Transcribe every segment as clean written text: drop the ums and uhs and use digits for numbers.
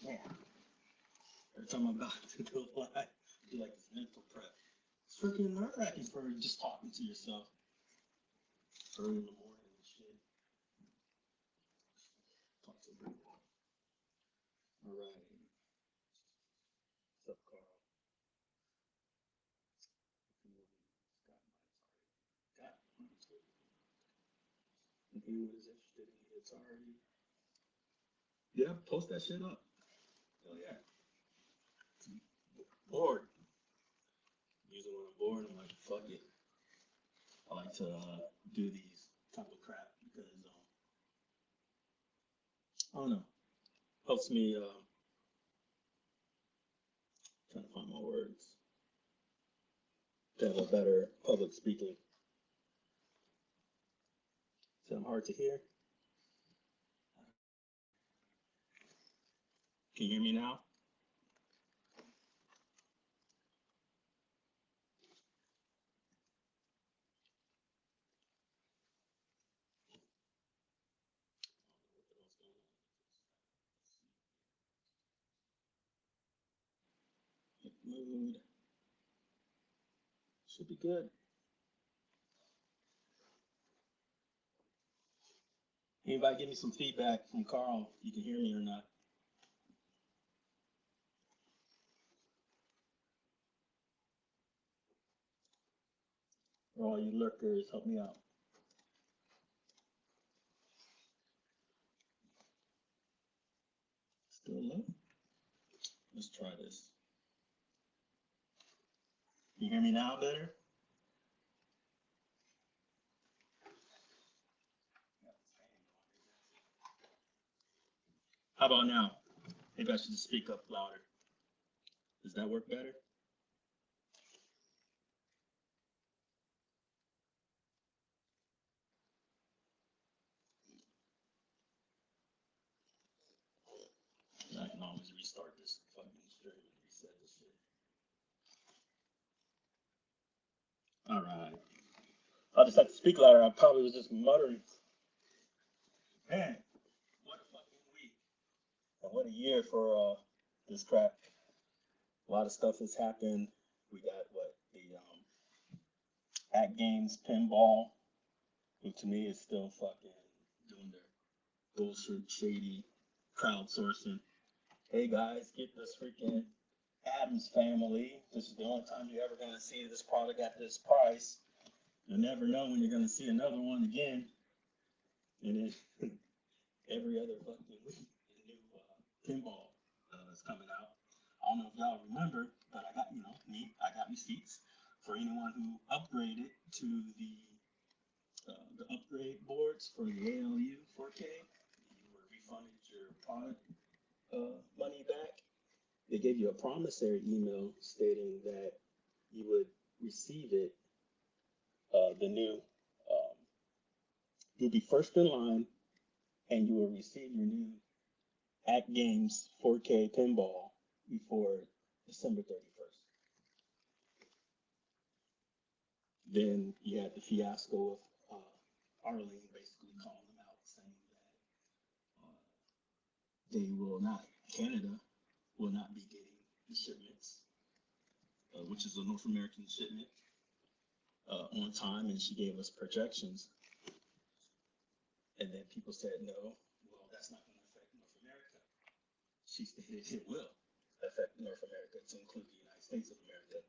Man, every time I'm about to go live, I do like this mental prep. It's freaking nerve-wracking for just talking to yourself early in the morning and shit. Talk to me. All right. What's up, Carl? Got if anyone is interested in the Atari, yeah, post that shit up. Hell yeah. Bored. Usually when I'm bored, I'm like, fuck it. I like to do these type of crap because I don't know, helps me trying to find my words to have a better public speaking. Sound hard to hear? Can you hear me now? Mood should be good. Anybody give me some feedback from Carl? If you can hear me or not? Or all you lurkers, help me out. Still low? Let's try this. Can you hear me now better? How about now? Maybe I should just speak up louder. Does that work better? I can always restart this fucking stream and reset this shit. All right. I just had to speak louder. I probably was just muttering. Man, what a fucking week. And what a year for this crap. A lot of stuff has happened. We got what the At Games pinball, who to me is still fucking doing their bullshit, shady crowdsourcing. Hey guys, get this freaking Adams Family. This is the only time you're ever gonna see this product at this price. You'll never know when you're gonna see another one again. And then every other fucking week, a new pinball is coming out. I don't know if y'all remember, but I got, I got receipts for anyone who upgraded to the upgrade boards for the ALU 4K. You were refunded your product money back. They gave you a promissory email stating that you would receive it, the new, you'll be first in line and you will receive your new At Games 4K pinball before December 31st. Then you had the fiasco of Arlene basically calling them out, saying that they will not, Canada will not be getting the shipments, which is a North American shipment, on time, and she gave us projections. And then people said, no, well, that's not going to affect North America. She stated it will affect North America to include the United States of America.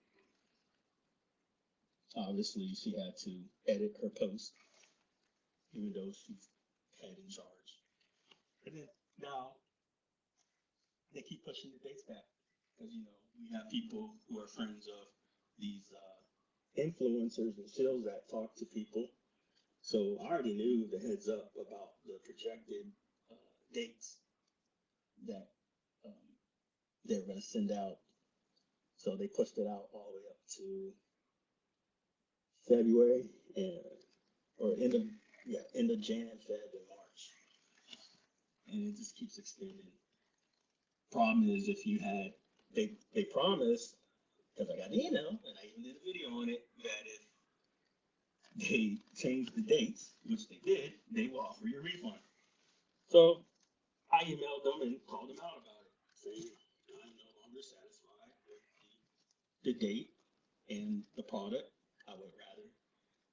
Obviously, she had to edit her post, even though she's head in charge. And then now they keep pushing the dates back because, we have people who are friends of these influencers and sales that talk to people. So I already knew the heads up about the projected dates that they're going to send out. So they pushed it out all the way up to February or end of Jan, Feb, and March, and it just keeps extending. Problem is, if you had they promised, because I got an email and I even did a video on it, that if they change the dates, which they did, they will offer you a refund. So I emailed them and called them out about it. saying I'm no longer satisfied with the date and the product. I would rather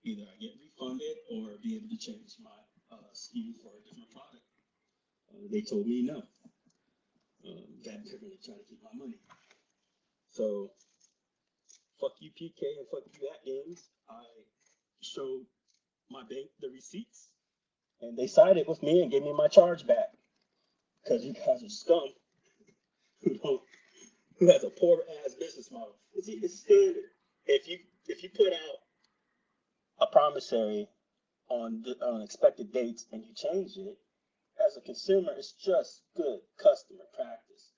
either I get refunded or be able to change my SKU for a different product. They told me no, that they're going to try to keep my money. So, fuck you, PK, and fuck you, At Games. I showed my bank the receipts, and they sided with me and gave me my charge back. Because you guys are scum who has a poor ass business model. It's standard. If you put out a promissory on expected dates and you change it, as a consumer, it's just good customer practice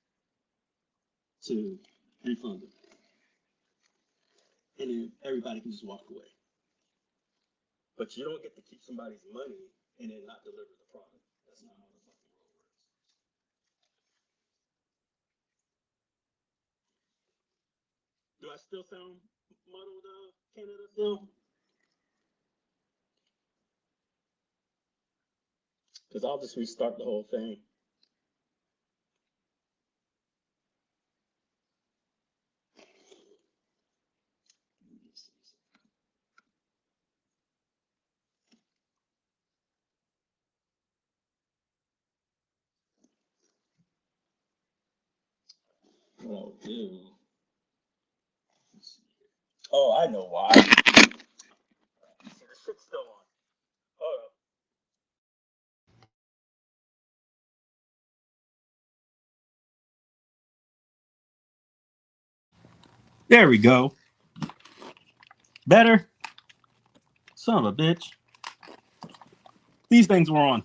to refund it. And then everybody can just walk away. But you don't get to keep somebody's money and then not deliver the product. That's not how the fucking world works. Do I still sound muddled, Canada still? Because I'll just restart the whole thing. Oh, dude. Oh, I know why. See, the shit's still on. Hold up. There we go. Better? Son of a bitch. These things were on.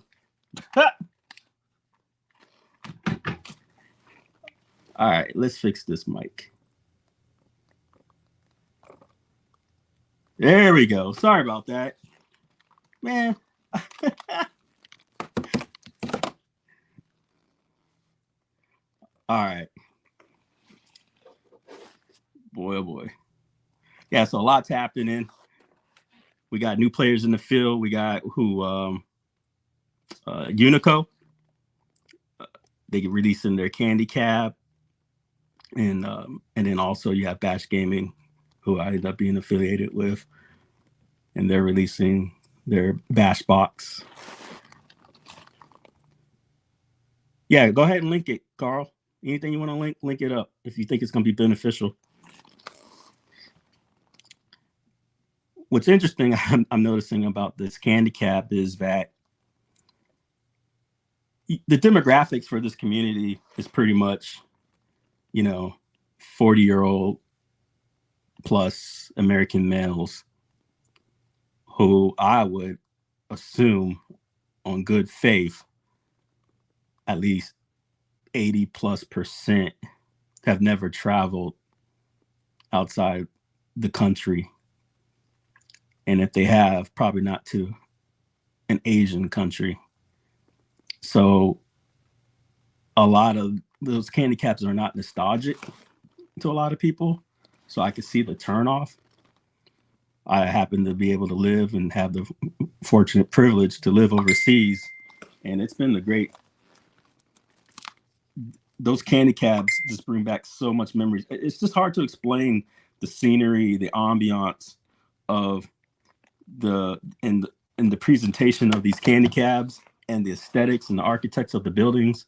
All right, let's fix this mic. There we go. Sorry about that. Man. All right. Boy, oh boy. Yeah, so a lot's happening. We got new players in the field. We got Unico. They get releasing their Candy Cab. And then also you have Bash Gaming, who I ended up being affiliated with. And they're releasing their Bash box. Yeah, go ahead and link it, Carl. Anything you want to link it up if you think it's going to be beneficial. What's interesting, I'm noticing about this Candy Cab is that the demographics for this community is pretty much, 40-year-old plus American males who I would assume on good faith, at least 80+% have never traveled outside the country. And if they have, probably not to an Asian country. So a lot of those candy caps are not nostalgic to a lot of people. So I could see the turnoff. I happen to be able to live and have the fortunate privilege to live overseas. And it's been those candy cabs just bring back so much memories. It's just hard to explain the scenery, the ambiance of the presentation of these candy cabs and the aesthetics and the architects of the buildings.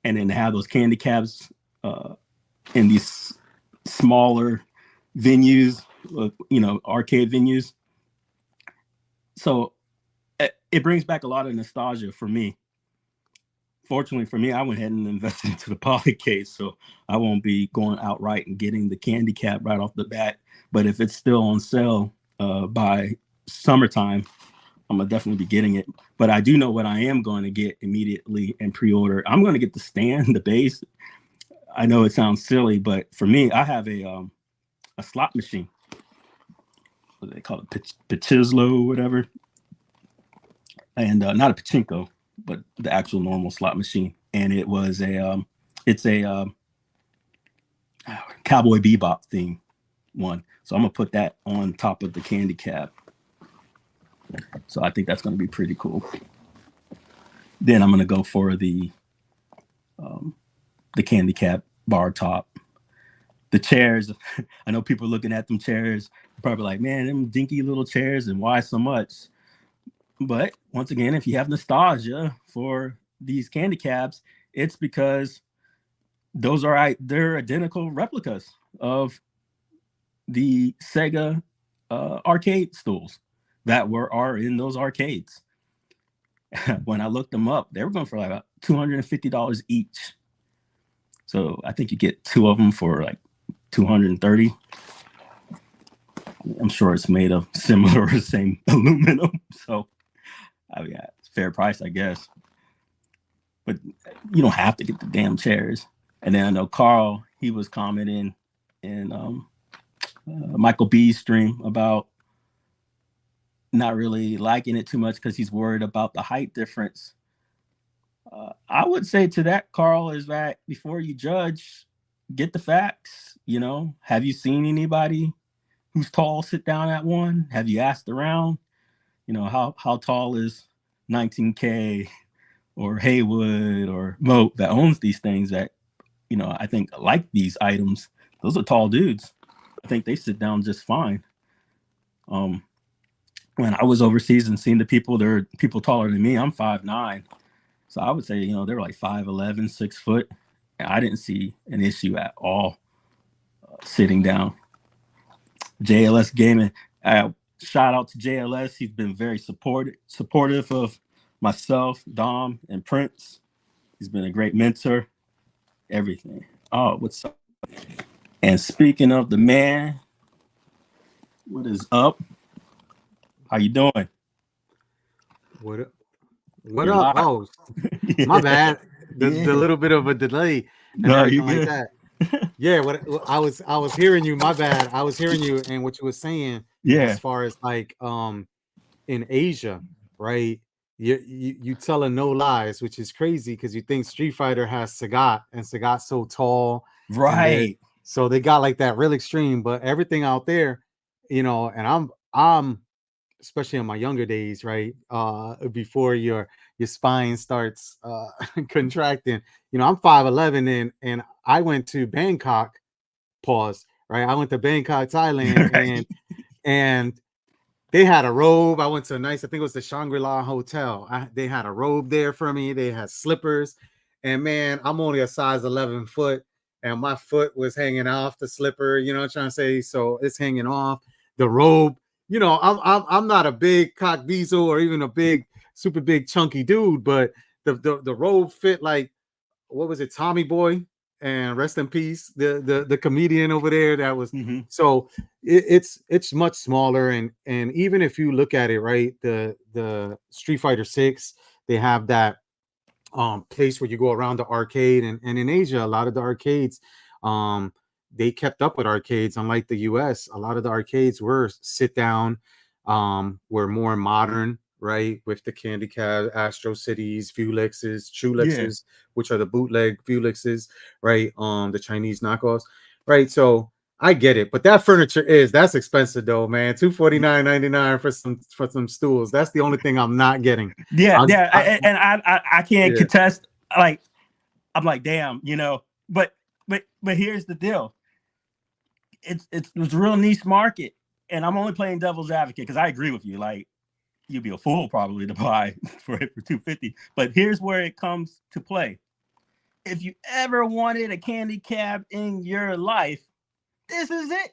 And then to have those candy cabs in these smaller venues, arcade venues. So it brings back a lot of nostalgia for me. Fortunately for me, I went ahead and invested into the poly case, so I won't be going outright and getting the candy cap right off the bat. But if it's still on sale by summertime, I'm gonna definitely be getting it. But I do know what I am going to get immediately and pre-order. I'm going to get the stand, the base. I know it sounds silly, but for me, I have a slot machine. What do they call it? Pachislo, whatever. And not a pachinko, but the actual normal slot machine. And it was it's a Cowboy Bebop theme one. So I'm gonna put that on top of the candy cab. So I think that's gonna be pretty cool. Then I'm gonna go for the the candy cap bar top. The chairs, I know people looking at them chairs, probably like, man, them dinky little chairs, and why so much? But once again, if you have nostalgia for these candy caps, it's because they're identical replicas of the Sega arcade stools that are in those arcades. When I looked them up, they were going for like about $250 each. So I think you get two of them for like $230. I'm sure it's made of similar or same aluminum. So yeah, it's fair price, I guess. But you don't have to get the damn chairs. And then I know Carl, he was commenting in Michael B's stream about not really liking it too much because he's worried about the height difference. I would say to that, Carl, is that before you judge, get the facts. You know, have you seen anybody who's tall sit down at one? Have you asked around? You know, how tall is 19K or Haywood or Moat that owns these things that, you know, I think like these items. Those are tall dudes. I think they sit down just fine. When I was overseas and seeing the people, there are people taller than me. I'm 5'9". So I would say, you know, they were like 5'11", 6 foot. And I didn't see an issue at all sitting down. JLS Gaming, shout out to JLS. He's been very supportive of myself, Dom, and Prince. He's been a great mentor. Everything. Oh, what's up? And speaking of the man, what is up? How you doing? What up? Oh, yeah. My bad. The little bit of a delay and everything like that. Yeah, I was hearing you. My bad. I was hearing you and what you were saying. Yeah. As far as like in Asia, right? You telling no lies, which is crazy because you think Street Fighter has Sagat and Sagat's so tall, right? So they got like that real extreme, but everything out there, you know. And I'm especially in my younger days, right? Before your spine starts contracting, you know, I'm 5'11", and I went to Bangkok. Pause. Right, I went to Bangkok, Thailand, and they had a robe. I went to I think it was the Shangri-La Hotel. They had a robe there for me. They had slippers, and man, I'm only a size 11 foot, and my foot was hanging off the slipper. You know what I'm trying to say? So it's hanging off the robe. You know, I'm not a big cock diesel or even a big, super big chunky dude, but the robe fit like, what was it, Tommy Boy, and rest in peace, the comedian over there. That was so it's much smaller, and even if you look at it, right, the Street Fighter 6, they have that place where you go around the arcade, and in Asia, a lot of the arcades, they kept up with arcades. Unlike the US, a lot of the arcades were sit down, were more modern, right? With the Candy Cab, Astro Cities, Fulexes, Chulexes, which are the bootleg Fulexes, right? The Chinese knockoffs, right? So I get it, but that furniture that's expensive though, man. $249.99 for some stools. That's the only thing I'm not getting. I can't contest. Like, I'm like, damn, you know. But here's the deal. It's a real niche market, and I'm only playing devil's advocate because I agree with you. Like, you'd be a fool probably to buy for $250. But here's where it comes to play. If you ever wanted a candy cab in your life, this is it.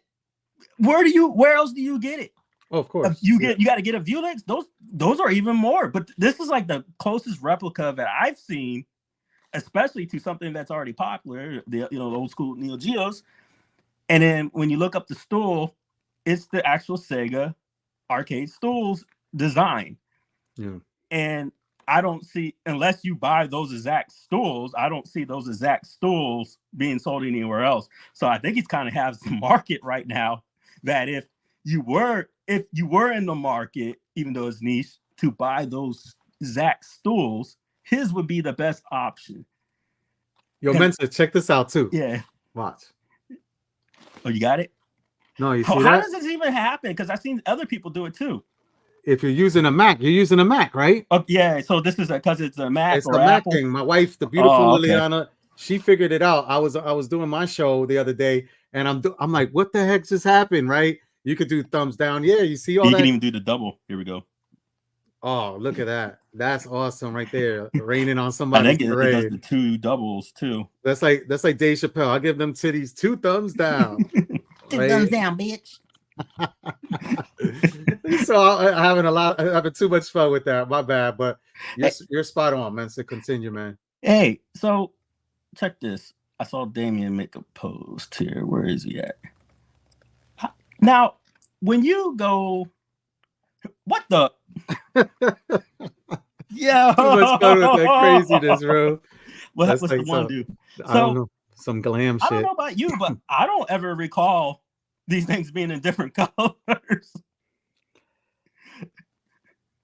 Where else do you get it? Oh, of course. You got to get a Vulex. Those are even more. But this is like the closest replica that I've seen, especially to something that's already popular, the old school Neo Geos. And then when you look up the stool, it's the actual Sega arcade stools design. Yeah. And I don't see, unless you buy those exact stools, I don't see those exact stools being sold anywhere else. So I think he's kind of has the market right now that if you were in the market, even though it's niche, to buy those exact stools, his would be the best option. Yo, Mensa, check this out too. Yeah. Watch. Oh, you got it? No, you see how that? Does this even happen? Because I've seen other people do it too. If you're using a Mac, right? Oh, yeah. So this is because it's a Mac. It's the Mac thing. My wife, the beautiful Liliana, she figured it out. I was doing my show the other day, and I'm like, what the heck just happened, right? You could do thumbs down. Yeah, you see all You that? can even do the double. Here we go. Oh, look at that. That's awesome right there. Raining on I somebody's think it does parade. the 2 doubles too. That's like Dave Chappelle. I'll give them titties 2 thumbs down. Two thumbs down, bitch. So I'm having too much fun with that. My bad, but you're spot on, man. So continue, man. Hey, so check this. I saw Damien make a post here. Where is he at? Now, when you go, what the? Yeah, Too much fun with that craziness, bro. What's like the one do? I don't know, some glam shit. I don't know about you, but I don't ever recall these things being in different colors.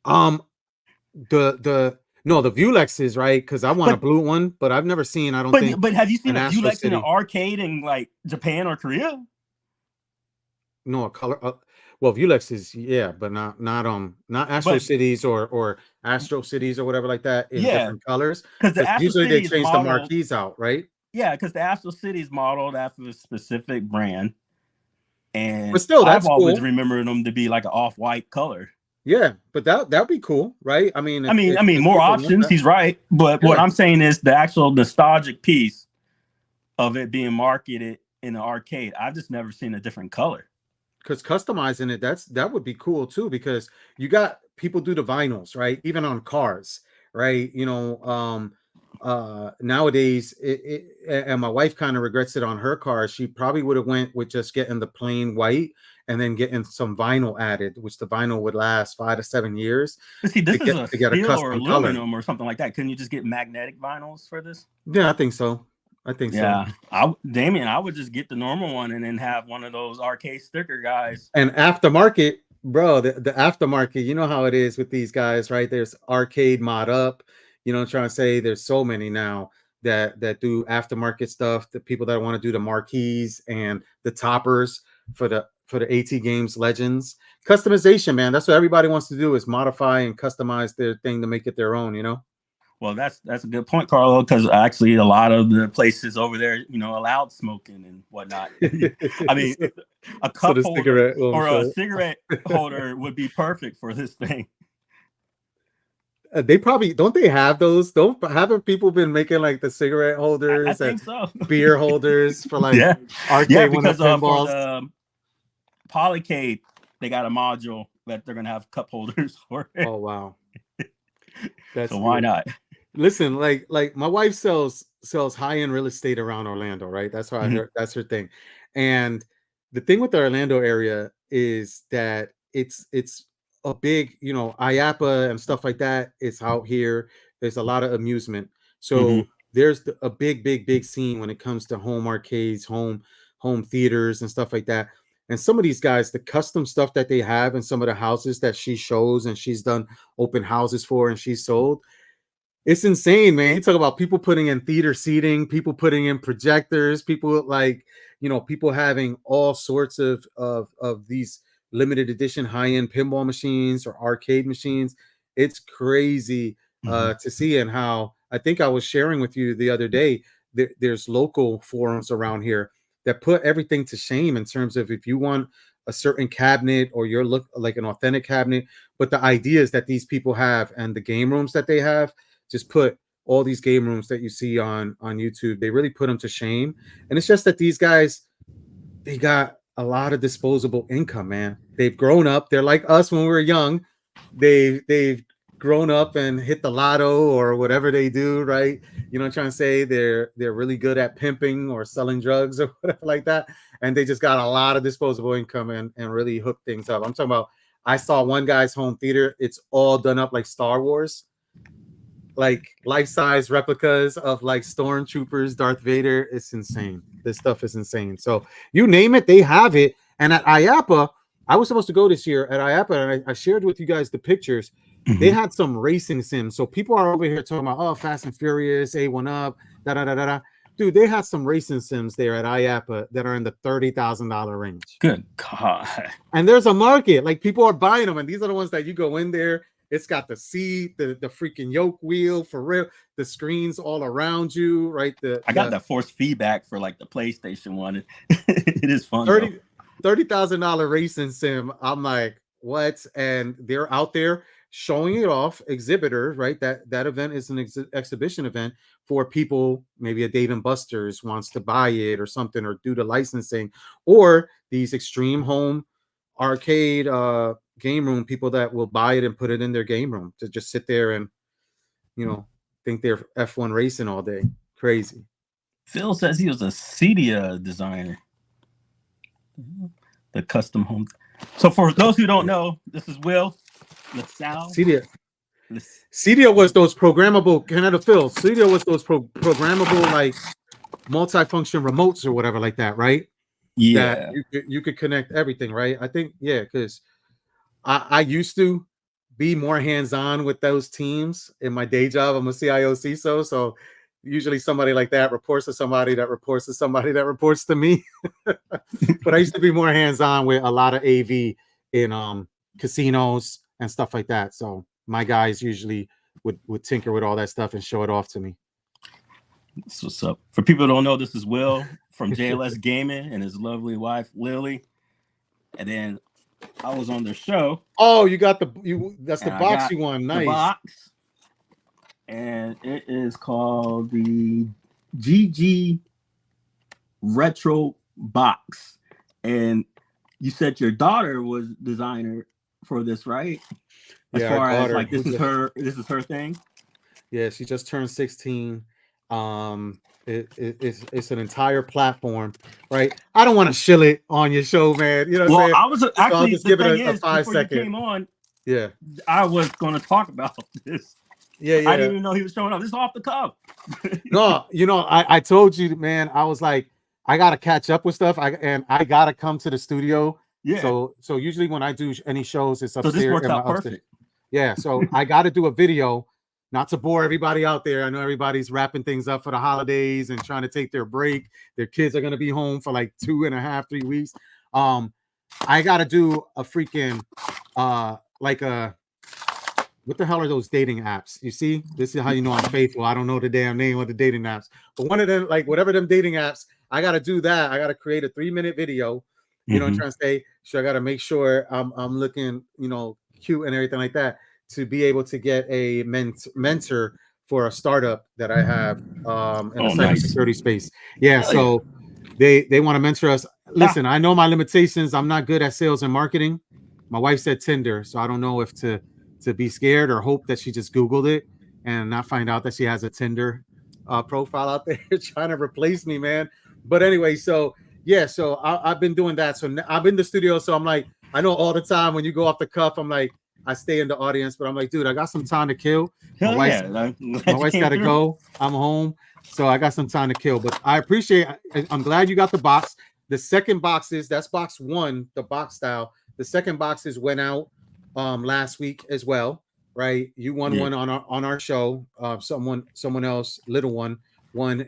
The Vulexes, right? Because I want a blue one, but I've never seen. I don't think. But have you seen an a Vulex in an City. arcade in like Japan or Korea? No, a color. Well, Vulex is, yeah, but not Astro Cities or Astro Cities or whatever like that in different colors. Because usually they change the marquees out, right? Yeah, because the Astro City is modeled after a specific brand, and but still, that's I've always cool. remembered them to be like an off-white color. Yeah, but that'd be cool, right? I mean, more options. He's right, but what I'm saying is the actual nostalgic piece of it being marketed in the arcade. I've just never seen a different color. Because customizing it, that would be cool too. Because you got people do the vinyls, right? Even on cars, right? You know, nowadays, and my wife kind of regrets it on her car. She probably would have went with just getting the plain white and then getting some vinyl added, which the vinyl would last 5 to 7 years. But see, this is a steel or aluminum or something like that. Couldn't you just get magnetic vinyls for this? Yeah, I think so. So. Damien, I would just get the normal one and then have one of those arcade sticker guys. And aftermarket, bro, the aftermarket, you know how it is with these guys, right? There's Arcade Mod Up. You know what I'm trying to say? There's so many now that do aftermarket stuff. The people that want to do the marquees and the toppers for the AT Games Legends. Customization, man. That's what everybody wants to do, is modify and customize their thing to make it their own, you know? Well, that's a good point, Carlo, because actually a lot of the places over there, you know, allowed smoking and whatnot. I mean, a cup holder or a cigarette holder would be perfect for this thing. They probably don't. They have those. Haven't people been making like the cigarette holders? I think so. Beer holders for like arcade because for the Polycade, they got a module that they're gonna have cup holders for it. Oh wow. That's so why not? Listen, like my wife sells high-end real estate around Orlando, right? That's why that's her thing. And the thing with the Orlando area is that it's a big, you know, IAPA and stuff like that. It's out here. There's a lot of amusement. So there's a big scene when it comes to home arcades, home theaters and stuff like that. And some of these guys, the custom stuff that they have in some of the houses that she shows and she's done open houses for and she's sold, it's insane, man. You talk about people putting in theater seating, people putting in projectors, people like, you know, people having all sorts of these limited edition high-end pinball machines or arcade machines. It's crazy to see. And how I think I was sharing with you the other day, there's local forums around here that put everything to shame in terms of if you want a certain cabinet or you're look like an authentic cabinet, but the ideas that these people have and the game rooms that they have, just put all these game rooms that you see on YouTube, they really put them to shame. And it's just that these guys, they got a lot of disposable income, man. They've grown up. They're like us when we were young. They've grown up and hit the lotto or whatever they do, right? You know what I'm trying to say? They're really good at pimping or selling drugs or whatever like that. And they just got a lot of disposable income and really hook things up. I'm talking about, I saw one guy's home theater. It's all done up like Star Wars, like life-size replicas of like stormtroopers, Darth Vader. It's insane. This stuff is insane. So you name it, they have it. And at IAPA, I was supposed to go this year at IAPA, and I shared with you guys the pictures. They had some racing sims. So people are over here talking about, oh, Fast and Furious, A1 Up, da-da-da-da-da. Dude, they had some racing sims there at IAPA that are in the $30,000 range. Good God. And there's a market. Like, people are buying them, and these are the ones that you go in there, It's got the seat, the freaking yoke wheel for real, the screens all around you, right? I got that force feedback for like the PlayStation one. It is fun. $30,000 racing sim. I'm like, what? And they're out there showing it off, exhibitors, right? That event is an exhibition event for people. Maybe a Dave and Buster's wants to buy it or something, or do the licensing, or these extreme home arcade game room people that will buy it and put it in their game room to just sit there and, you know, think they're F1 racing all day. Crazy. Phil says he was a Cydia designer. The custom home. So for those who don't know, this is Will LaSalle. Cydia was those programmable. Canada Phil. Cydia was those programmable like multifunction remotes or whatever like that, right? Yeah, that you could connect everything, right? I think, yeah, because I used to be more hands-on with those teams in my day job. I'm a CIO CISO, so usually somebody like that reports to somebody that reports to somebody that reports to me. But I used to be more hands-on with a lot of AV in casinos and stuff like that. So my guys usually would tinker with all that stuff and show it off to me. That's what's up. For people who don't know, this is Will from JLS Gaming and his lovely wife Lily. And then I was on their show. Oh, you got that's the box you won. Nice. The box. And it is called the GG Retro Box. And you said your daughter was designer for this, right? As far as like this is her thing. Yeah, she just turned 16. It's an entire platform, right? I don't want to shill it on your show, man. You know what I'm saying? I was actually just give it a 5 second. You came on, yeah, I was going to talk about this. Yeah. I didn't even know he was showing up. This is off the cuff. No, you know, I told you, man. I was like, I gotta catch up with stuff. I gotta come to the studio. Yeah. So usually when I do any shows, it's upstairs. So this works out perfect. Yeah. So I got to do a video. Not to bore everybody out there. I know everybody's wrapping things up for the holidays and trying to take their break. Their kids are going to be home for like 2.5, 3 weeks. I got to do a freaking, what the hell are those dating apps? You see, this is how you know I'm faithful. I don't know the damn name of the dating apps, but one of them, like whatever them dating apps, I got to do that. I got to create a 3-minute video. You know what I'm trying to say? So I got to make sure I'm looking, you know, cute and everything like that, to be able to get a mentor for a startup that I have in the cybersecurity space. Yeah, so they want to mentor us. Listen, I know my limitations. I'm not good at sales and marketing. My wife said Tinder, so I don't know if to be scared or hope that she just Googled it and not find out that she has a Tinder profile out there trying to replace me, man. But anyway, so yeah, so I've been doing that. So I'm in the studio, so I'm like, I know all the time when you go off the cuff, I'm like, I stay in the audience, but I'm like, dude, I got some time to kill. My wife's got to go. I'm home, so I got some time to kill. But I appreciate. I'm glad you got the box. The second boxes, that's box 1, the box style. The second boxes went out last week as well, right? You won one on our show. Someone else, little one, won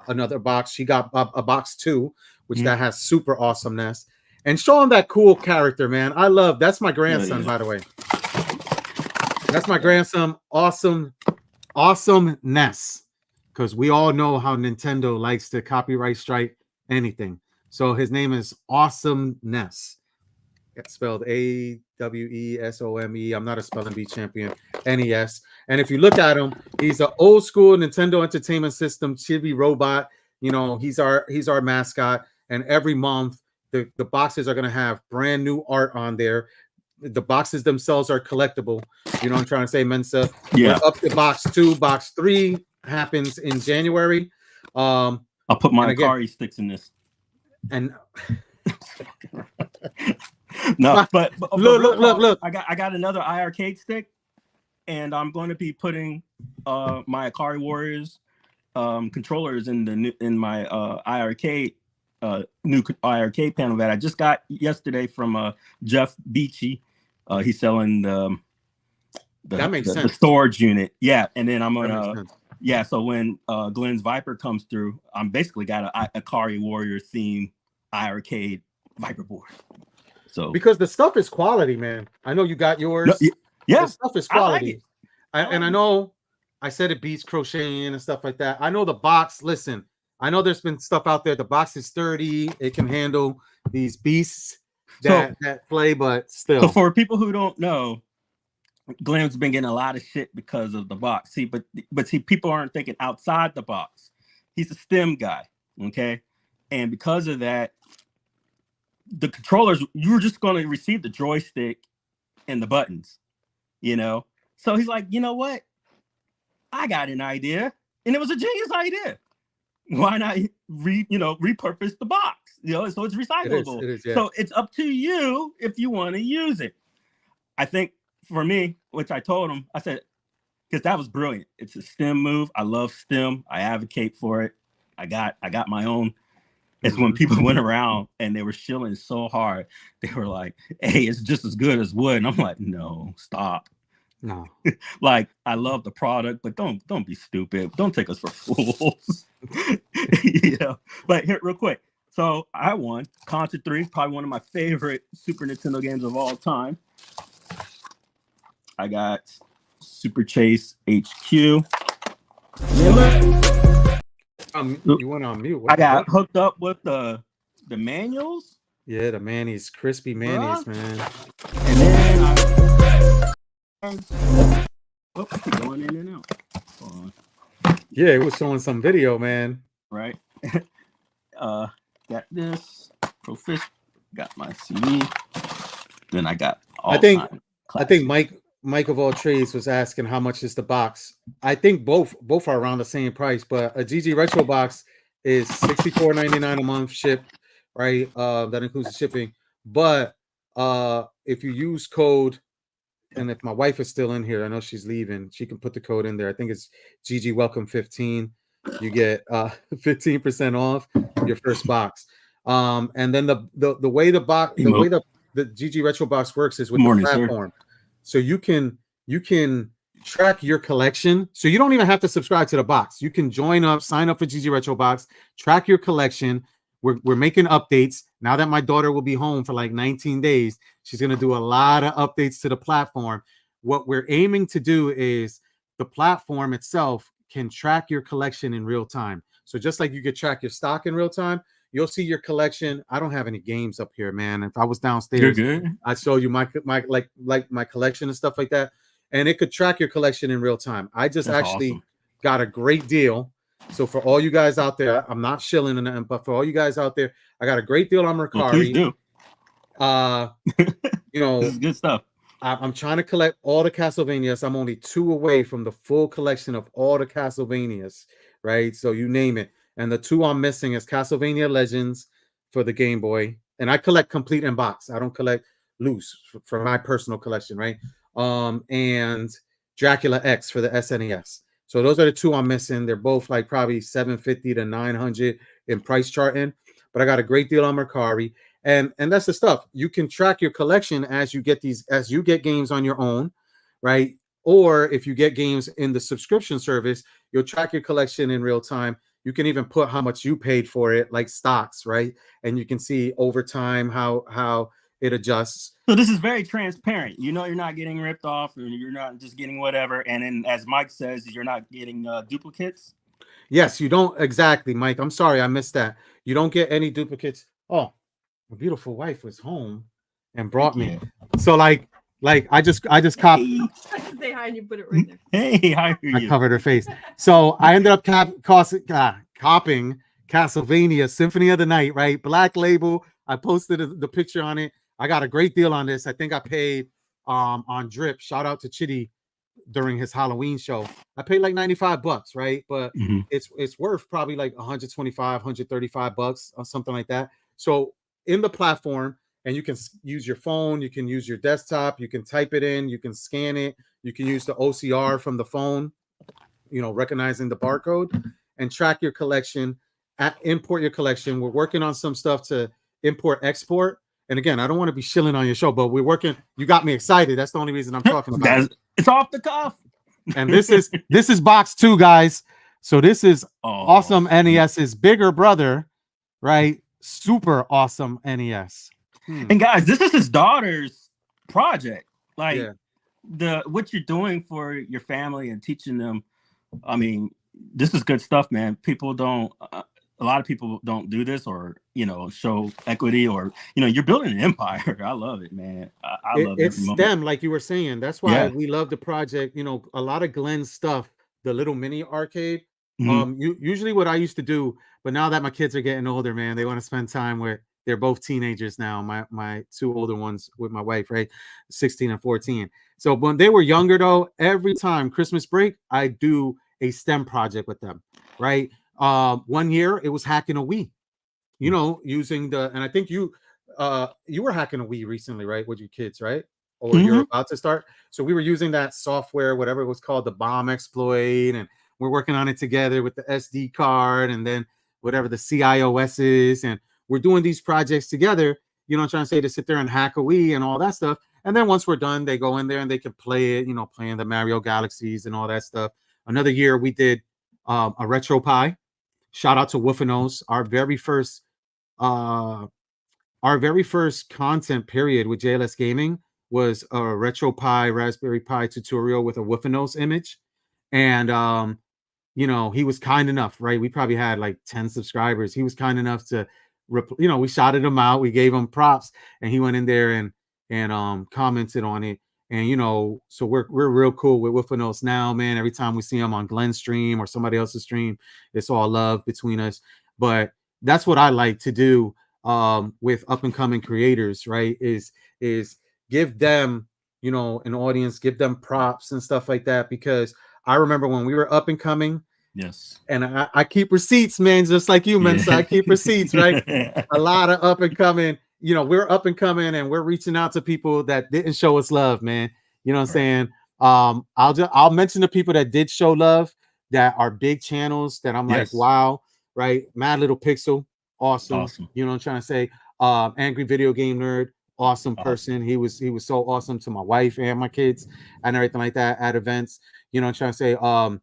another box. She got a box 2, which that has super awesomeness. And show him that cool character, man. I love. That's my grandson, by the way. That's my grandson. Awesomeness. Because we all know how Nintendo likes to copyright strike anything. So his name is Awesomeness. It's spelled AWESOME. I'm not a spelling bee champion. NES. And if you look at him, he's an old school Nintendo Entertainment System chibi robot. You know, he's our mascot. And every month, the boxes are going to have brand new art on there. The boxes themselves are collectible. You know what I'm trying to say, Mensa? Yeah. We're up to box 2. Box 3 happens in January. I'll put my Akari sticks in this. And no, but look. I got another IRK stick, and I'm going to be putting my Akari Warriors controllers in my IRK. New IRK panel that I just got yesterday from Jeff Beachy. He's selling the storage unit. Yeah, and then I'm gonna so when Glenn's Viper comes through, I'm basically got a Akari Warrior theme IRK Viper board. So because the stuff is quality, man. I know you got yours. Yeah, the stuff is I like quality. it. And I know I said it beats crocheting and stuff like that. I know the box. Listen, I know there's been stuff out there. The box is sturdy. It can handle these beasts that play, but still. So for people who don't know, Glenn's been getting a lot of shit because of the box. See, but see, people aren't thinking outside the box. He's a STEM guy, okay? And because of that, the controllers, you were just going to receive the joystick and the buttons, you know? So he's like, you know what? I got an idea, and it was a genius idea. Why not repurpose the box? So it's recyclable. It is, yeah. So it's up to you if you want to use it. I think for me, which I told him, I said, because that was brilliant. It's a STEM move. I love STEM. I advocate for it. I got my own. It's when people went around and they were shilling so hard, they were like, "Hey, it's just as good as wood." And I'm like, "No, stop." No. Like, I love the product, but don't be stupid. Don't take us for fools. But here, real quick. So I won Contra 3, probably one of my favorite Super Nintendo games of all time. I got Super Chase HQ. You went on mute. I got hooked up with the manuals. Yeah, the Manny's, crispy Manny's, man. And then I keep going in and out. Hold on. Yeah, it was showing some video, man. Right. Got this Profish. Got my CD. Then I got I think Mike of all trades was asking how much is the box. I think both are around the same price, but a GG Retro box is $64.99 a month shipped, right? That includes the shipping. But if you use code, and if my wife is still in here, I know she's leaving, she can put the code in there. I think it's GG Welcome 15. You get 15% off your first box. And then the way the GG Retro box works is with the platform. Sir. So you can track your collection. So you don't even have to subscribe to the box. You can sign up for GG Retro box, track your collection. We're making updates. Now that my daughter will be home for like 19 days, she's going to do a lot of updates to the platform. What we're aiming to do is the platform itself can track your collection in real time. So just like you could track your stock in real time, you'll see your collection. I don't have any games up here, man. If I was downstairs, I'd show you my collection and stuff like that. And it could track your collection in real time. I just awesome. Got a great deal. So for all you guys out there, I'm not shilling in them, but for all you guys out there, I got a great deal on Mercari. Well, please do. This is good stuff. I'm trying to collect all the Castlevanias. I'm only 2 away from the full collection of all the Castlevanias, right? So you name it. And the 2 I'm missing is Castlevania Legends for the Game Boy. And I collect complete in box. I don't collect loose for my personal collection, right? And Dracula X for the SNES. So those are the 2 I'm missing. They're both like probably $750 to $900 in price charting. But I got a great deal on Mercari. And that's the stuff. You can track your collection as you get games on your own, right? Or if you get games in the subscription service, you'll track your collection in real time. You can even put how much you paid for it, like stocks, right? And you can see over time how it adjusts. So this is very transparent. You know, you're not getting ripped off, and you're not just getting whatever. And then, as Mike says, you're not getting duplicates. Yes, you don't exactly, Mike. I'm sorry, I missed that. You don't get any duplicates. Oh, my beautiful wife was home and brought me. So like I just copied. Say hi and you put it right there. Hey, how are you? I covered her face. So I ended up copying Castlevania Symphony of the Night, right? Black label. I posted the picture on it. I got a great deal on this. I think I paid on Drip. Shout out to Chitty during his Halloween show. I paid like $95, right? But it's worth probably like $125, $135 or something like that. So in the platform, and you can use your phone, you can use your desktop, you can type it in, you can scan it, you can use the OCR from the phone, recognizing the barcode, and track your collection, import your collection. We're working on some stuff to import, export. And again, I don't want to be shilling on your show, but we're working. You got me excited. That's the only reason I'm talking about it. It's off the cuff. And this is box 2, guys. So this is Awesome NES's bigger brother, right? Super Awesome NES. And guys, this is his daughter's project. Like, what you're doing for your family and teaching them, I mean, this is good stuff, man. People don't, a lot of people don't do this or, show equity or, you're building an empire. I love it, man. I love It's every moment. STEM, like you were saying. That's why Yeah. we love the project. A lot of Glenn's stuff, the little mini arcade. Mhm. Usually what I used to do, but now that my kids are getting older, man, they want to spend time with. They're both teenagers now. My two older ones with my wife, right, 16 and 14. So when they were younger, though, every time Christmas break, I do a STEM project with them, right? 1 year it was hacking a Wii, using and I think you were hacking a Wii recently, right, with your kids, right? Or you're about to start. So we were using that software, whatever it was called, the bomb exploit, and we're working on it together with the SD card and then whatever the CIOS is, and we're doing these projects together. I'm trying to say, to sit there and hack a Wii and all that stuff. And then once we're done, they go in there and they can play it, playing the Mario Galaxies and all that stuff. Another year we did a RetroPie. Shout out to Woofanos, our very first content period with JLS Gaming was a RetroPie Raspberry Pi tutorial with a Woofanos image. And he was kind enough, right? We probably had like 10 subscribers. He was kind enough to we shouted him out, we gave him props, and he went in there and commented on it. And so we're real cool with Woofanos now, man. Every time we see him on Glenn's stream or somebody else's stream, it's all love between us. But that's what I like to do with up and coming creators, right? Is give them, an audience, give them props and stuff like that. Because I remember when we were up and coming. Yes. And I keep receipts, man, just like you, man. So I keep receipts, right? A lot of up and coming, we're up and coming and we're reaching out to people that didn't show us love, man. You know what I'm saying? I'll mention the people that did show love, that are big channels that I'm like, wow, right? Mad Little Pixel, awesome. You know what I'm trying to say? Angry Video Game Nerd, awesome person. He was so awesome to my wife and my kids and everything like that at events. You know what I'm trying to say?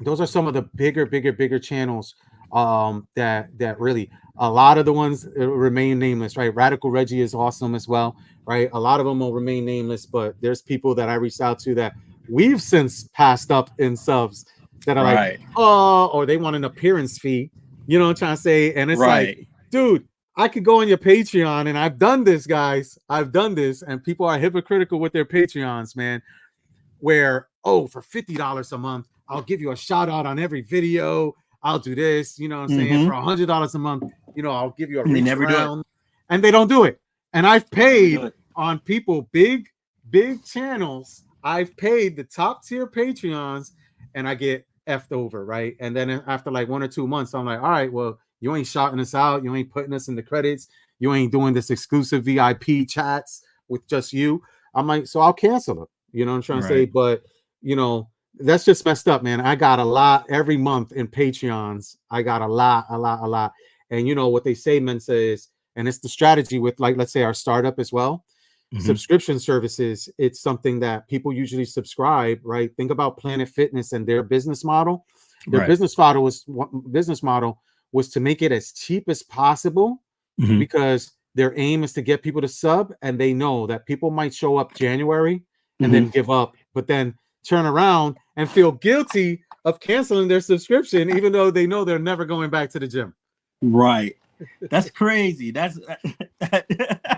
Those are some of the bigger channels that really, a lot of the ones remain nameless, right? Radical Reggie is awesome as well, right? A lot of them will remain nameless, but there's people that I reached out to that we've since passed up in subs that are like, oh, or they want an appearance fee, you know what I'm trying to say? And it's like, dude, I could go on your Patreon, and I've done this, guys. I've done this, and people are hypocritical with their Patreons, man, where, oh, for $50 a month, I'll give you a shout out on every video. I'll do this, you know what I'm saying? For $100 a month, I'll give you a reach around. And they don't do it. And I've paid on people, big channels. I've paid the top tier Patreons, and I get effed over, right? And then after like 1 or 2 months, I'm like, all right, well, you ain't shouting us out. You ain't putting us in the credits. You ain't doing this exclusive VIP chats with just you. I'm like, so I'll cancel it. You know what I'm trying to say? But, that's just messed up, man. I got a lot every month in Patreons. I got a lot. And what they say, Mensa, is, and it's the strategy with, like, let's say our startup as well. Subscription services, it's something that people usually subscribe, right? Think about Planet Fitness and their business model. Their business model was to make it as cheap as possible, because their aim is to get people to sub, and they know that people might show up January and then give up, but then turn around and feel guilty of canceling their subscription, even though they know they're never going back to the gym. Right. That's crazy. That's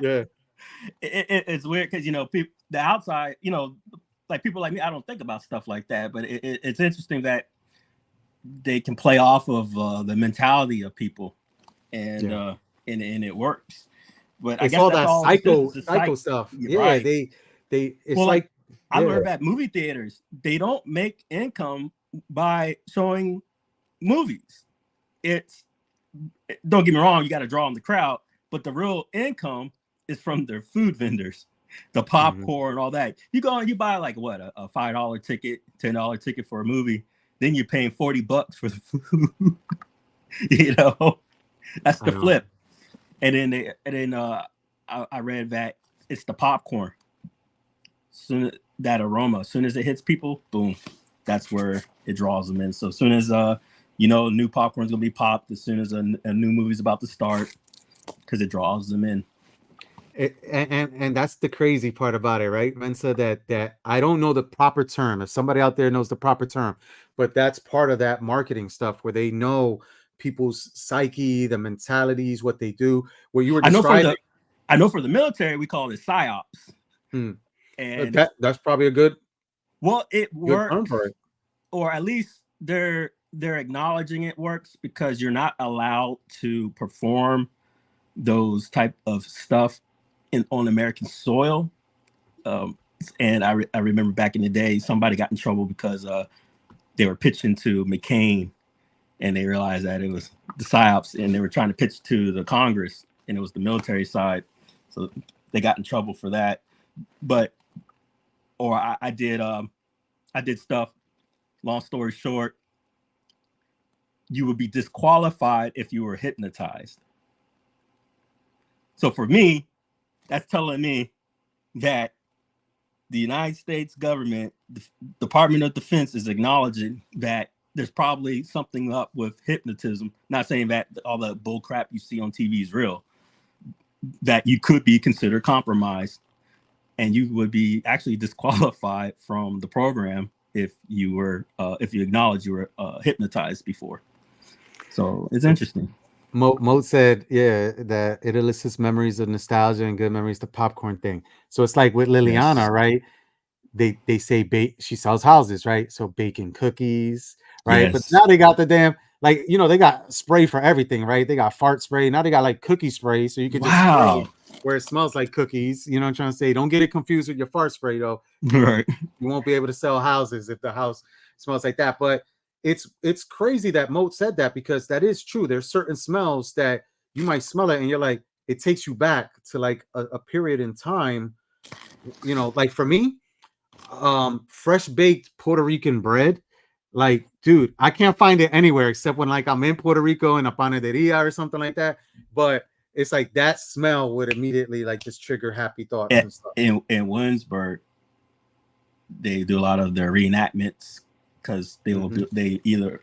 yeah. It's weird because people, the outside, like people like me, I don't think about stuff like that. But it's interesting that they can play off of the mentality of people, and it works. But it's I guess all that's that psycho stuff. Yeah, right. they it's well, like I learned that movie theaters, they don't make income by showing movies. Don't get me wrong, you got to draw on the crowd, but the real income is from their food vendors, the popcorn, all that. You go and you buy like what, a $5 ticket, $10 ticket for a movie, then you're paying $40 for the food. That's the flip. And then I read that it's the popcorn. Soon that aroma, as soon as it hits people, boom, that's where it draws them in. So as soon as new popcorn's gonna be popped, as soon as a new movie's about to start, because it draws them in. And that's the crazy part about it, right, Mensa? That I don't know the proper term. If somebody out there knows the proper term, but that's part of that marketing stuff where they know people's psyche, the mentalities, what they do. What you were I know from describing, the I know for the military we call it psyops, hmm, and that's probably a well, it good term works, for it. or at least they're acknowledging it works because you're not allowed to perform those type of stuff on American soil. Um, and I remember back in the day, somebody got in trouble because they were pitching to McCain, and they realized that it was the psyops, and they were trying to pitch to the Congress, and it was the military side, so they got in trouble for that. But or I did stuff. Long story short, you would be disqualified if you were hypnotized. So for me, that's telling me that the United States government, the Department of Defense, is acknowledging that there's probably something up with hypnotism. Not saying that all the bull crap you see on TV is real, that you could be considered compromised and you would be actually disqualified from the program if you acknowledge you were hypnotized before. So it's interesting. Mo said, yeah, that it elicits memories of nostalgia and good memories, the popcorn thing. So it's like with Liliana, Yes. right? They say she sells houses, right? So baking cookies, right? But Yes. now they got the damn, like, they got spray for everything, right? They got fart spray. Now they got like cookie spray, so you could just spray it Wow. where it smells like cookies. You know what I'm trying to say? Don't get it confused with your fart spray, though. Right. You won't be able to sell houses if the house smells like that. But it's crazy that Moat said that, because that is true. There's certain smells that you might smell it and you're like, it takes you back to like a period in time. Like for me, fresh baked Puerto Rican bread, like, dude, I can't find it anywhere except when like I'm in Puerto Rico in a panaderia or something like that. But it's like that smell would immediately like just trigger happy thoughts and stuff. In Williamsburg, they do a lot of their reenactments because they will they either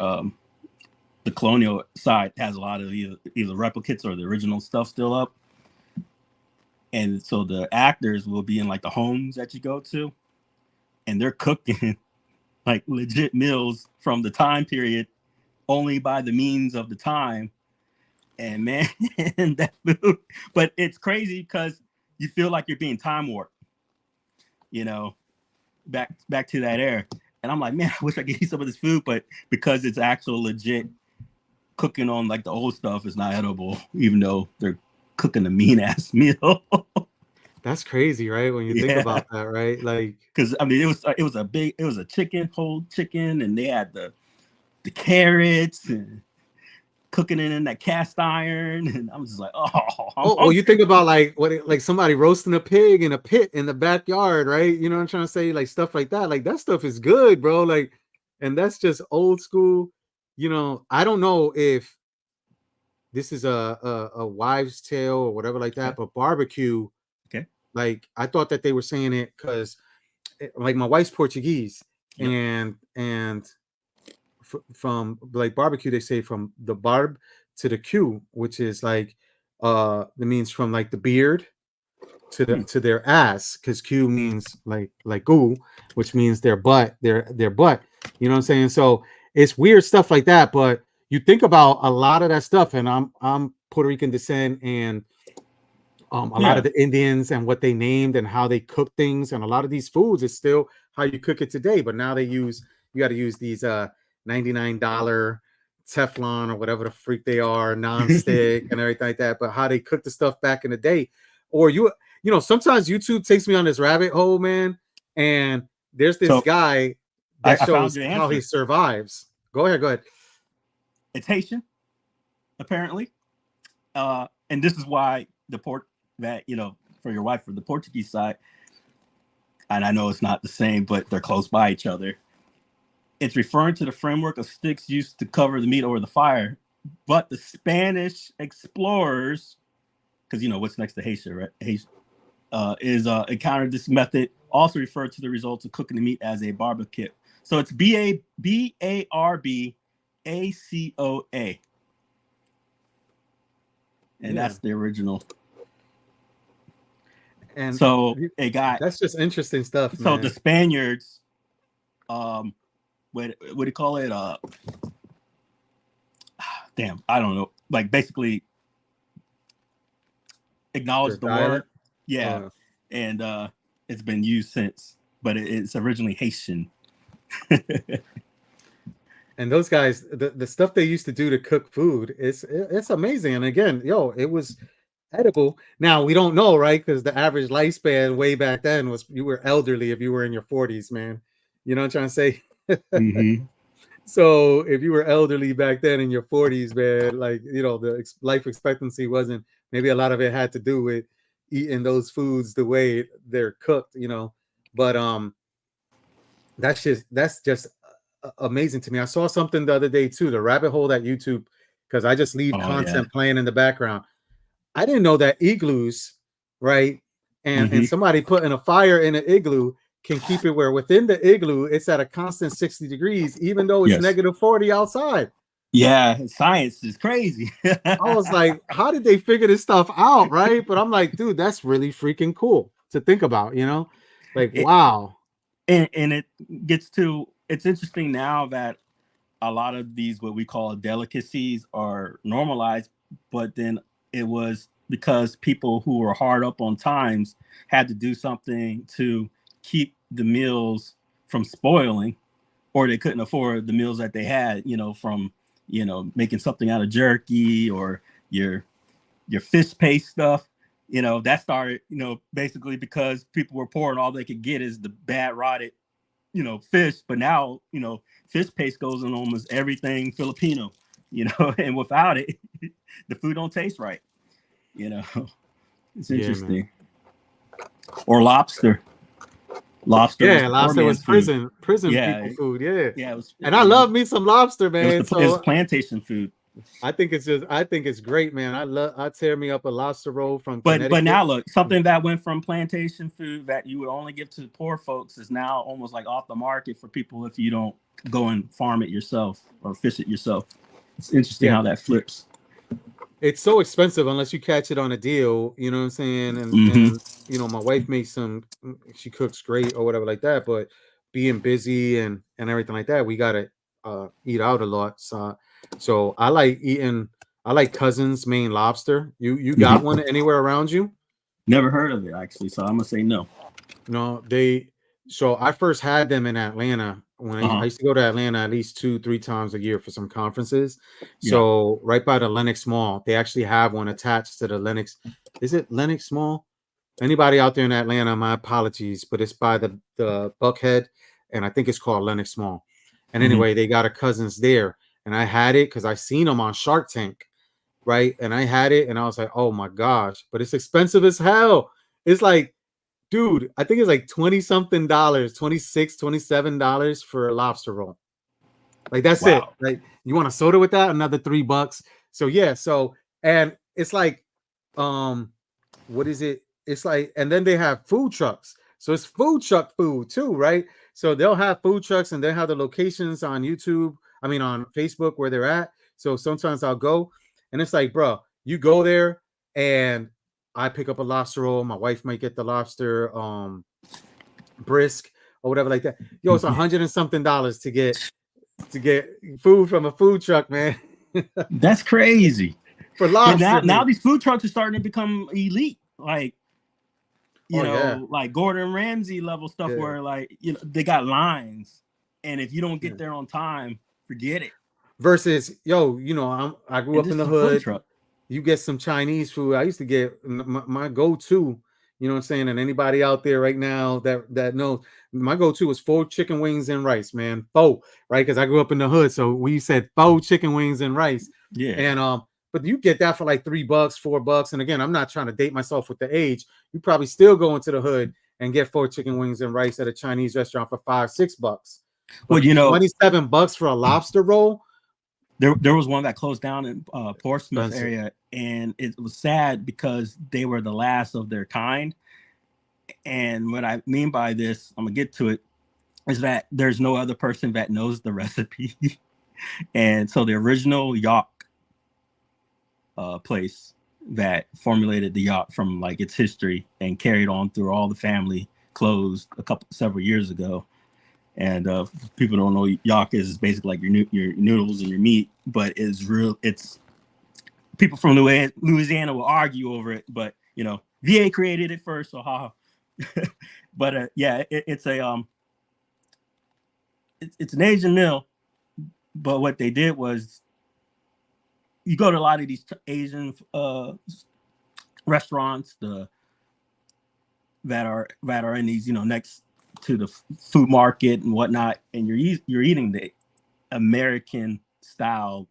the colonial side has a lot of either replicates or the original stuff still up, and so the actors will be in like the homes that you go to, and they're cooking like legit meals from the time period only by the means of the time. And man, that food, but it's crazy because you feel like you're being time warped, back to that era. And I'm like, man, I wish I could eat some of this food, but because it's actual legit cooking on like the old stuff, is not edible, even though they're cooking a mean ass meal. That's crazy, right? When you think about that, right? Like, because I mean, it was a whole chicken, and they had the carrots and cooking it in that cast iron, and I'm just like, oh, you think about like like somebody roasting a pig in a pit in the backyard, right? You know what I'm trying to say? Like stuff like that. Like that stuff is good, bro. Like, and that's just old school. I don't know if this is a wives' tale or whatever like that, but barbecue. Okay. Like I thought that they were saying it because, like, my wife's Portuguese, and from like barbecue, they say from the barb to the Q, which is like that means from like the beard to their ass, because Q means like goo, which means their butt, their butt. You know what I'm saying? So it's weird stuff like that. But you think about a lot of that stuff, and I'm Puerto Rican descent, and a lot of the Indians and what they named and how they cook things, and a lot of these foods is still how you cook it today. But now you got to use these $99 Teflon or whatever the freak they are, non-stick and everything like that. But how they cook the stuff back in the day, or sometimes YouTube takes me on this rabbit hole, man. And there's this guy that shows how he survives. Go ahead. It's Haitian, apparently, and this is why that for your wife, for the Portuguese side, and I know it's not the same, but they're close by each other. It's referring to the framework of sticks used to cover the meat over the fire. But the Spanish explorers, because what's next to Haitian, right? Haitian encountered this method, also referred to the results of cooking the meat as a barbecue. So it's BARBACOA. And that's the original. And So it got that's just interesting stuff, so man. the Spaniards, what do you call it? Damn, I don't know. Like basically acknowledge the dialect? word. Yeah. And it's been used since, but it's originally Haitian. And those guys, the stuff they used to do to cook food, it's amazing. And again, it was edible. Now we don't know, right? Because the average lifespan way back then was you were elderly if you were in your 40s, man. You know what I'm trying to say? Mm-hmm. So if you were elderly back then in your 40s, man, like the life expectancy wasn't. Maybe a lot of it had to do with eating those foods the way they're cooked, But that's just amazing to me. I saw something the other day too, the rabbit hole at YouTube, because I just leave content playing in the background. I didn't know that igloos, right? And somebody putting a fire in an igloo can keep it where within the igloo it's at a constant 60 degrees, even though it's negative 40 outside. Yeah, science is crazy. I was like, how did they figure this stuff out, right? But I'm like, dude, that's really freaking cool to think about, Like, wow. And it gets to, it's interesting now that a lot of these what we call delicacies are normalized, but then it was because people who were hard up on times had to do something to keep the meals from spoiling, or they couldn't afford the meals that they had, from making something out of jerky or your fish paste stuff. That started, basically because people were poor and all they could get is the bad rotted, fish. But now, fish paste goes in almost everything Filipino, and without it, the food don't taste right. It's interesting. Or lobster. Lobster was prison people food. Yeah. I love me some lobster, man. It was plantation food. I think it's great, man. I tear me up a lobster roll from But now look, something that went from plantation food that you would only give to the poor folks is now almost like off the market for people if you don't go and farm it yourself or fish it yourself. It's interesting how that flips. It's so expensive unless you catch it on a deal, you know what I'm saying? And my wife makes she cooks great or whatever like that, but being busy and everything like that, we gotta eat out a lot. So I like Cousins Maine lobster. You got one anywhere around you? Never heard of it actually, so I'm gonna say no. No, so I first had them in Atlanta when I used to go to Atlanta at least 2-3 times a year for some conferences. So right by the Lenox Mall, they actually have one attached to the Lenox. Is it Lenox Mall? Anybody out there in Atlanta, my apologies, but it's by the Buckhead, and I think it's called Lenox Mall. And anyway, they got a Cousins there, and I had it because I seen them on Shark Tank, right? And I had it, and I was like, oh my gosh, but it's expensive as hell. It's like, dude, I think it's like $20-something, $26, $27 for a lobster roll. Like that's it. Like you want a soda with that, another $3. So and it's like, what is it? It's like, and then they have food trucks. So it's food truck food too, right? So they'll have food trucks and they have the locations on YouTube. I mean, on Facebook where they're at. So sometimes I'll go and it's like, bro, you go there and I pick up a lobster roll. My wife might get the lobster brisk or whatever like that. Yo, it's $100 and something to get food from a food truck, man. That's crazy. For lobster. Now these food trucks are starting to become elite. Like, like Gordon Ramsay level stuff where like, they got lines. And if you don't get there on time, forget it. Versus, I grew up in the hood. You get some Chinese food. I used to get my go-to, you know what I'm saying? And anybody out there right now that knows, my go-to was 4 chicken wings and rice, man. 4, right? Because I grew up in the hood. So we said 4 chicken wings and rice. Yeah. And but you get that for like $3, $4. And again, I'm not trying to date myself with the age. You probably still go into the hood and get 4 chicken wings and rice at a Chinese restaurant for $5, $6. Well, $27 for a lobster roll. There was one that closed down in Portsmouth area, and it was sad because they were the last of their kind. And what I mean by this, I'm gonna get to it, is that there's no other person that knows the recipe. And so the original York place that formulated the yacht from like its history and carried on through all the family, closed several years ago. And people don't know, yacht is basically like your noodles and your meat, but it's people from Louisiana will argue over it, but you know, VA created it first, so haha. But yeah, it's an Asian meal. But what they did was, you go to a lot of these Asian restaurants, that are in these, you know, next to the food market and whatnot, and you're eating the American style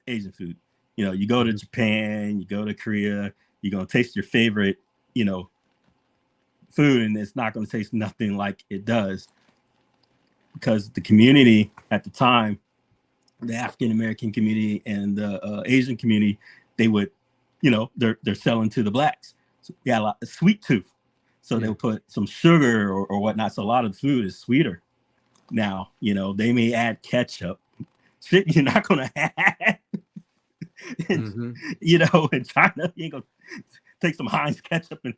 Asian food. You know, you go to Japan, you go to Korea, you're gonna taste your favorite, you know, food, and it's not gonna taste nothing like it does, because the community at the time, the African American community and the Asian community, they would, you know, they're selling to the blacks. So you got a lot of sweet tooth, so they would put some sugar or whatnot. So a lot of the food is sweeter. Now, you know, they may add ketchup, shit you're not gonna have. You know, in China, you ain't gonna take some Heinz ketchup and,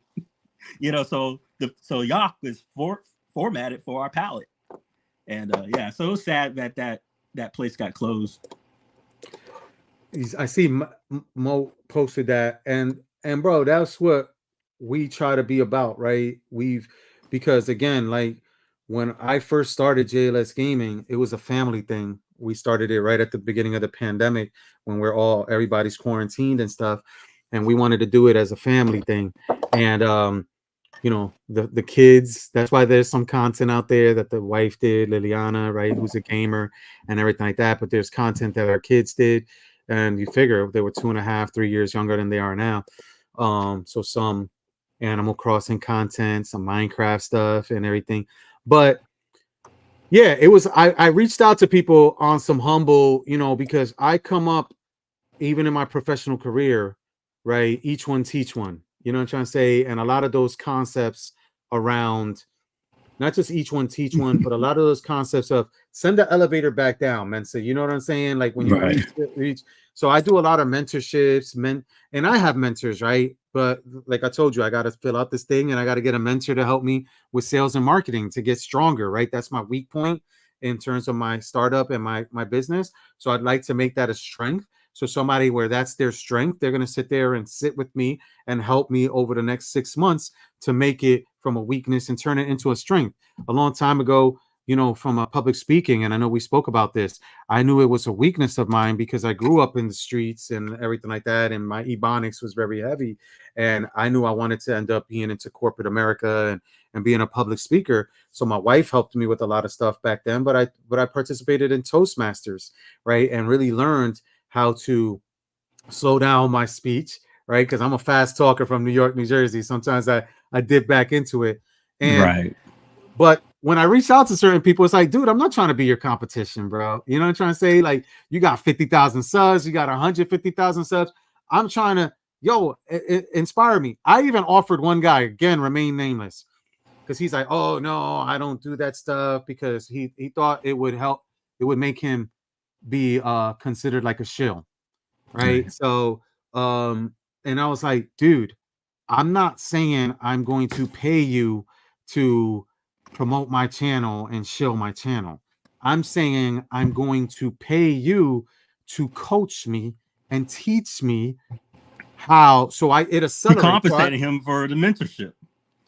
you know, so Yak is formatted for our palate. And yeah, so it was sad that place got closed. I see Mo posted that, and bro, that's what we try to be about, right? Because again, like when I first started JLS Gaming, it was a family thing. We started it right at the beginning of the pandemic when everybody's quarantined and stuff, and we wanted to do it as a family thing. And you know, the kids, that's why there's some content out there that the wife did, Liliana, right, who's a gamer and everything like that, but there's content that our kids did, and you figure they were 2.5, 3 years younger than they are now. So some Animal Crossing content, some Minecraft stuff and everything. But yeah, it was, I reached out to people on some humble, you know, because I come up, even in my professional career, right, each one teach one. You know what I'm trying to say? And a lot of those concepts around not just each one teach one, but a lot of those concepts of send the elevator back down, Mensa. You know what I'm saying? Like when you reach. So I do a lot of mentorships, and I have mentors, right? But like I told you, I got to fill out this thing, and I got to get a mentor to help me with sales and marketing to get stronger, right? That's my weak point in terms of my startup and my business. So I'd like to make that a strength. So somebody where that's their strength, they're going to sit there and sit with me and help me over the next 6 months to make it from a weakness and turn it into a strength. A long time ago, you know, from a public speaking, and I know we spoke about this, I knew it was a weakness of mine because I grew up in the streets and everything like that, and my ebonics was very heavy, and I knew I wanted to end up being into corporate America and being a public speaker. So my wife helped me with a lot of stuff back then, but I participated in Toastmasters, right, and really learned how to slow down my speech, right? Because I'm a fast talker from New York, New Jersey. Sometimes I dip back into it. And but when I reach out to certain people, it's like, dude, I'm not trying to be your competition, bro. You know what I'm trying to say? Like, you got 50,000 subs, you got 150,000 subs. I'm trying to, inspire me. I even offered one guy, again, remain nameless, because he's like, oh no, I don't do that stuff, because he thought it would help, it would make him be considered like a shill, right? So and I was like, dude, I'm not saying I'm going to pay you to promote my channel and shill my channel. I'm saying I'm going to pay you to coach me and teach me how. So it accelerates. You compensated him for the mentorship.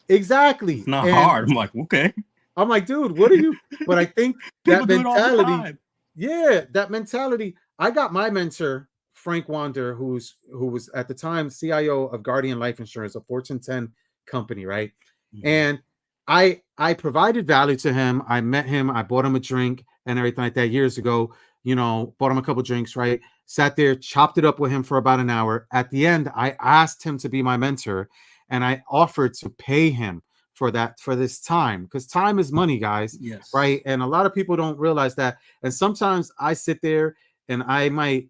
Exactly. It's not hard. I'm like, okay. I'm like, dude, what are you? But I think that do it all the time. Yeah, that mentality. I got my mentor, Frank Wander, who was at the time CIO of Guardian Life Insurance, a Fortune 10 company, right? Mm-hmm. And I provided value to him. I met him. I bought him a drink and everything like that years ago. You know, bought him a couple drinks, right? Sat there, chopped it up with him for about an hour. At the end, I asked him to be my mentor, and I offered to pay him for this time, because time is money, guys. Yes. Right. And a lot of people don't realize that. And sometimes I sit there and I might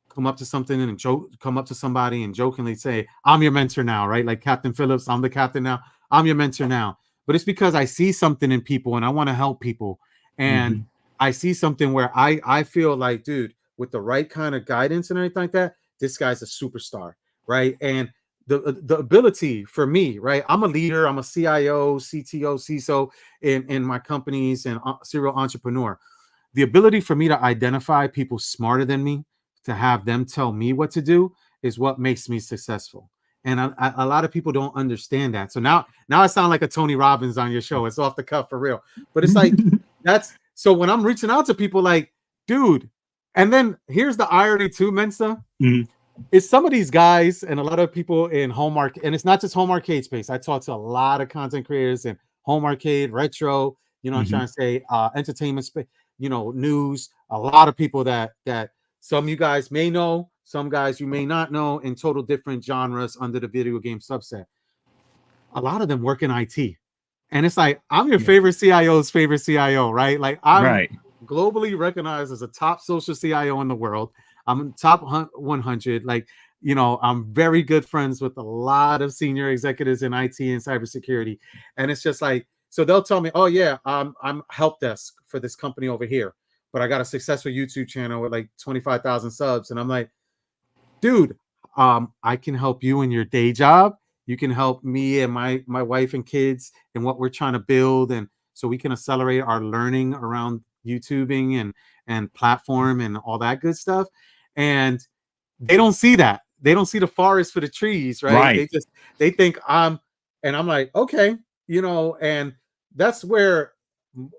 come up to something and come up to somebody and jokingly say, I'm your mentor now, right? Like Captain Phillips, I'm the captain now. I'm your mentor now. But it's because I see something in people and I want to help people. And I see something where I feel like, dude, with the right kind of guidance and everything like that, this guy's a superstar. right? And the ability for me, right? I'm a leader. I'm a CIO, CTO, CISO in my companies and serial entrepreneur. The ability for me to identify people smarter than me, to have them tell me what to do, is what makes me successful. And a lot of people don't understand that. So now I sound like a Tony Robbins on your show. It's off the cuff for real. But it's like that's so when I'm reaching out to people, like, dude. And then here's the irony too, Mensa. Is some of these guys and a lot of people in home arcade, and it's not just home arcade space. I talk to a lot of content creators in home arcade, retro, you know, I'm trying to say entertainment space, you know, news, a lot of people that some you guys may know, some guys you may not know, in total different genres under the video game subset. A lot of them work in IT. And it's like, I'm your favorite CIO's favorite CIO, right? Like I'm globally recognized as a top social CIO in the world. I'm top 100. Like, you know, I'm very good friends with a lot of senior executives in IT and cybersecurity. And it's just like, so they'll tell me, oh yeah, I'm help desk for this company over here, but I got a successful YouTube channel with like 25,000 subs. And I'm like, dude, I can help you in your day job. You can help me and my wife and kids in what we're trying to build. And so we can accelerate our learning around YouTubing and platform and all that good stuff. And they don't see that. They don't see the forest for the trees, right? They think and I'm like, okay, you know, and that's where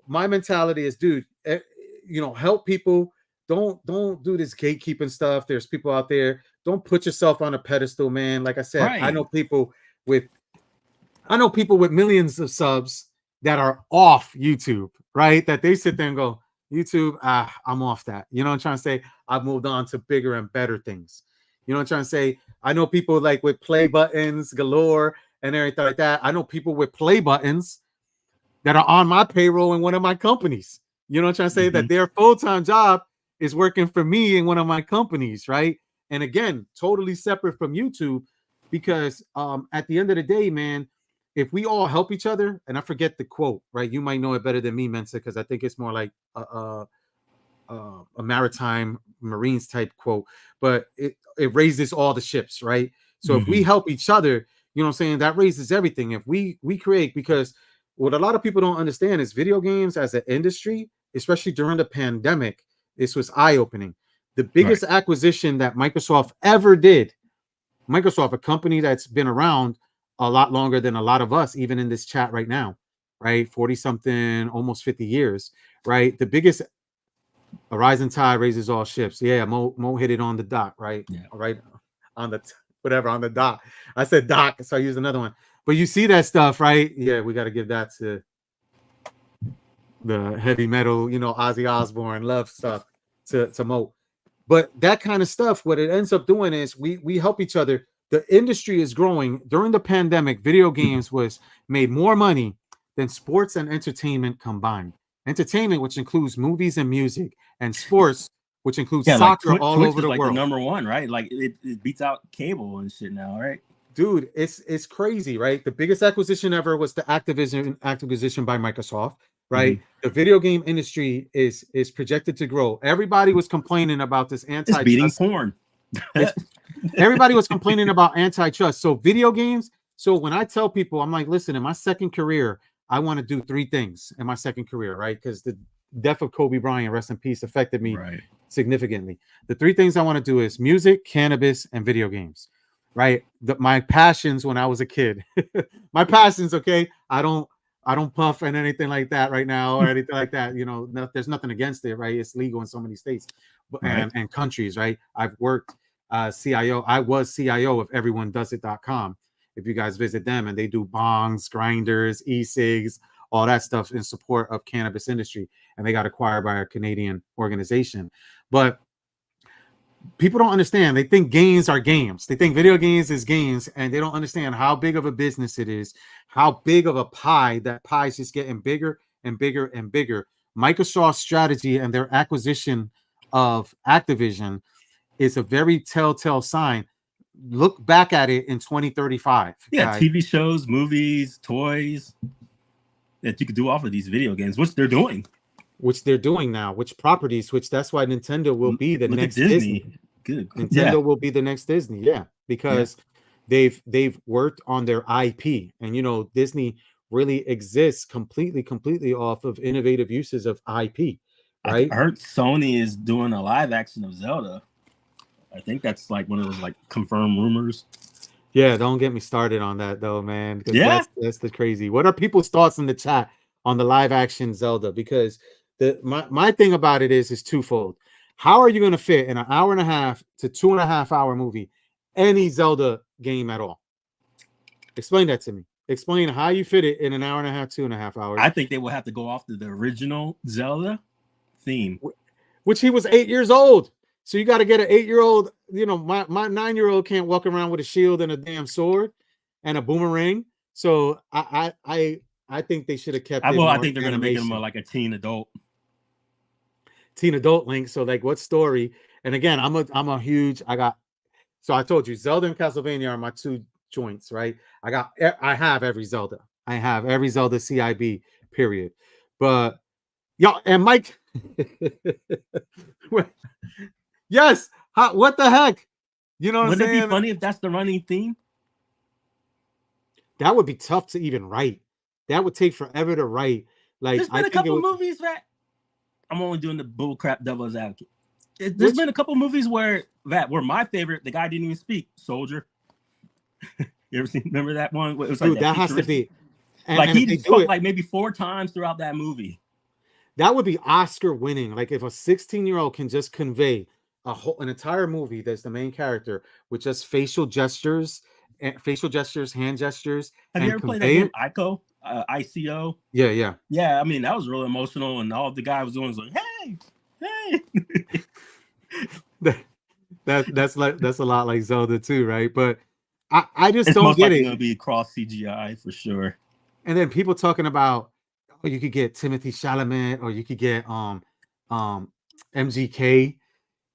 my mentality is, dude, you know, help people. Don't do this gatekeeping stuff. There's people out there. Don't put yourself on a pedestal, man. Like I said, I know people with millions of subs that are off YouTube, right? That they sit there and go, YouTube, I'm off that. You know what I'm trying to say? I've moved on to bigger and better things. You know what I'm trying to say? I know people like with play buttons galore and everything like that. I know people with play buttons that are on my payroll in one of my companies. You know what I'm trying to say? That their full-time job is working for me in one of my companies, right? And again, totally separate from YouTube, because at the end of the day, man, if we all help each other, and I forget the quote, right? You might know it better than me, Mensa, because I think it's more like a maritime Marines type quote, but it raises all the ships, right? So if we help each other, you know what I'm saying, that raises everything. If we create, because what a lot of people don't understand is video games as an industry, especially during the pandemic, this was eye-opening. The biggest acquisition that Microsoft ever did, Microsoft, a company that's been around a lot longer than a lot of us, even in this chat right now, right? 40 something, almost 50 years, right? The biggest, a rising tide raises all ships. Yeah, Mo hit it on the dot, right? Yeah. All right. On the, whatever, on the dot. I said dot, so I used another one. But you see that stuff, right? Yeah, we got to give that to the heavy metal, you know, Ozzy Osbourne, love stuff to Mo. But that kind of stuff, what it ends up doing is we help each other. The industry is growing. During the pandemic, video games made more money than sports and entertainment combined. Entertainment, which includes movies and music, and sports, which includes soccer, like all over the world. The number one, right? Like it beats out cable and shit now, right? Dude, it's crazy, right? The biggest acquisition ever was the acquisition by Microsoft, right? The video game industry is projected to grow. Everybody was complaining about this antitrust. It's beating porn. Everybody was complaining about antitrust. So video games. So when I tell people, I'm like, listen, in my second career, I want to do 3 things in my second career, right? Because the death of Kobe Bryant, rest in peace, affected me significantly. The 3 things I want to do is music, cannabis, and video games, right? My passions when I was a kid. My passions, okay? I don't puff and anything like that right now or anything like that. You know, there's nothing against it, right? It's legal in so many states and countries, right? I've worked CIO. I was CIO of everyonedoesit.com. If you guys visit them, and they do bongs, grinders, e-cigs, all that stuff in support of cannabis industry. And they got acquired by a Canadian organization. But people don't understand. They think games are games. They think video games is games, and they don't understand how big of a business it is, how big of a pie. That pie is just getting bigger and bigger and bigger. Microsoft's strategy and their acquisition of Activision is a very telltale sign. Look back at it in 2035. Yeah, guys. TV shows, movies, toys that you could do off of these video games, which they're doing. Which they're doing now, which properties, which that's why Nintendo will be the next Disney. Good. Nintendo will be the next Disney. Yeah. because they've worked on their IP, and you know Disney really exists completely off of innovative uses of IP, right? I heard Sony is doing a live action of Zelda. I think that's like one of those like confirmed rumors. Yeah, don't get me started on that though, man. 'Cause Yeah. that's the crazy. What are people's thoughts in the chat on the live action Zelda? Because my thing about it is twofold. How are you going to fit in an hour and a half to 2.5 hour movie any Zelda game at all? Explain that to me. Explain how you fit it in an hour and a half, 2.5 hours. I think they will have to go off to the original Zelda theme. Which he was 8 years old. So you got to get an 8-year-old. You know, my 9-year-old can't walk around with a shield and a damn sword and a boomerang. So I think they should have kept it. I think they're going to make him like a teen adult Link. So like, what story? And again, I'm a huge. So I told you, Zelda and Castlevania are my two joints, right? I have every Zelda. I have every Zelda CIB. Period. But y'all and Mike. Yes. What the heck? You know what I'm saying? Wouldn't it be funny if that's the running theme? That would be tough to even write. That would take forever to write. Like, There's been a couple movies that I'm only doing the bullcrap devil's advocate. There's been a couple movies where my favorite. The guy didn't even speak. Soldier. You ever remember that one? It was like dude, that has to be. Like he spoke like maybe 4 times throughout that movie. That would be Oscar winning. Like if a 16-year-old can just convey an entire movie that's the main character with just facial gestures, hand gestures. Have you ever played that game ICO? ICO? Yeah. Yeah, I mean, that was real emotional, and all the guy was doing was like, hey. That's a lot like Zelda too, right? But I just don't get it. It's going to be cross CGI for sure. And then people talking about, oh, you could get Timothy Chalamet, or you could get MGK.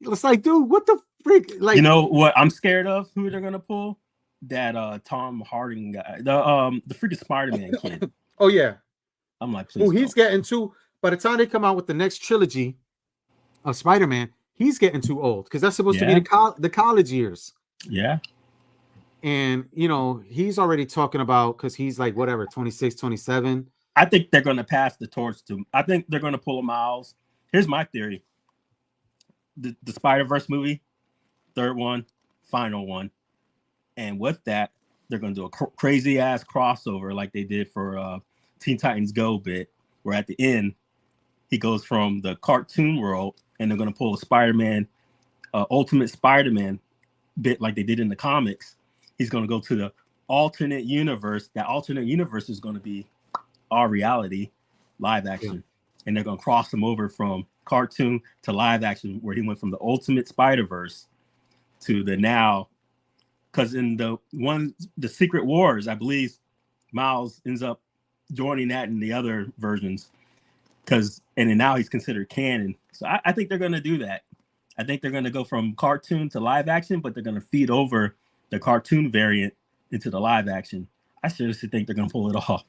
It's like, dude, what the freak? Like, you know what I'm scared of? Who they're gonna pull? That Tom Hardy guy, the freaking Spider-Man kid. Oh yeah, I'm like, please. Oh, he's getting too. By the time they come out with the next trilogy of Spider-Man, he's getting too old because that's supposed to be the college years. Yeah. And you know, he's already talking about, because he's like whatever, 26, 27. I think they're gonna pass the torch to. I think they're gonna pull a Miles. Here's my theory. The Spider-Verse movie, third one, final one. And with that, they're going to do a crazy ass crossover like they did for Teen Titans Go bit, where at the end, he goes from the cartoon world and they're going to pull a Spider-Man, Ultimate Spider-Man bit like they did in the comics. He's going to go to the alternate universe. That alternate universe is going to be our reality, live action. Yeah. And they're going to cross him over from cartoon to live action, where he went from the Ultimate Spider-Verse to the now, because in the Secret Wars, I believe Miles ends up joining that in the other versions, and then now he's considered canon. So I think they're going to do that. I think they're going to go from cartoon to live action, but they're going to feed over the cartoon variant into the live action. I seriously think they're going to pull it off.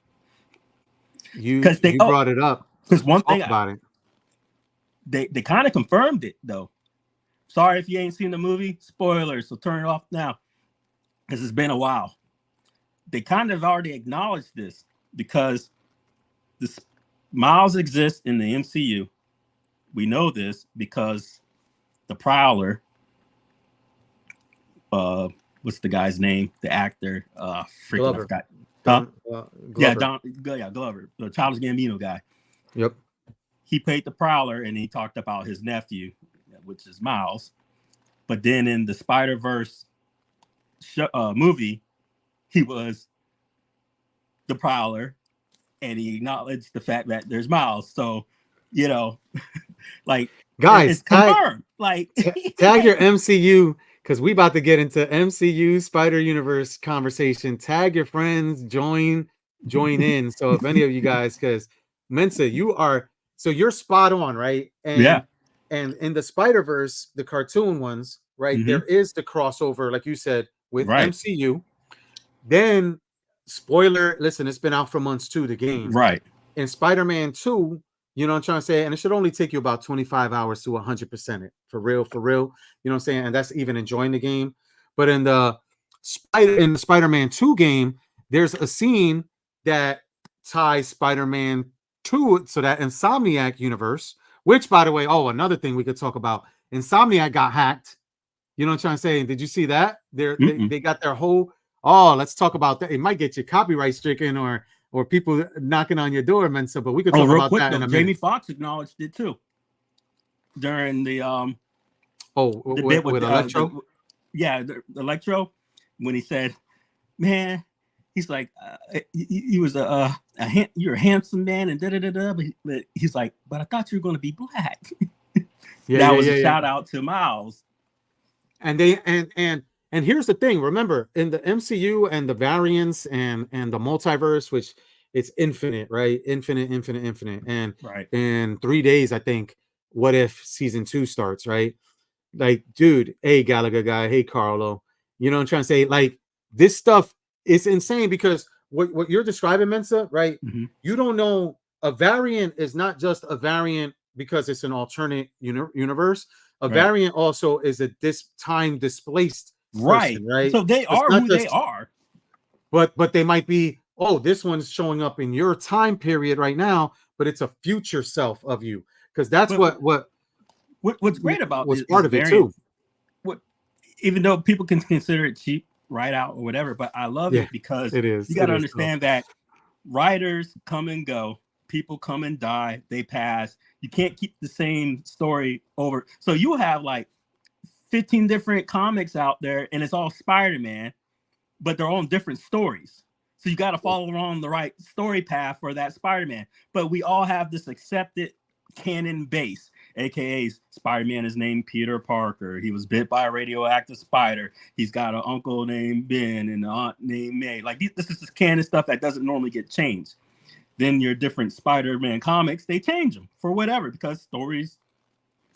You brought it up. Because one thing about it. They kind of confirmed it though. Sorry if you ain't seen the movie. Spoilers, so turn it off now, because it's been a while. They kind of already acknowledged this, because this Miles exists in the MCU. We know this because the Prowler, what's the guy's name? The actor, Glover. I forgot. Glover. Glover, the Childish Gambino guy. Yep. He played the Prowler, and he talked about his nephew, which is Miles. But then in the Spider-Verse movie, he was the Prowler, and he acknowledged the fact that there's Miles. So, you know, like, guys, it's confirmed. Tag your MCU, because we about to get into MCU Spider Universe conversation. Tag your friends, join in. So if any of you guys, because Mensa, you're spot on, right? And in the Spider-Verse, the cartoon ones, right? Mm-hmm. There is the crossover, like you said, with MCU. Then, spoiler, listen, it's been out for months too, the game. Right. In Spider-Man 2, you know what I'm trying to say? And it should only take you about 25 hours to 100% it. For real. You know what I'm saying? And that's even enjoying the game. But in the in the Spider-Man 2 game, there's a scene that ties Spider-Man 2 so that Insomniac universe, which by the way, another thing we could talk about, Insomniac got hacked. You know what I'm trying to say? Did you see that? They got their whole, let's talk about that. It might get you copyright stricken or people knocking on your door, Mensa, but we could talk about that in a minute. Jamie Foxx acknowledged it too during the with Electro. The Electro, when he said, "Man," he's like, "He was you're a handsome man," and but he's like, "But I thought you were going to be black." That was a shout out to Miles. And they and here's the thing. Remember, in the MCU and the variants and the multiverse, which it's infinite, right? Infinite. And in 3 days, I think, What If season 2 starts, right? Like, dude, hey Gallagher guy, hey Carlo. You know what I'm trying to say? Like, this stuff is insane because what you're describing, Mensa, right? Mm-hmm. You don't know, a variant is not just a variant because it's an alternate universe. A variant also is a time displaced person, right? So they are who they are. But they might be, this one's showing up in your time period right now, but it's a future self of you. Because that's what's great about was part of it too. Even though people can consider it cheap, write out or whatever, but I love it because it is. You got to understand that writers come and go, people come and die, they pass. You can't keep the same story over. So you have like 15 different comics out there, and it's all Spider-Man, but they're on different stories. So you got to follow along the right story path for that Spider-Man. But we all have this accepted canon base, aka Spider-Man is named Peter Parker. He was bit by a radioactive spider. He's got an uncle named Ben and an aunt named May. Like, this is just canon stuff that doesn't normally get changed. Then your different Spider-Man comics, they change them for whatever, because stories,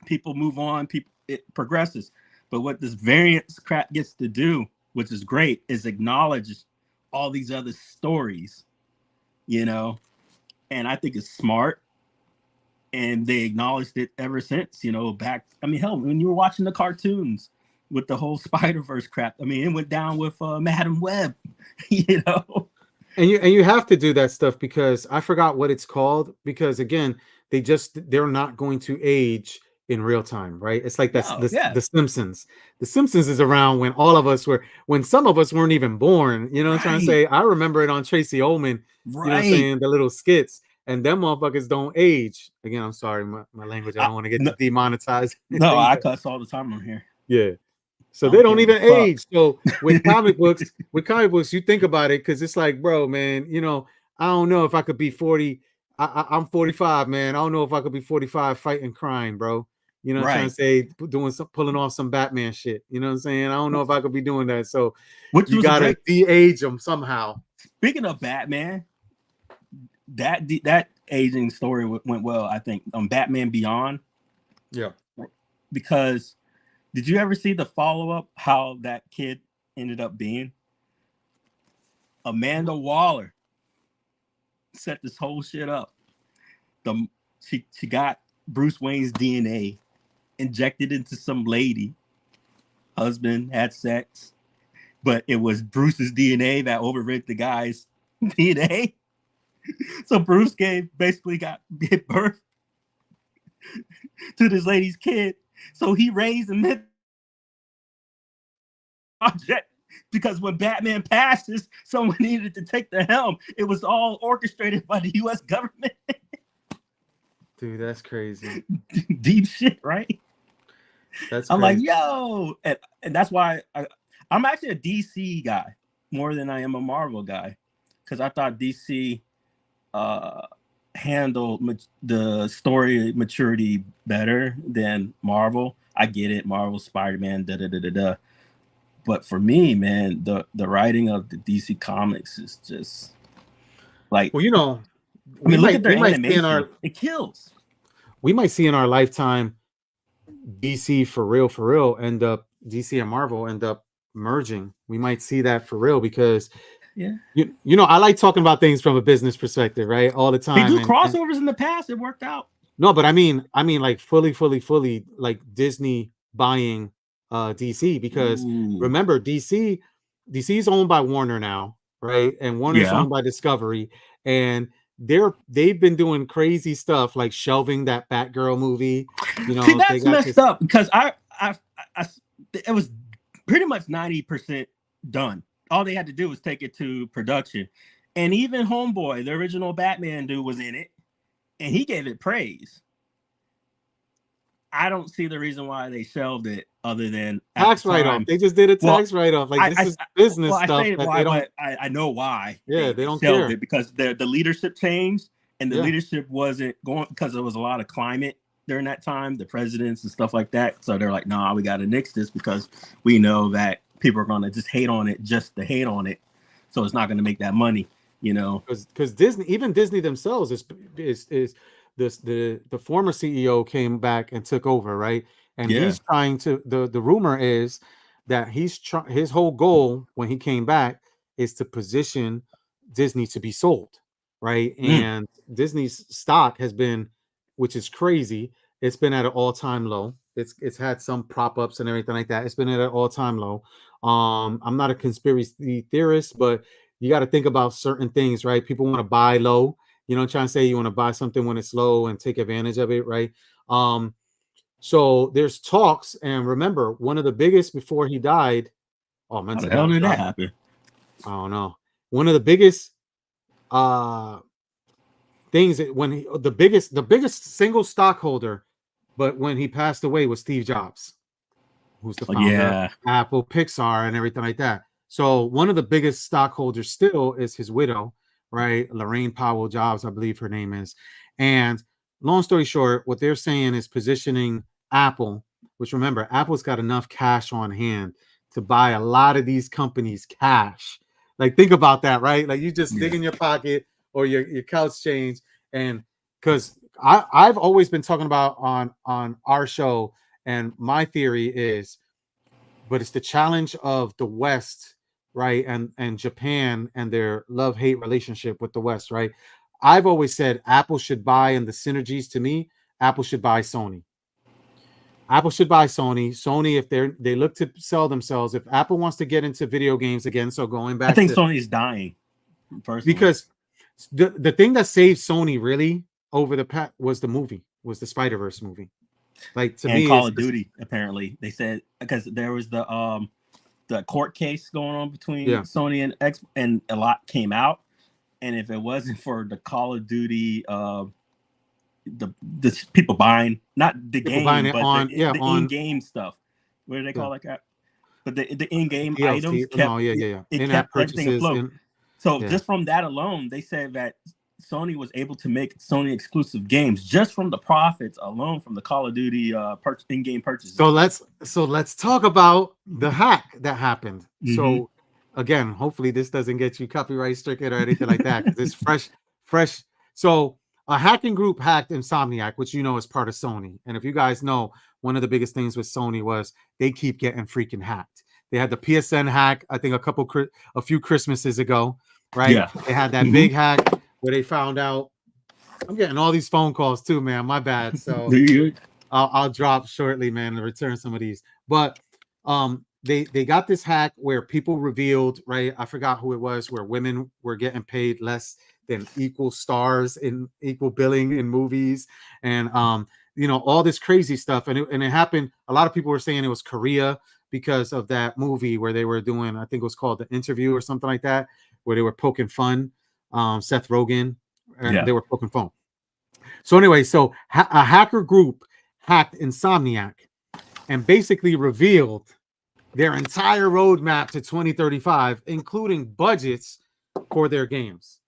people move on, it progresses. But what this variance crap gets to do, which is great, is acknowledge all these other stories, and I think it's smart. And they acknowledged it ever since, back. I mean, hell, when you were watching the cartoons with the whole Spider-Verse crap, I mean, it went down with Madam Web, And you have to do that stuff because I forgot what it's called. Because again, they're not going to age in real time, right? It's like the Simpsons. The Simpsons is around when when some of us weren't even born. You know what I'm trying to say? I remember it on Tracy Ullman. You know what I'm saying? The little skits. And them motherfuckers don't age. Again, I'm sorry, my language. I don't want to get demonetized. No, I cuss all the time on here. Yeah. So they don't even age. So with comic books, you think about it, because it's like, bro, man, I don't know if I could be 40. I'm 45, man. I don't know if I could be 45 fighting crime, bro. You know what I'm trying to say? Pulling off some Batman shit. You know what I'm saying? I don't know if I could be doing that. So you gotta de-age them somehow. Speaking of Batman, that aging story went well, I think, on Batman Beyond. Yeah. Because did you ever see the follow-up how that kid ended up being? Amanda Waller set this whole shit up. She got Bruce Wayne's DNA injected into some lady. Husband had sex, but it was Bruce's DNA that overrid the guy's DNA. So Bruce basically got birth to this lady's kid. So he raised him project, because when Batman passes, someone needed to take the helm. It was all orchestrated by the U.S. government. Dude, that's crazy. Deep shit, right? I'm like, yo, and that's why I'm actually a DC guy more than I am a Marvel guy, because I thought DC handled the story maturity better than Marvel. I get it, Marvel, Spider-Man, but for me, man, the writing of the DC comics is just like, well, I mean, look at their animation. It kills. We might see in our lifetime DC for real end up, DC and Marvel end up merging. We might see that for real, because I like talking about things from a business perspective, right? All the time. They do crossovers in the past. It worked out. No, but I mean like fully like Disney buying DC, because remember, DC DC is owned by Warner now, right? And Warner's Yeah. owned by Discovery, and they've been doing crazy stuff like shelving that Batgirl movie. You know, See, they that's got messed this. up because I it was pretty much 90% done. All they had to do was take it to production, and even Homeboy, the original Batman dude, was in it, and he gave it praise. I don't see the reason why they shelved it other than at Tax the write-off. time. They just did a Well, tax write-off. Like this is I business well, I stuff say that why, they don't. but I know why. Yeah, they don't shelved care. it because the leadership changed, and the Yeah. leadership wasn't going because there was a lot of climate during that time, the presidents and stuff like that. So they're like, nah, we got to nix this because we know that people are going to just hate on it just to hate on it. So it's not going to make that money, you know. Because Disney, even Disney themselves is this the former CEO came back and took over, right? And Yeah. he's trying to the rumor is that his whole goal when he came back is to position Disney to be sold, right? And Disney's stock has been, which is crazy, it's been at an all-time low. It's had some prop-ups and everything like that. It's been at an all-time low. I'm not a conspiracy theorist, but you got to think about certain things, right? People want to buy low. You know, I'm trying to say you want to buy something when it's low and take advantage of it, right? So there's talks, and remember, one of the biggest before he died. Oh, How the hell did that happen? I don't know. One of the biggest things that when the biggest single stockholder, but when he passed away was Steve Jobs, who's the founder of Apple, Pixar, and everything like that. So one of the biggest stockholders still is his widow, right? Lorraine Powell Jobs, I believe her name is. And long story short, what they're saying is positioning Apple, which remember, Apple's got enough cash on hand to buy a lot of these companies cash. Like, think about that, right? Like you just dig in your pocket or your couch change. And because I've always been talking about on our show, and my theory is, but it's the challenge of the West, right? And Japan and their love-hate relationship with the West, right? I've always said Apple should buy, and the synergies to me, Apple should buy Sony. Apple should buy Sony. Sony, if they look to sell themselves, if Apple wants to get into video games again, so going back, I think Sony's dying. Personally. Because the thing that saved Sony really over the past was the Spider-Verse movie. Like to me, Call of Duty. Apparently, they said because there was the court case going on between Sony and X, and a lot came out. And if it wasn't for the Call of Duty, the people buying not the people game, buying it but on the in-game stuff. What do they call it? But the in-game items kept in-app purchases afloat. So just from that alone, they said that Sony was able to make Sony exclusive games just from the profits alone from the Call of Duty in-game purchases. So let's talk about the hack that happened. So again, hopefully this doesn't get you copyright stricken or anything like that, because it's fresh. So a hacking group hacked Insomniac, which you know is part of Sony. And if you guys know, one of the biggest things with Sony was they keep getting freaking hacked. They had the PSN hack, I think a few Christmases ago, right? Yeah. They had that big hack where they found out. I'm getting all these phone calls too, man. My bad. So I'll drop shortly, man, to return some of these. But they got this hack where people revealed, right? I forgot who it was, where women were getting paid less than equal stars in equal billing in movies, and all this crazy stuff. And it happened. A lot of people were saying it was Korea because of that movie where they were doing, I think it was called The Interview or something like that, where they were poking fun. Seth Rogen, and they were poking fun. So anyway, a hacker group hacked Insomniac and basically revealed their entire roadmap to 2035, including budgets for their games.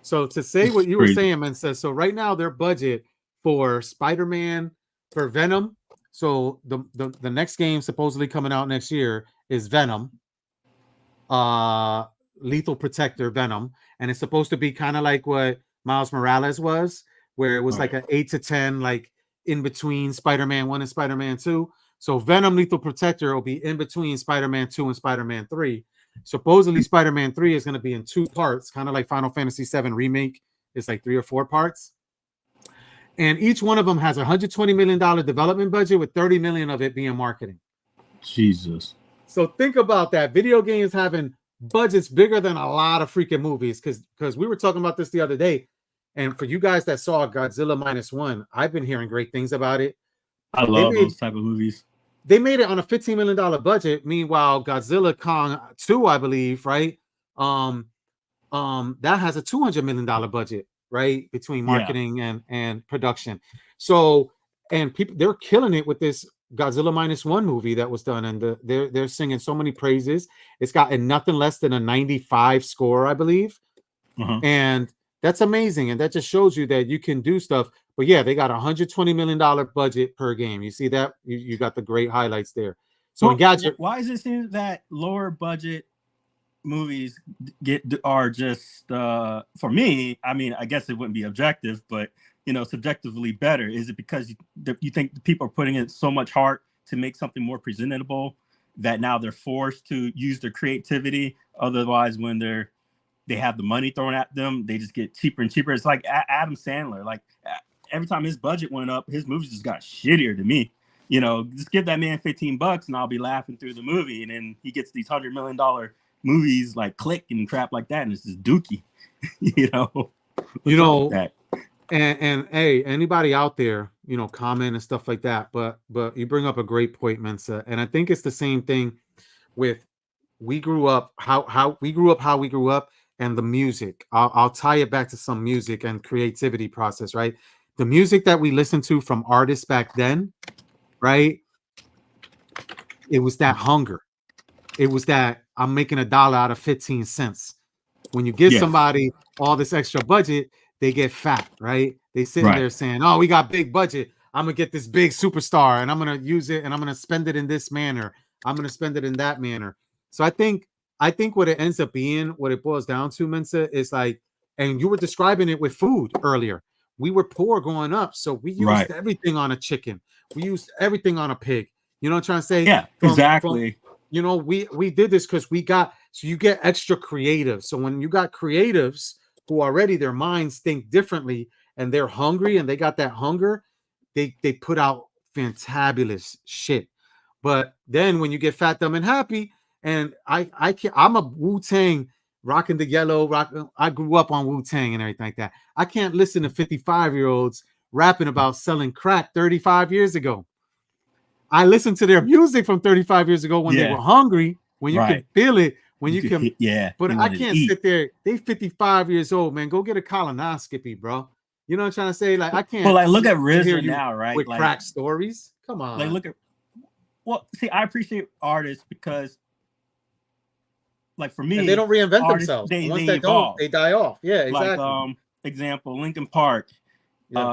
So to say what you were saying, man, says so right now their budget for Spider-Man, for Venom. So the next game supposedly coming out next year is Venom. Lethal Protector Venom, and it's supposed to be kind of like what Miles Morales was, where it was like an 8 to 10, like in between Spider-Man 1 and Spider-Man 2. So Venom Lethal Protector will be in between Spider-Man 2 and Spider-Man 3. Supposedly Spider-Man 3 is going to be in 2 parts, kind of like Final Fantasy VII Remake. It's like 3 or 4 parts. And each one of them has a $120 million development budget, with $30 million of it being marketing. Jesus. So think about that. Video games having budgets bigger than a lot of freaking movies. Because we were talking about this the other day, and for you guys that saw Godzilla -1, I've been hearing great things about it. I love those type of movies. They made it on a $15 million budget. Meanwhile, Godzilla Kong 2, I believe, right? That has a $200 million budget, right? Between marketing and production. So, and people, they're killing it with this Godzilla -1 movie that was done, and they're singing so many praises. It's gotten nothing less than a 95 score, I believe. And that's amazing. And that just shows you that you can do stuff. But yeah, they got a $120 million budget per game. You see that? You got the great highlights there. So why is it seem that lower budget movies are just for me? I mean, I guess it wouldn't be objective, but subjectively better. Is it because you think the people are putting in so much heart to make something more presentable that now they're forced to use their creativity? Otherwise, when they have the money thrown at them, they just get cheaper and cheaper. It's like Adam Sandler. Like every time his budget went up, his movies just got shittier to me. Just give that man $15 and I'll be laughing through the movie. And then he gets these $100 million movies like Click and crap like that, and it's just dookie. That. And hey, anybody out there, comment and stuff like that. But you bring up a great point, Mensa, and I think it's the same thing with we grew up, how we grew up, and the music. I'll tie it back to some music and creativity process, right? The music that we listened to from artists back then, right? It was that hunger. It was that I'm making $1 out of 15 cents. When you give somebody all this extra budget, they get fat, right? They sitting there saying, "Oh, we got big budget. I'm gonna get this big superstar, and I'm gonna use it, and I'm gonna spend it in this manner. I'm gonna spend it in that manner." So I think what it ends up being, what it boils down to, Mensa, is like, and you were describing it with food earlier. We were poor growing up, so we used everything on a chicken. We used everything on a pig. You know what I'm trying to say? Yeah, exactly. We did this because you get extra creative. So when you got creatives who already their minds think differently and they're hungry and they got that hunger, they put out fantabulous shit. But then when you get fat, dumb, and happy, and I'm a Wu-Tang, rocking the yellow, I grew up on Wu-Tang and everything like that. I can't listen to 55-year-olds rapping about selling crack 35 years ago. I listened to their music from 35 years ago when they were hungry, when you can feel it, when you can. But I can't sit there. They 55 years old, man. Go get a colonoscopy, bro. You know what I'm trying to say? Like, I can't. Well, like, look at RZA now, right? With crack stories. Come on. Like, look at. Well, see, I appreciate artists because, like, for me, and they don't reinvent themselves. Once they don't, they die off. Yeah, exactly. Like, example, Linkin Park.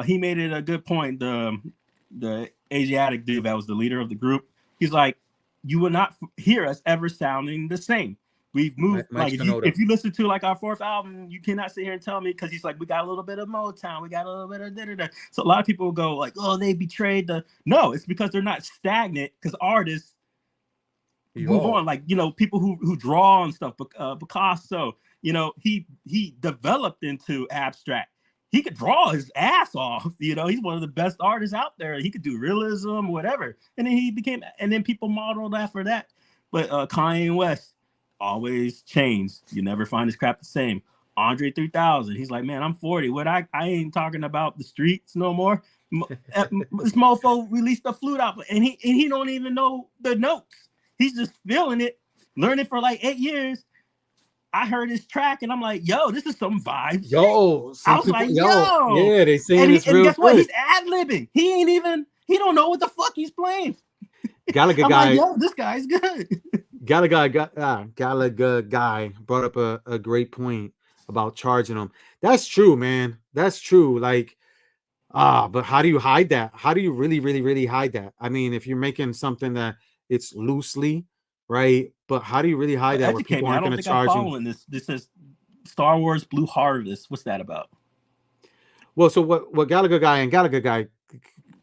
He made it a good point. The Asiatic dude that was the leader of the group, he's like, you will not hear us ever sounding the same. We've moved. Like if you listen to like our fourth album, you cannot sit here and tell me, because he's like, we got a little bit of Motown, we got a little bit of da-da-da. So a lot of people will go like, oh, they betrayed no, it's because they're not stagnant, because artists move on. Like, people who draw and stuff, Picasso, he developed into abstract. He could draw his ass off, he's one of the best artists out there. He could do realism, whatever. And then people modeled after that. But Kanye West always changed. You never find his crap the same. Andre 3000, he's like, man, I'm 40. What I ain't talking about the streets no more. This mofo released the flute album, and he don't even know the notes. He's just feeling it, learning for like 8 years. I heard his track and I'm like, yo, this is some vibes. I was like, yo. Yeah, they say it's real. And guess what? He's ad-libbing. He don't know what the fuck he's playing. Gallagher I'm guy. Like, yo, this guy's good. Gallagher guy brought up a great point about charging them. That's true, man. That's true. Like, but how do you hide that? How do you really, really, really hide that? I mean, if you're making something that it's loosely, right? But how do you really hide that? Where people aren't going to charge you? This is Star Wars Blue Harvest. What's that about? Well, so what Gallagher guy,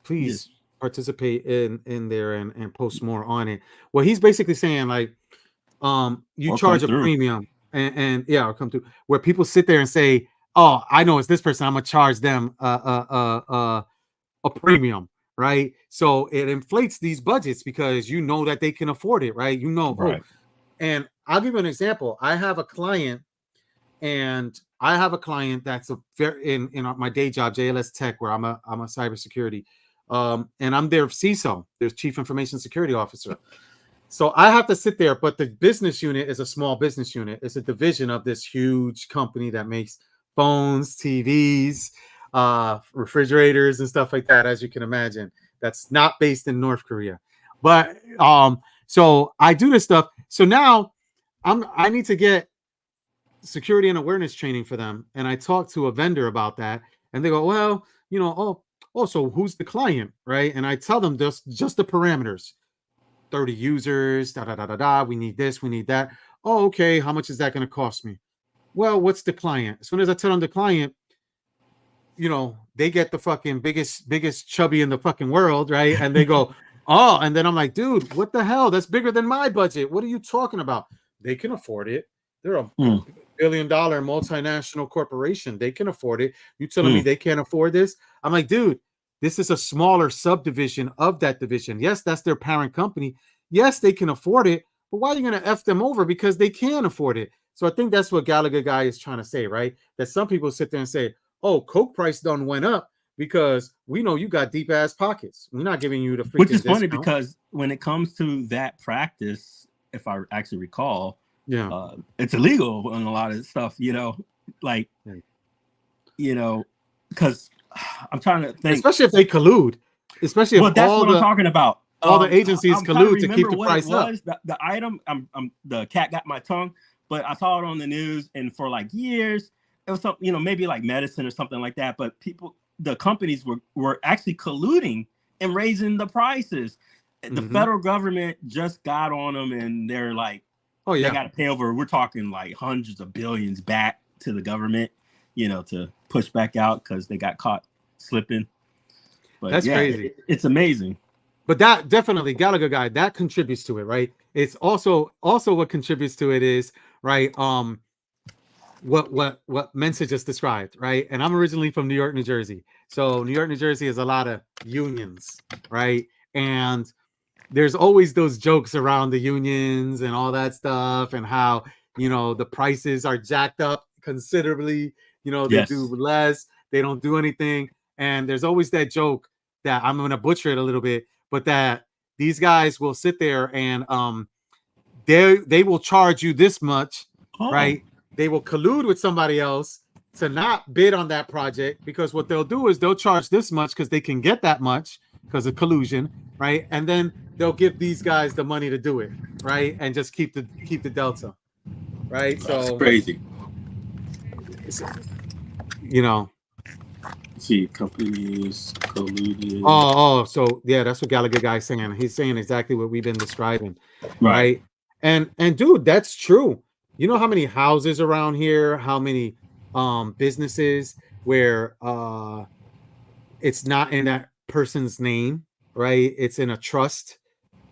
please participate in there and post more on it. Well, he's basically saying like, you charge a premium, and I'll come through, where people sit there and say, oh, I know it's this person, I'm gonna charge them a premium. Right, so it inflates these budgets because that they can afford it, right? Right. And I'll give you an example. I have a client that's a very in my day job, JLS Tech, where I'm a cybersecurity, and I'm their CISO, their Chief Information Security Officer. So I have to sit there, but the business unit is a small business unit. It's a division of this huge company that makes phones, TVs, refrigerators, and stuff like that, as you can imagine. That's not based in North Korea. But so I do this stuff. So now I need to get security and awareness training for them. And I talked to a vendor about that, and they go, well, so who's the client, right? And I tell them just the parameters. 30 users, we need this, we need that. Oh, okay, how much is that going to cost me? Well, what's the client? As soon as I tell them the client, they get the fucking biggest chubby in the fucking world, right? And they go, oh, and then I'm like, dude, what the hell? That's bigger than my budget. What are you talking about? They can afford it. They're a $1 billion multinational corporation. They can afford it. You telling me they can't afford this? I'm like, dude, this is a smaller subdivision of that division. Yes, that's their parent company. Yes, they can afford it, but why are you going to F them over? Because they can afford it. So I think that's what Gallagher guy is trying to say, right? That some people sit there and say, oh, Coke price done went up because we know you got deep ass pockets. We're not giving you the freaking Which is funny discount. because when it comes to that practice, if I actually recall, it's illegal on a lot of stuff, because I'm trying to think. Especially if they collude. Especially if that's what I'm talking about. All the agencies collude to keep the price up. The item, the cat got my tongue, but I saw it on the news, and for like years, it was something, maybe like medicine or something like that. But the companies were actually colluding and raising the prices. The federal government just got on them, and they're like, oh yeah, they got to pay over. We're talking like hundreds of billions back to the government, to push back out because they got caught slipping. But that's crazy. It's amazing. But that definitely Gallagher guy, that contributes to it, right? It's also what contributes to it is, right, what Mensa just described, right? And I'm originally from New York, New Jersey. So New York, New Jersey is a lot of unions, right? And there's always those jokes around the unions and all that stuff, and how the prices are jacked up considerably. They do less, they don't do anything, and there's always that joke that I'm gonna butcher it a little bit, but that these guys will sit there and they will charge you this much, right? They will collude with somebody else to not bid on that project, because what they'll do is they'll charge this much because they can get that much because of collusion, right? And then they'll give these guys the money to do it, right? And just keep the delta, right? That's so crazy. See, companies colluded. So yeah, that's what Gallagher guy's saying. He's saying exactly what we've been describing, right? And dude, that's true. You know how many houses around here, how many businesses where it's not in that person's name, right? It's in a trust.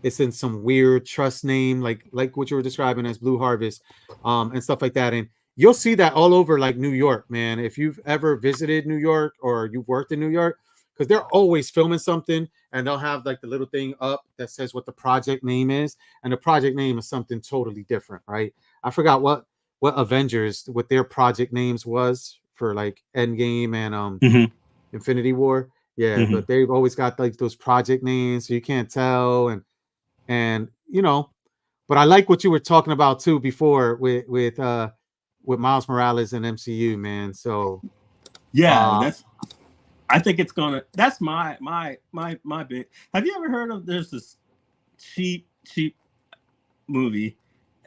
It's in some weird trust name, like what you were describing as Blue Harvest, and stuff like that. And you'll see that all over like New York, man. If you've ever visited New York or you've worked in New York, because they're always filming something, and they'll have like the little thing up that says what the project name is, and the project name is something totally different, right? I forgot what Avengers, what their project names was for like Endgame and Infinity War. Yeah, but they've always got like those project names, so you can't tell, and but I like what you were talking about too before with Miles Morales and MCU, man. So I think it's gonna. That's my bit. Have you ever heard of? There's this cheap movie,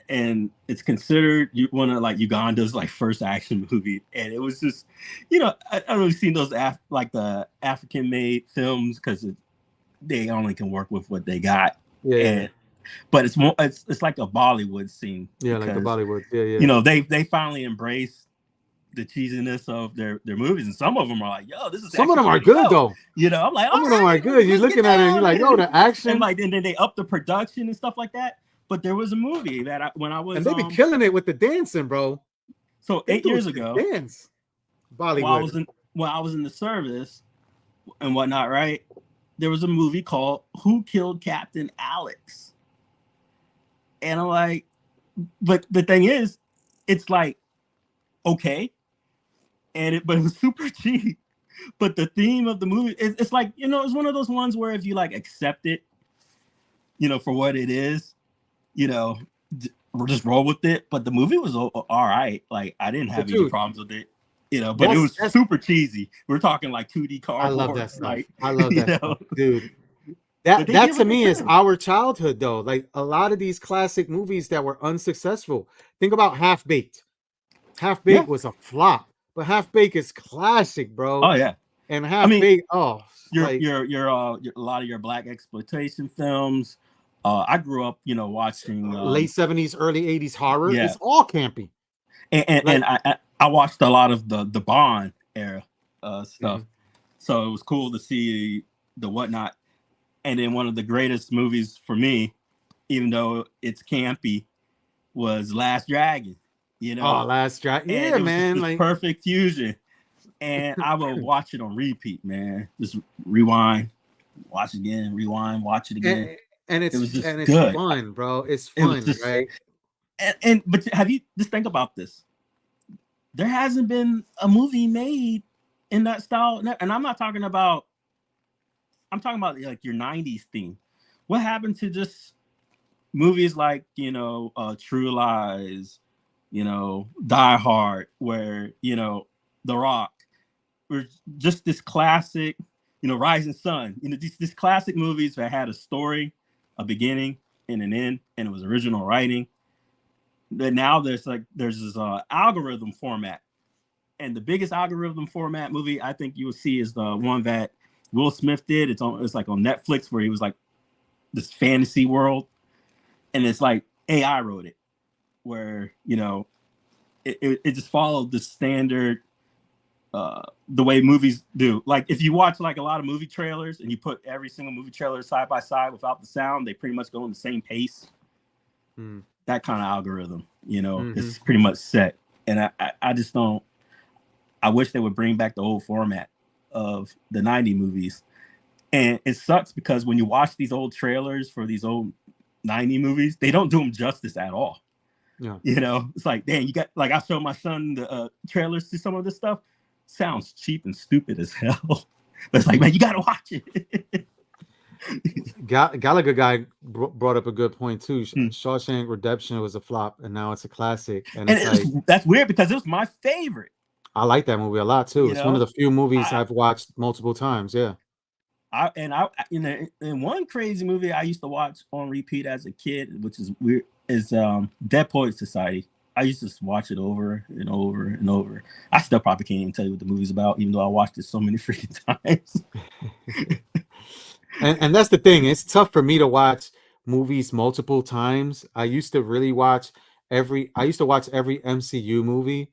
and it's considered one of like Uganda's like first action movie, and it was just, I don't really seen those the African made films because they only can work with what they got. But it's more. It's like a Bollywood scene. Yeah, like the Bollywood. Yeah. They finally embrace the cheesiness of their movies, and some of them are like, "Yo, this is." Some of them are good though. I'm like, some of them are good. You're looking at it, and you're like, "Oh, the action!" And then they up the production and stuff like that. But there was a movie that when I was, and they be killing it with the dancing, bro. So 8 years ago, dance Bollywood. While I was in the service and whatnot, right? There was a movie called "Who Killed Captain Alex," and I'm like, but the thing is, it's like okay, but it was super cheap. But the theme of the movie, it's like, you know, it's one of those ones where if you like accept it, you know, for what it is, you know, we'll just roll with it. But the movie was all right. Like I didn't have any problems with it, you know. But it was super cheesy. We're talking like 2D cardboard. I love that stuff. Like, I love that stuff, dude. That to me is our childhood, though. Like a lot of these classic movies that were unsuccessful. Think about Half Baked. Half Baked was a flop, but Half Baked is classic, bro. Oh yeah, and Half Baked. Your a lot of your black exploitation films. I grew up, you know, watching late 70s, early 80s horror. Yeah. It's all campy. And I watched a lot of the Bond era stuff, so it was cool to see the Whatnot. And then one of the greatest movies for me, even though it's campy, was Last Dragon. You know, Last Dragon. Yeah, man, like perfect fusion. And I will watch it on repeat, man. Just rewind, watch again, rewind, watch it again. And it's good. Fun, bro. It's fun, right? But have you just think about this? There hasn't been a movie made in that style, and I'm talking about like your 90s theme. What happened to just movies like, you know, True Lies, you know, Die Hard, where, you know, The Rock, or just this classic, you know, Rising Sun, you know, these classic movies that had a story, a beginning and an end, and it was original writing. But now there's this algorithm format, and the biggest algorithm format movie I think you will see is the one that Will Smith did. It's like on Netflix, where he was like this fantasy world, and it's like AI wrote it, where, you know, it just followed the standard, the way movies do. Like if you watch like a lot of movie trailers and you put every single movie trailer side by side without the sound, they pretty much go in the same pace. That kind of algorithm, you know, it's pretty much set. And I just don't. I wish they would bring back the old format of the 90 movies. And it sucks because when you watch these old trailers for these old 90 movies, they don't do them justice at all. Yeah. You know, it's like, dang, you got, like, I showed my son the trailers to some of this stuff. Sounds cheap and stupid as hell. But it's like, man, you got to watch it. Gallagher guy brought up a good point too. Shawshank Redemption was a flop, and now it's a classic. And that's weird because it was my favorite. I like that movie a lot too. It's one of the few movies I've watched multiple times. Yeah. In one crazy movie I used to watch on repeat as a kid, which is weird, is Dead Poets Society. I used to watch it over and over and over. I still probably can't even tell you what the movie's about, even though I watched it so many freaking times. And that's the thing. It's tough for me to watch movies multiple times. I used to watch every MCU movie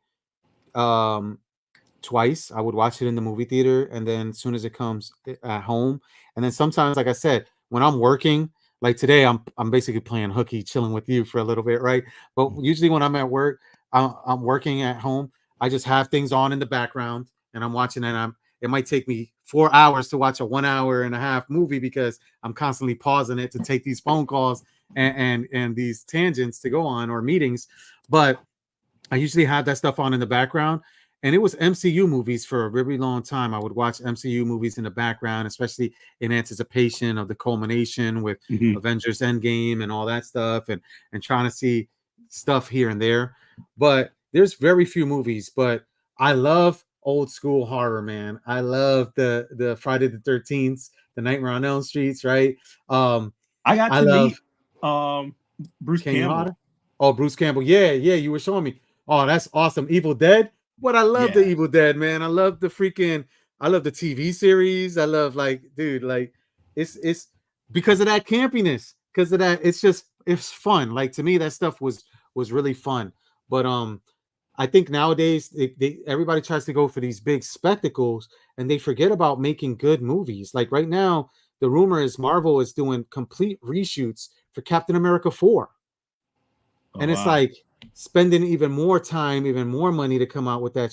twice. I would watch it in the movie theater, and then as soon as it comes at home. And then sometimes, like I said, when I'm working, like today, I'm basically playing hooky, chilling with you for a little bit, right? But usually when I'm at work, I'm working at home, I just have things on in the background and I'm watching, and it might take me 4 hours to watch a 1 hour and a half movie because I'm constantly pausing it to take these phone calls and these tangents to go on, or meetings. But I usually have that stuff on in the background. And it was MCU movies for a really long time. I would watch MCU movies in the background, especially in anticipation of the culmination with Avengers Endgame and all that stuff, and trying to see stuff here and there. But there's very few movies, but I love old school horror, man. I love the Friday the 13th, the Nightmare on Elm Streets, right? I love Bruce Campbell. Oh, Bruce Campbell. Yeah, you were showing me. Oh, that's awesome. Evil Dead. But I love the Evil Dead, man. I love the TV series. I love, like, dude, like it's because of that campiness, because of that. It's fun. Like, to me, that stuff was really fun. But I think nowadays everybody tries to go for these big spectacles and they forget about making good movies. Like right now, the rumor is Marvel is doing complete reshoots for Captain America 4. And it's like spending even more time, even more money to come out with that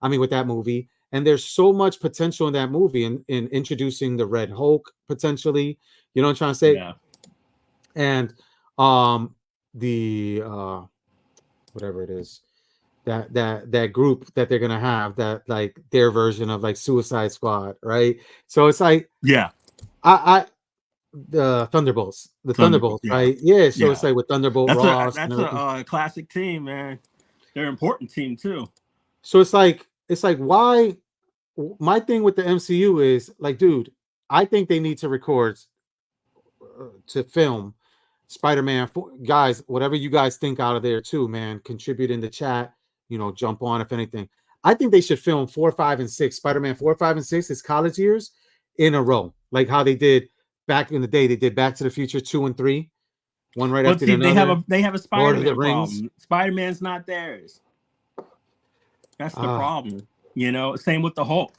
with that movie. And there's so much potential in that movie in introducing the Red Hulk potentially. You know what I'm trying to say? Yeah. And the whatever it is, that group that they're gonna have, that like their version of like Suicide Squad, right? So it's like Yeah, I the Thunderbolts, Thunderbolt, yeah. right? Yeah, so Yeah. it's like with Thunderbolt That's Ross. a and that's everything. a classic team, man. They're an important team too. So it's like why my thing with the MCU is like, dude, I think they need to record to film Spider-Man. Guys, whatever you guys think out of there too, man, contribute in the chat, jump on if anything. I think they should film 4, 5, and 6, Spider-Man 4, 5, and 6, his college years in a row, like how they did back in the day. They did Back to the Future 2 and 3, one right after another. They have a Lord of the Spider-Man Rings. problem. Spider-Man's not theirs. That's the problem. Same with the Hulk.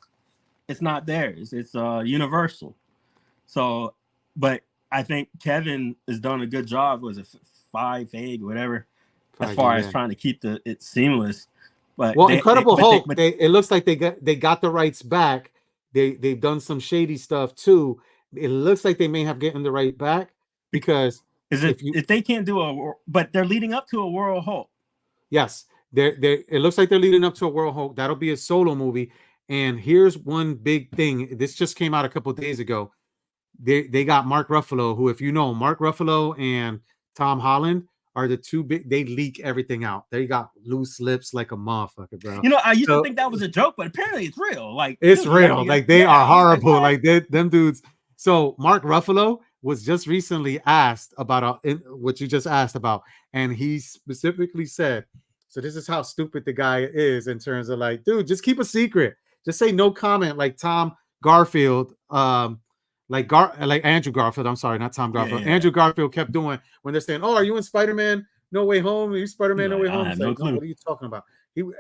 It's not theirs. It's Universal. So, but I think Kevin has done a good job. Was it 5 whatever, as far as trying to keep it seamless. But Incredible Hulk. It looks like they got the rights back. They've done some shady stuff too. It looks like they may have gotten the right back because if they can't do but they're leading up to a World Hulk. Yes, it looks like they're leading up to a World Hulk. That'll be a solo movie. And here's one big thing. This just came out a couple days ago. They got Mark Ruffalo, who, if you know, Mark Ruffalo and Tom Holland are the two big. They leak everything out. They got loose lips like a motherfucker, bro. I used to think that was a joke, but apparently it's real. Like, it's real. Like, they are horrible. Like them dudes. So Mark Ruffalo was just recently asked about what you just asked about, and he specifically said, so this is how stupid the guy is in terms of like, dude, just keep a secret. Just say no comment, like Tom Garfield, like Andrew Garfield. I'm sorry, not Tom Garfield. Yeah. Andrew Garfield kept doing when they're saying, "Oh, are you in Spider-Man No Way Home? Are you Spider-Man No Way Home?" It's like, no, what are you talking about?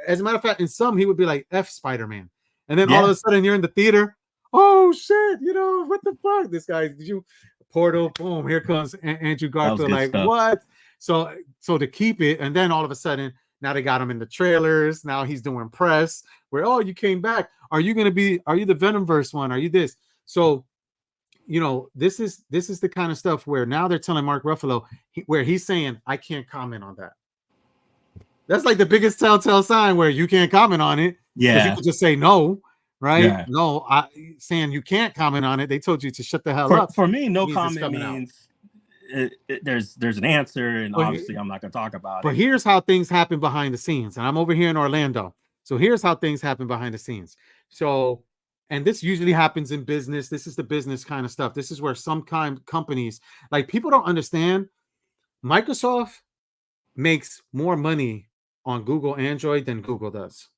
As a matter of fact, in some he would be like F Spider-Man, and then all of a sudden you're in the theater. Oh shit! What the fuck? This guy, did you portal? Boom! Here comes Andrew Garfield. Like stuff. What? So to keep it, and then all of a sudden. Now they got him in the trailers. Now he's doing press where, oh, you came back. Are you the Venomverse one? Are you this? So, this is the kind of stuff where now they're telling Mark Ruffalo where he's saying, I can't comment on that. That's like the biggest telltale sign where you can't comment on it. Yeah. You could just say no, right? Yeah. No, saying you can't comment on it. They told you to shut the hell up. For me, no comment means there's an answer, and obviously I'm not going to talk about it. But here's how things happen behind the scenes, and I'm over here in Orlando. So here's how things happen behind the scenes. So, and this usually happens in business. This is the business kind of stuff. This is where some companies, like, people don't understand. Microsoft makes more money on Google Android than Google does,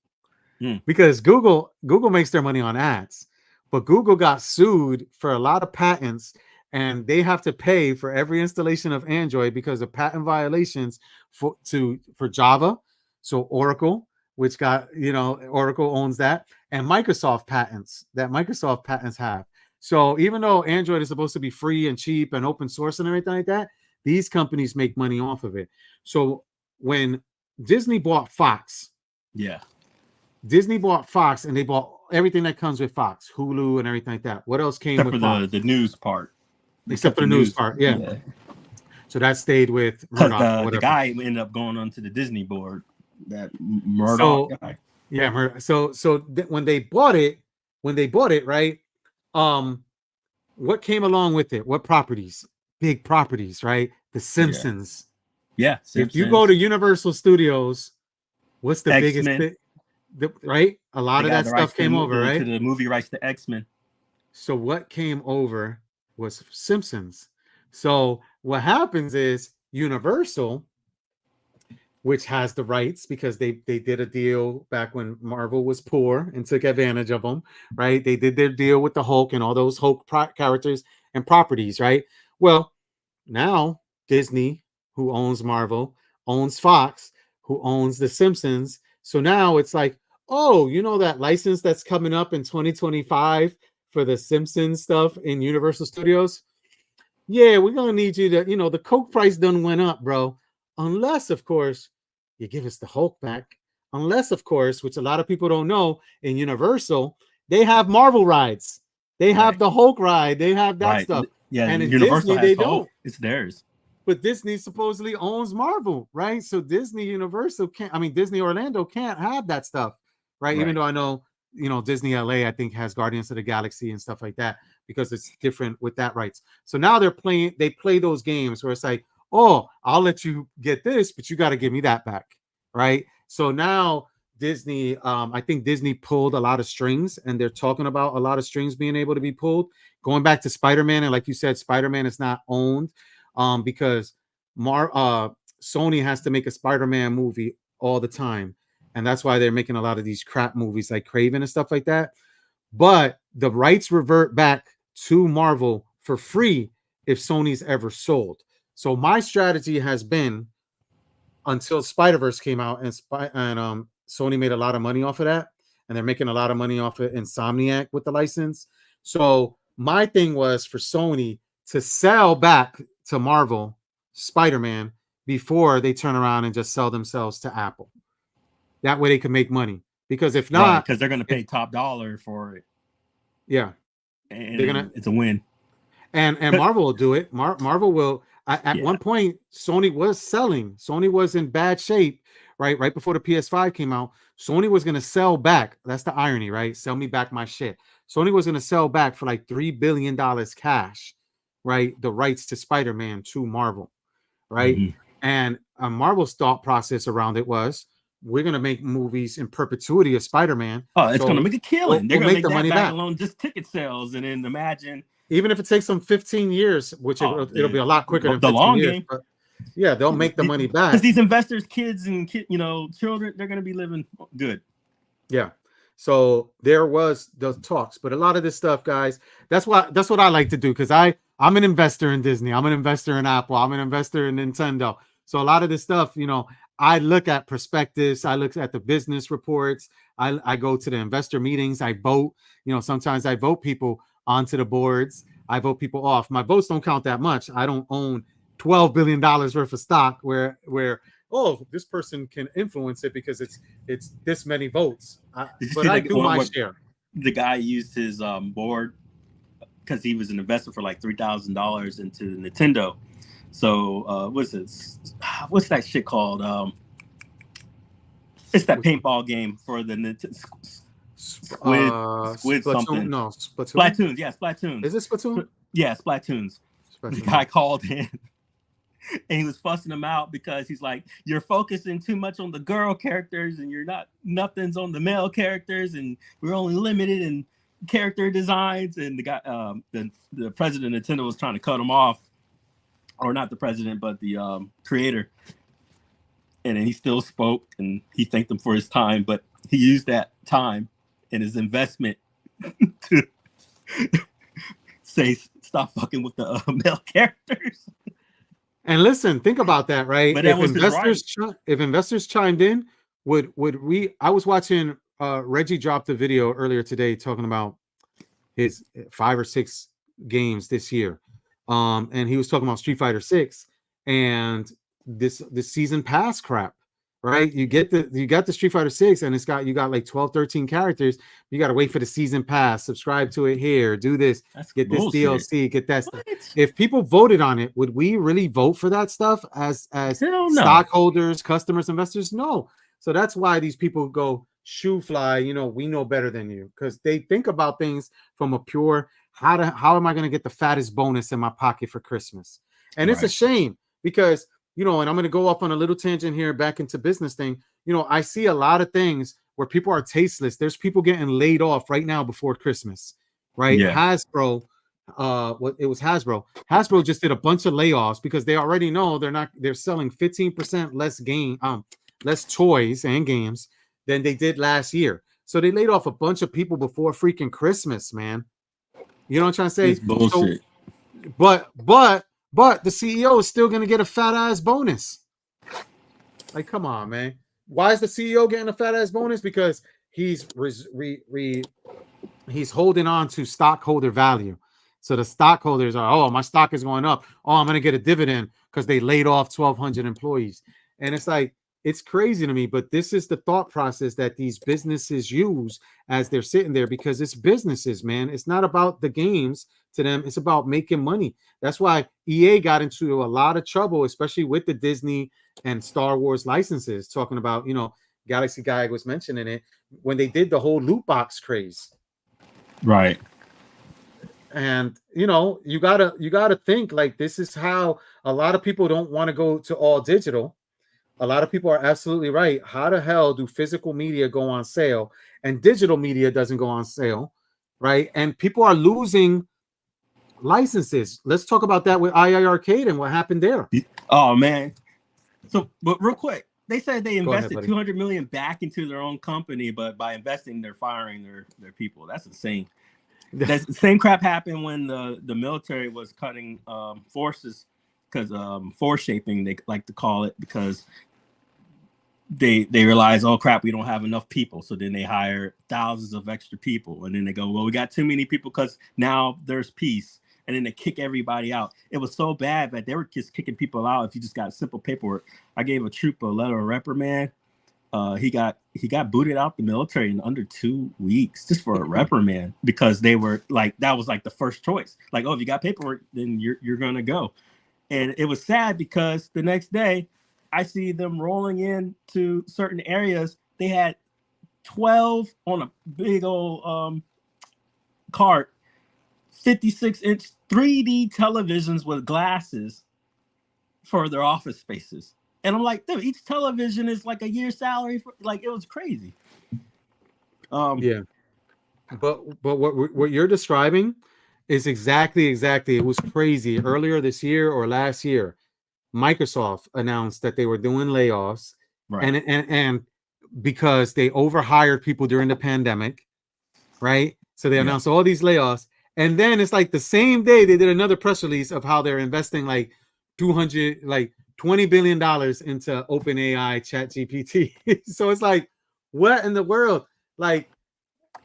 because Google makes their money on ads, but Google got sued for a lot of patents. And they have to pay for every installation of Android because of patent violations for Java. So Oracle, which got, Oracle owns that, and Microsoft patents that Microsoft patents have. So even though Android is supposed to be free and cheap and open source and everything like that, these companies make money off of it. So when Disney bought Fox, Disney bought Fox, and they bought everything that comes with Fox, Hulu and everything like that. What else came with Fox? The news part. Except for the news part, yeah. So that stayed with Murdoch. The guy ended up going onto the Disney board. That Murdoch guy. Yeah, so when they bought it, right? What came along with it? What properties? Big properties, right? The Simpsons. Yeah. If you go to Universal Studios, what's the biggest thing? Right? A lot of that stuff came over, right? To the movie rights to X-Men. So what came over was Simpsons. So what happens is Universal, which has the rights because they did a deal back when Marvel was poor and took advantage of them, right? They did their deal with the Hulk and all those Hulk characters and properties, right? Well, now Disney, who owns Marvel, owns Fox, who owns the Simpsons. So now it's like, oh, that license that's coming up in 2025 for the Simpsons stuff in Universal Studios? Yeah, we're going to need you to, the Coke price done went up, bro. Unless, of course, you give us the Hulk back. Unless, of course, which a lot of people don't know, in Universal, they have Marvel rides. They have the Hulk ride. They have that stuff. Yeah, and in Universal Disney, they Hulk. don't. It's theirs. but Disney supposedly owns Marvel, right? So Disney Universal can't, I mean, Disney Orlando can't have that stuff, right? Even Right. though I know, Disney LA, I think, has Guardians of the Galaxy and stuff like that because it's different with that rights. So now they play those games where it's like, oh, I'll let you get this, but you got to give me that back, right? So now Disney, I think Disney pulled a lot of strings, and they're talking about a lot of strings being able to be pulled. Going back to Spider-Man, and like you said, Spider-Man is not owned because Sony has to make a Spider-Man movie all the time, and that's why they're making a lot of these crap movies like Craven and stuff like that. But the rights revert back to Marvel for free if Sony's ever sold. So my strategy has been, until Spider-Verse came out and Sony made a lot of money off of that, and they're making a lot of money off of Insomniac with the license. So my thing was for Sony to sell back to Marvel Spider-Man before they turn around and just sell themselves to Apple. That way they can make money. Because if not, because they're going to pay top dollar for it. Yeah, and it's a win. And Marvel will do it. Marvel will. At one point, Sony was selling. Sony was in bad shape, right before the PS5 came out. Sony was going to sell back. That's the irony, right? Sell me back my shit. Sony was going to sell back for like $3 billion cash, right? The rights to Spider-Man to Marvel, right? Mm-hmm. And Marvel's thought process around it was, we're going to make movies in perpetuity of Spider-Man. Oh, it's going to make a killing. They're going to make the that money back alone, just ticket sales. And then imagine, even if it takes them 15 years, which it'll be a lot quicker than the 15 long years, game. But yeah, they'll make the money back. Because these investors, kids and children, they're going to be living good. Yeah. So there was the talks, but a lot of this stuff, guys, that's what I like to do, because I'm an investor in Disney. I'm an investor in Apple. I'm an investor in Nintendo. So a lot of this stuff, I look at prospectus. I look at the business reports. I go to the investor meetings. I vote. Sometimes I vote people onto the boards. I vote people off. My votes don't count that much. I don't own $12 billion worth of stock where this person can influence it because it's this many votes. But I do my share. The guy used his board because he was an investor for like $3,000 into Nintendo. So what's that shit called? It's that paintball game for the Squid something. No, Splatoon. Splatoons, yeah, Splatoons. Is it Splatoon? Yeah, Splatoons. The guy called in and he was fussing him out because he's like, you're focusing too much on the girl characters and nothing's on the male characters, and we're only limited in character designs. And the guy, the president of Nintendo was trying to cut him off. Or not the president, but the creator. And then he still spoke, and he thanked him for his time, but he used that time and his investment to say, stop fucking with the male characters. And listen, think about that, right? But if investors chimed in, would we? I was watching Reggie dropped a video earlier today talking about his 5 or 6 games this year. And he was talking about Street Fighter 6 and this season pass crap, right? You got the Street Fighter 6 and you got like 12, 13 characters. You got to wait for the season pass, subscribe to it here, do this, get bullshit. This DLC, get that stuff. If people voted on it, would we really vote for that stuff as stockholders, customers, investors? No. So that's why these people go shoe fly, we know better than you, because they think about things from a pure, how am I going to get the fattest bonus in my pocket for Christmas? And it's a shame because, and I'm going to go off on a little tangent here back into business thing. I see a lot of things where people are tasteless. There's people getting laid off right now before Christmas, right? Yeah. Hasbro, it was Hasbro. Hasbro just did a bunch of layoffs because they already know they're selling 15% less toys and games than they did last year. So they laid off a bunch of people before freaking Christmas, man. You know what I'm trying to say? It's bullshit. So, but the CEO is still going to get a fat ass bonus. Like, come on, man. Why is the CEO getting a fat ass bonus? Because he's holding on to stockholder value. So the stockholders are, my stock is going up. Oh, I'm going to get a dividend because they laid off 1,200 employees. And it's like, it's crazy to me, but this is the thought process that these businesses use as they're sitting there, because it's businesses, man. It's not about the games. to them. It's about making money. That's why EA got into a lot of trouble, especially with the Disney and Star Wars licenses, talking about, Galaxy Guy was mentioning it when they did the whole loot box craze. Right. And you gotta think like this is how a lot of people don't want to go to all digital. A lot of people are absolutely right. How the hell do physical media go on sale and digital media doesn't go on sale, right? And people are losing licenses. Let's talk about that with II Arcade and what happened there. Oh man. So, but real quick, they said they Go ahead, invested buddy. $200 million back into their own company, but by investing, they're firing their people. That's insane. That's the same crap happened when the military was cutting forces, because force shaping, they like to call it, because they realize, oh crap, we don't have enough people. So then they hire thousands of extra people, and then they go, well, we got too many people because now there's peace. And then they kick everybody out. It was so bad that they were just kicking people out if you just got simple paperwork. I gave a troop a letter of reprimand. He got booted out the military in under 2 weeks just for a reprimand, because they were like, that was like the first choice. Like, oh, if you got paperwork, then you're gonna go. And it was sad because the next day I see them rolling into certain areas. They had 12 on a big old cart, 56-inch 3D televisions with glasses for their office spaces. And I'm like, dude, each television is like a year's salary. Like, it was crazy. Yeah. But what you're describing is exactly. It was crazy. Earlier this year or last year, Microsoft announced that they were doing layoffs, Right. and because they overhired people during the pandemic, right? So they announced all these layoffs, and then it's like the same day they did another press release of how they're investing like $20 billion into OpenAI ChatGPT. So it's like, what in the world? Like,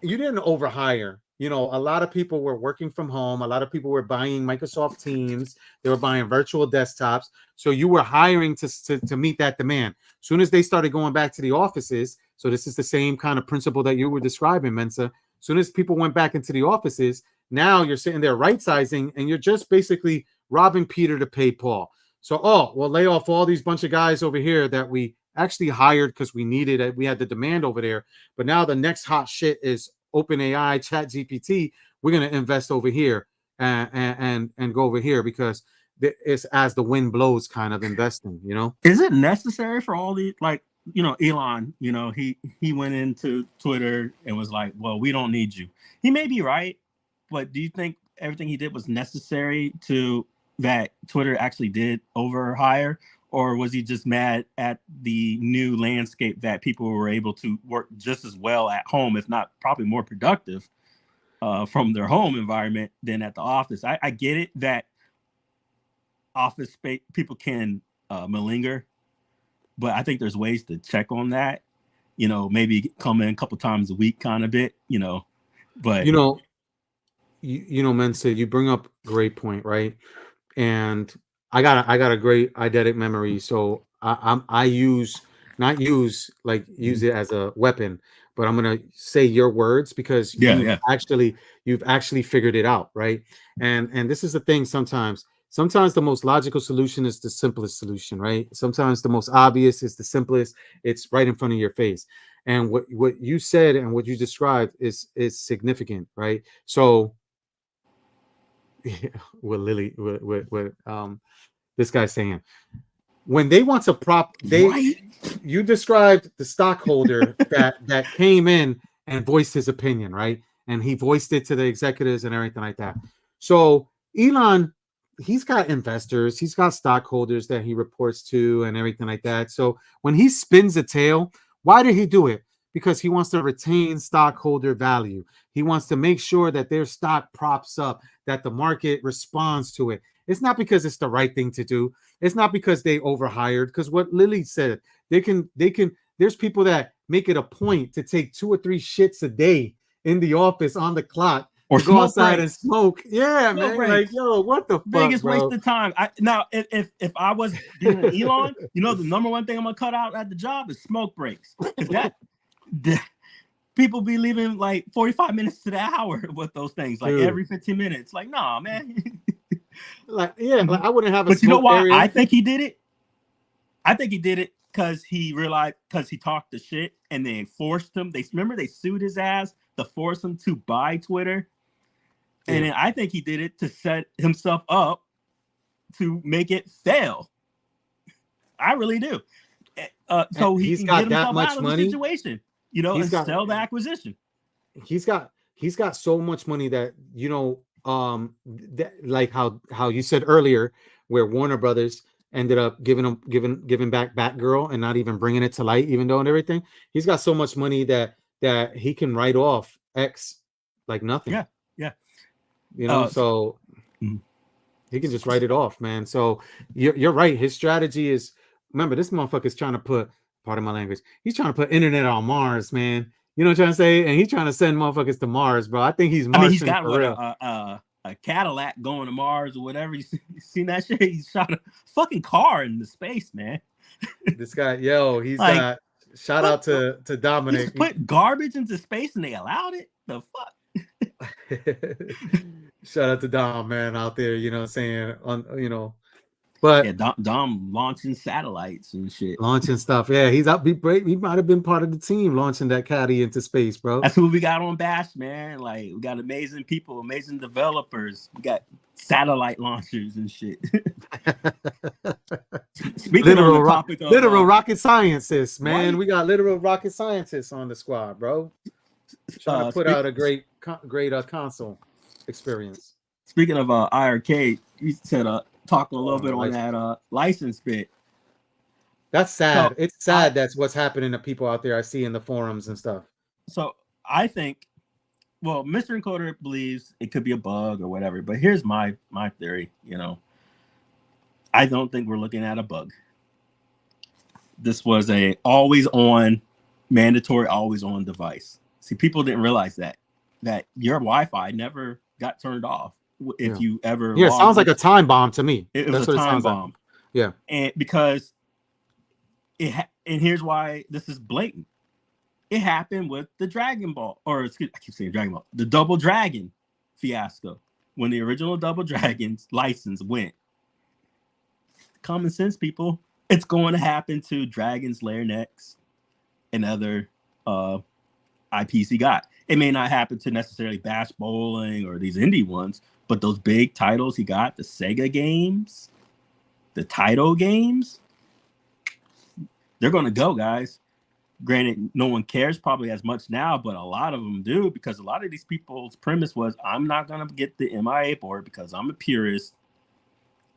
you didn't overhire. A lot of people were working from home. A lot of people were buying Microsoft Teams. They were buying virtual desktops. So you were hiring to meet that demand. As soon as they started going back to the offices, so this is the same kind of principle that you were describing, Mensa. As soon as people went back into the offices, now you're sitting there right sizing, and you're just basically robbing Peter to pay Paul. So, we'll lay off all these bunch of guys over here that we actually hired because we needed it. We had the demand over there. But now the next hot shit is OpenAI, ChatGPT. We're going to invest over here and go over here because it's as the wind blows kind of investing, Is it necessary for all the, like, Elon, he went into Twitter and was like, well, we don't need you. He may be right, but do you think everything he did was necessary to that Twitter actually did overhire? Or was he just mad at the new landscape that people were able to work just as well at home, if not probably more productive from their home environment than at the office? I get it that office space people can malinger, but I think there's ways to check on that. Maybe come in a couple times a week, kind of bit. But Mensa, you bring up a great point, right? And I got a great eidetic memory, so I use it as a weapon, but I'm gonna say your words because you've actually figured it out, right? And this is the thing. Sometimes the most logical solution is the simplest solution, right? Sometimes the most obvious is the simplest. It's right in front of your face. And what you said and what you described is significant, right? So with Lily, with this guy's saying, when they want to you described the stockholder that came in and voiced his opinion, right? And he voiced it to the executives and everything like that. So Elon, he's got investors, he's got stockholders that he reports to and everything like that. So when he spins a tail, why did he do it? Because he wants to retain stockholder value. He wants to make sure that their stock props up, that the market responds to it. It's not because it's the right thing to do. It's not because they overhired. Because what Lily said, there's people that make it a point to take 2 or 3 shits a day in the office on the clock or go outside and smoke. Yeah, smoke man. Breaks. Like, yo, what the biggest fuck, waste of time. Now, if I was being Elon, the number one thing I'm gonna cut out at the job is smoke breaks. Because people be leaving like 45 minutes to the hour with those things, like Dude. every 15 minutes. Like, nah, man. Like, yeah, like I wouldn't have a But you know smoke why area. I think he did it? I think he did it because he realized, because he talked the shit and they forced him. Remember they sued his ass to force him to buy Twitter. And then I think he did it to set himself up to make it fail. I really do. So He's he got can get that himself much out of money. the situation, you know, He's and got- sell the acquisition. He's got so much money that, you know, like how you said earlier, where Warner Brothers ended up giving back Batgirl and not even bringing it to light, even though and everything. He's got so much money that he can write off X like nothing. Yeah. You know, so he can just write it off, man. So you're right. His strategy is, remember, this motherfucker's trying to put, pardon my language, he's trying to put internet on Mars, man. You know what I'm trying to say? And he's trying to send motherfuckers to Mars, bro. I think he's Martian. I mean, he's got for real. a Cadillac going to Mars or whatever. You seen that shit? He shot a fucking car into space, man. This guy, yo, he's Like, got, shout out to He Dominic. just put garbage into space and they allowed it? The fuck? Shout out to Dom, man, out there, you know what I'm saying? On, you know, but Yeah, Dom launching satellites and shit. launching stuff. Yeah, he's up. He might have been part of the team launching that caddy into space, bro. That's who we got on Bash, man. Like, we got amazing people, amazing developers. We got satellite launchers and shit. Speaking on the topic of literal rocket scientists, man. Right. We got literal rocket scientists on the squad, bro. Trying to put out a great console experience. Speaking of IRK, you said talk a little bit on that license bit. That's sad. So, it's sad that's what's happening to people out there I see in the forums and stuff. So I think, well, Mr. Encoder believes it could be a bug or whatever, but here's my theory, you know. I don't think we're looking at a bug. This was a mandatory always on device. See, people didn't realize that your Wi-Fi never got turned off if you ever. Yeah, it sounds like a time bomb to me. It was a time bomb. Like. Yeah, and because and here's why this is blatant. It happened with the Dragon Ball, or excuse, I keep saying Dragon Ball, the Double Dragon fiasco, when the original Double Dragon's license went. Common sense, people. It's going to happen to Dragon's Lair next and other IPs he got. It may not happen to necessarily Bash Bowling or these indie ones, but those big titles he got, the Sega games, the Taito games, they're going to go, guys. Granted, no one cares probably as much now, but a lot of them do, because a lot of these people's premise was, I'm not going to get the MIA board because I'm a purist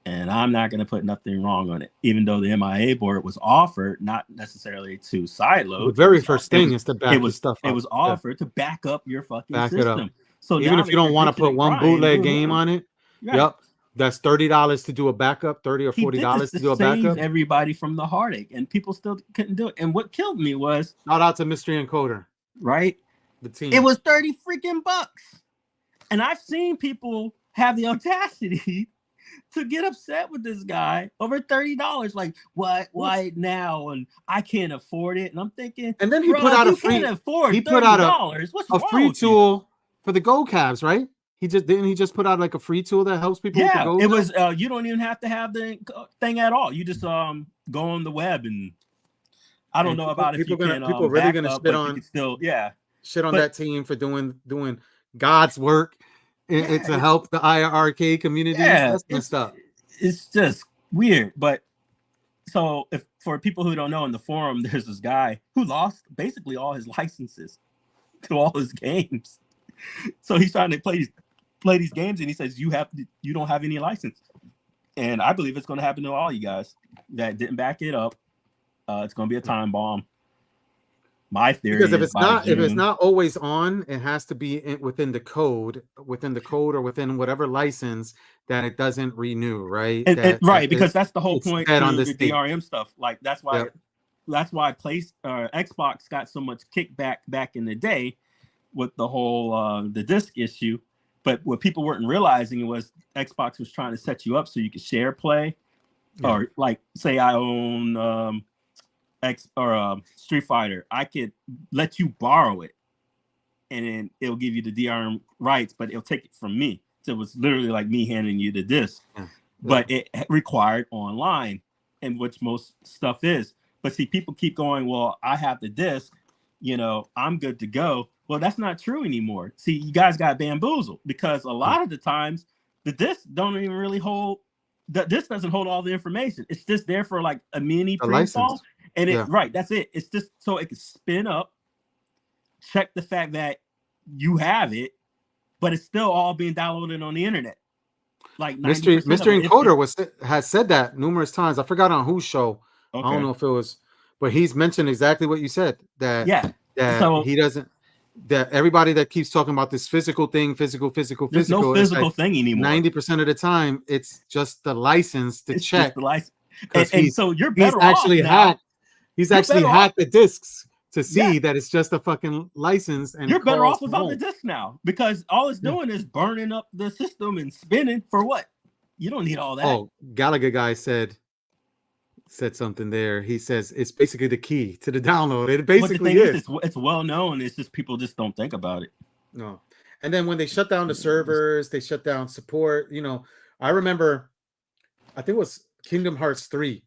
and I'm not going to put nothing wrong on it, even though the MIA board was offered not necessarily to sideload. The very first thing is to back the stuff up. It was offered to back up your fucking back system. It up. So even if you don't want to put one bootleg game on it, yep, that's $30 to do a backup, $30 or $40 to do a backup. Everybody from the heartache, and people still couldn't do it. And what killed me was, shout out to Mystery Encoder, right? The team. It was 30 freaking bucks, and I've seen people have the audacity to get upset with this guy over $30. Like, why now? And I can't afford it. And I'm thinking, and then he put out a free. He put out a free tool for the Go Cabs, right? He just put out like a free tool that helps people. Yeah, with the it was. You don't even have to have the thing at all. You just go on the web, and I don't know about if you can. People really gonna spit on shit on that team for doing God's work. It's to help the IRK community. Yeah, that's messed up. It's just weird. But so, if for people who don't know, in the forum, there's this guy who lost basically all his licenses to all his games. So he's trying to play these games, and he says you don't have any license. And I believe it's going to happen to all you guys that didn't back it up. It's going to be a time bomb. My theory, because if it's not always on, it has to be within the code, or within whatever license that it doesn't renew, right? Because that's the whole point on the this DRM stuff. Like that's why Xbox got so much kickback back in the day with the whole the disc issue. But what people weren't realizing was Xbox was trying to set you up so you could share play, or like say I own Street Fighter, I could let you borrow it and then it'll give you the DRM rights, but it'll take it from me. So it was literally like me handing you the disc, but it required online, and which most stuff is. But see, people keep going, well, I have the disc, you know, I'm good to go. Well, that's not true anymore. See, you guys got bamboozled because a lot of the times the disc don't even really hold. The disc doesn't hold all the information. It's just there for like a mini pre-install, and right, that's it. It's just so it can spin up, check the fact that you have it, but it's still all being downloaded on the internet. Like Mystery Encoder has said that numerous times. I forgot on whose show. Okay. I don't know if it was, but he's mentioned exactly what you said. That he doesn't. That everybody that keeps talking about this physical thing, physical. There's no physical thing anymore. 90% of the time, it's just the license to check. The license. And so you're better he's actually off he's actually hacked the discs to see that it's just a fucking license. And you're better off without the disc now, because all it's doing is burning up the system and spinning for what? You don't need all that. Oh, Gallagher guy said something there. He says it's basically the key to the download. It basically is. It's well known. It's just people just don't think about it. No. And then when they shut down the servers, they shut down support. You know, I remember, I think it was Kingdom Hearts 3.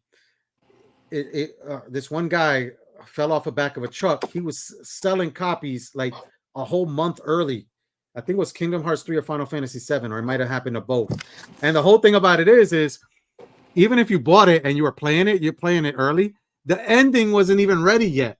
This one guy fell off the back of a truck. He was selling copies like a whole month early. I think it was Kingdom Hearts 3 or Final Fantasy 7, or it might have happened to both. And the whole thing about it is even if you bought it and you were playing it, you're playing it early, the ending wasn't even ready yet.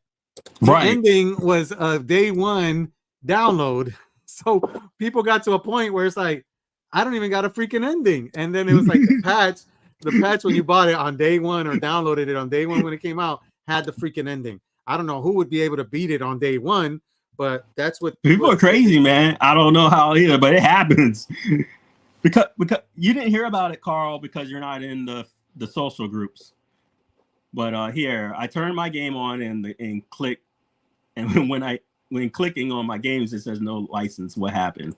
The ending was a day one download. So people got to a point where it's like, I don't even got a freaking ending. And then it was like the patch when you bought it on day one or downloaded it on day one when it came out had the freaking ending. I don't know who would be able to beat it on day one, but that's what people are crazy, man. I don't know how either, but it happens. Because you didn't hear about it, Carl, because you're not in the social groups. But here, I turned my game on and click, and when clicking on my games, it says no license. What happened?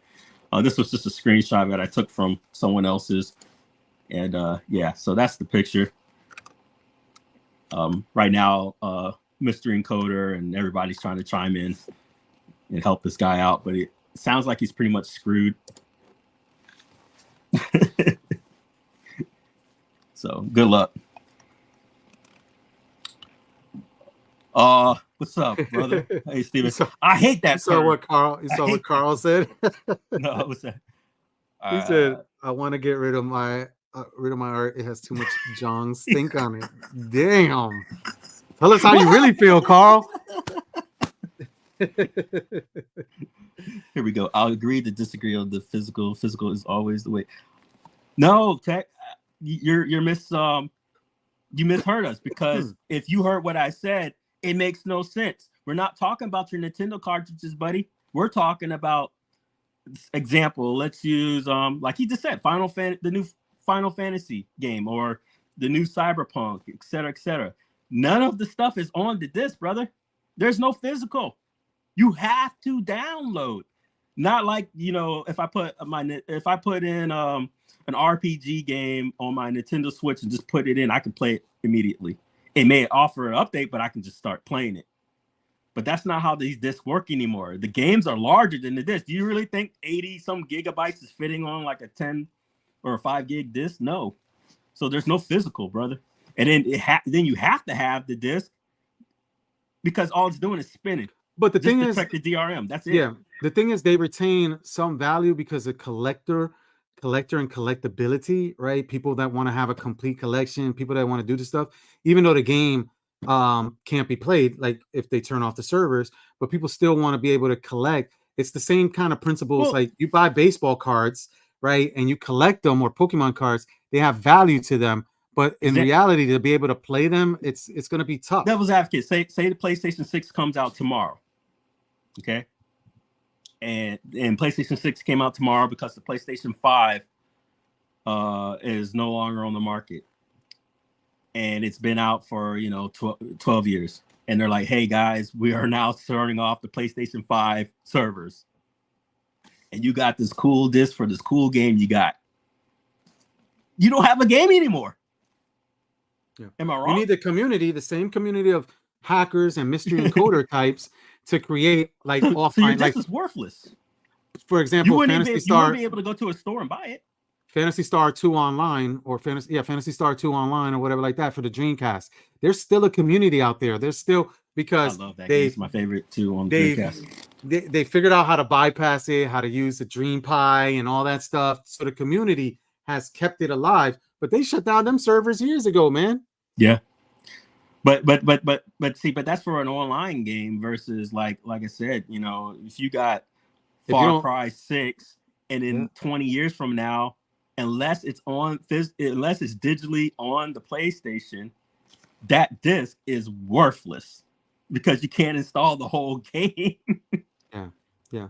This was just a screenshot that I took from someone else's, and yeah, so that's the picture. Right now, Mr. Encoder and everybody's trying to chime in and help this guy out, but it sounds like he's pretty much screwed. So good luck. What's up, brother? Hey, Steven. I hate that. You saw what Carl said? No, what's that? He said, "I want to get rid of my art. It has too much Jong stink on it." Damn. Tell us how you really feel, Carl. Here we go. I'll agree to disagree on the physical. Physical is always the way. No, Tech, you misheard us, because if you heard what I said, it makes no sense. We're not talking about your Nintendo cartridges, buddy. We're talking about, example, let's use like he just said, the new Final Fantasy game or the new Cyberpunk, etc., etc. None of the stuff is on the disc, brother. There's no physical. You have to download. Not like, you know, if I put in an RPG game on my Nintendo Switch and just put it in, I can play it immediately. It may offer an update, but I can just start playing it. But that's not how these discs work anymore. The games are larger than the disc. Do you really think 80 some gigabytes is fitting on like a 10 or a 5 gig disc? No. So there's no physical, brother. And then then you have to have the disc, because all it's doing is spinning. But the thing is, check the DRM. That's it. Yeah. The thing is, they retain some value because of collector and collectability, right? People that want to have a complete collection, people that want to do this stuff, even though the game can't be played, like if they turn off the servers, but people still want to be able to collect. It's the same kind of principles. Like you buy baseball cards, right? And you collect them, or Pokemon cards, they have value to them. But in reality, to be able to play them, it's going to be tough. Devil's advocate, say the PlayStation 6 comes out tomorrow. Okay. And PlayStation 6 came out tomorrow because the PlayStation 5 is no longer on the market. And it's been out for, 12 years. And they're like, hey, guys, we are now turning off the PlayStation 5 servers. And you got this cool disc for this cool game you got. You don't have a game anymore. Yeah. Am I wrong? You need the community, the same community of hackers and mystery encoder types to create like So your offline, disc like is worthless. for You example, wouldn't Fantasy even, you wouldn't Star, be able to go to a store and buy it. Fantasy Star 2 Online, or Fantasy Star 2 Online, or whatever like that for the Dreamcast. There's still a community out there. There's still, I because love that game. It's my favorite too on the they've Dreamcast. they figured out how to bypass it, how to use the Dream Pie and all that stuff. So the community has kept it alive, but they shut down them servers years ago, man. Yeah. But see, but that's for an online game versus like I said, you know, if you got If you Far don't- Cry 6 and in Yeah. 20 years from now, unless it's digitally on the PlayStation, that disc is worthless because you can't install the whole game. Yeah.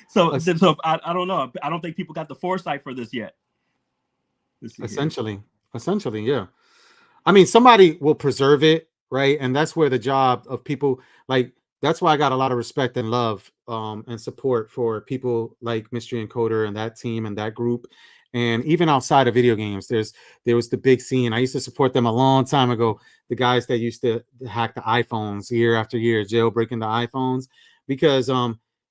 So Es- I don't know. I don't think people got the foresight for this yet. Let's see here. Essentially, yeah. I mean, somebody will preserve it, right? And that's where the job of people like, that's why I got a lot of respect and love and support for people like Mystery Encoder and that team and that group. And even outside of video games, there was the big scene. I used to support them a long time ago. The guys that used to hack the iPhones year after year, jailbreaking the iPhones, because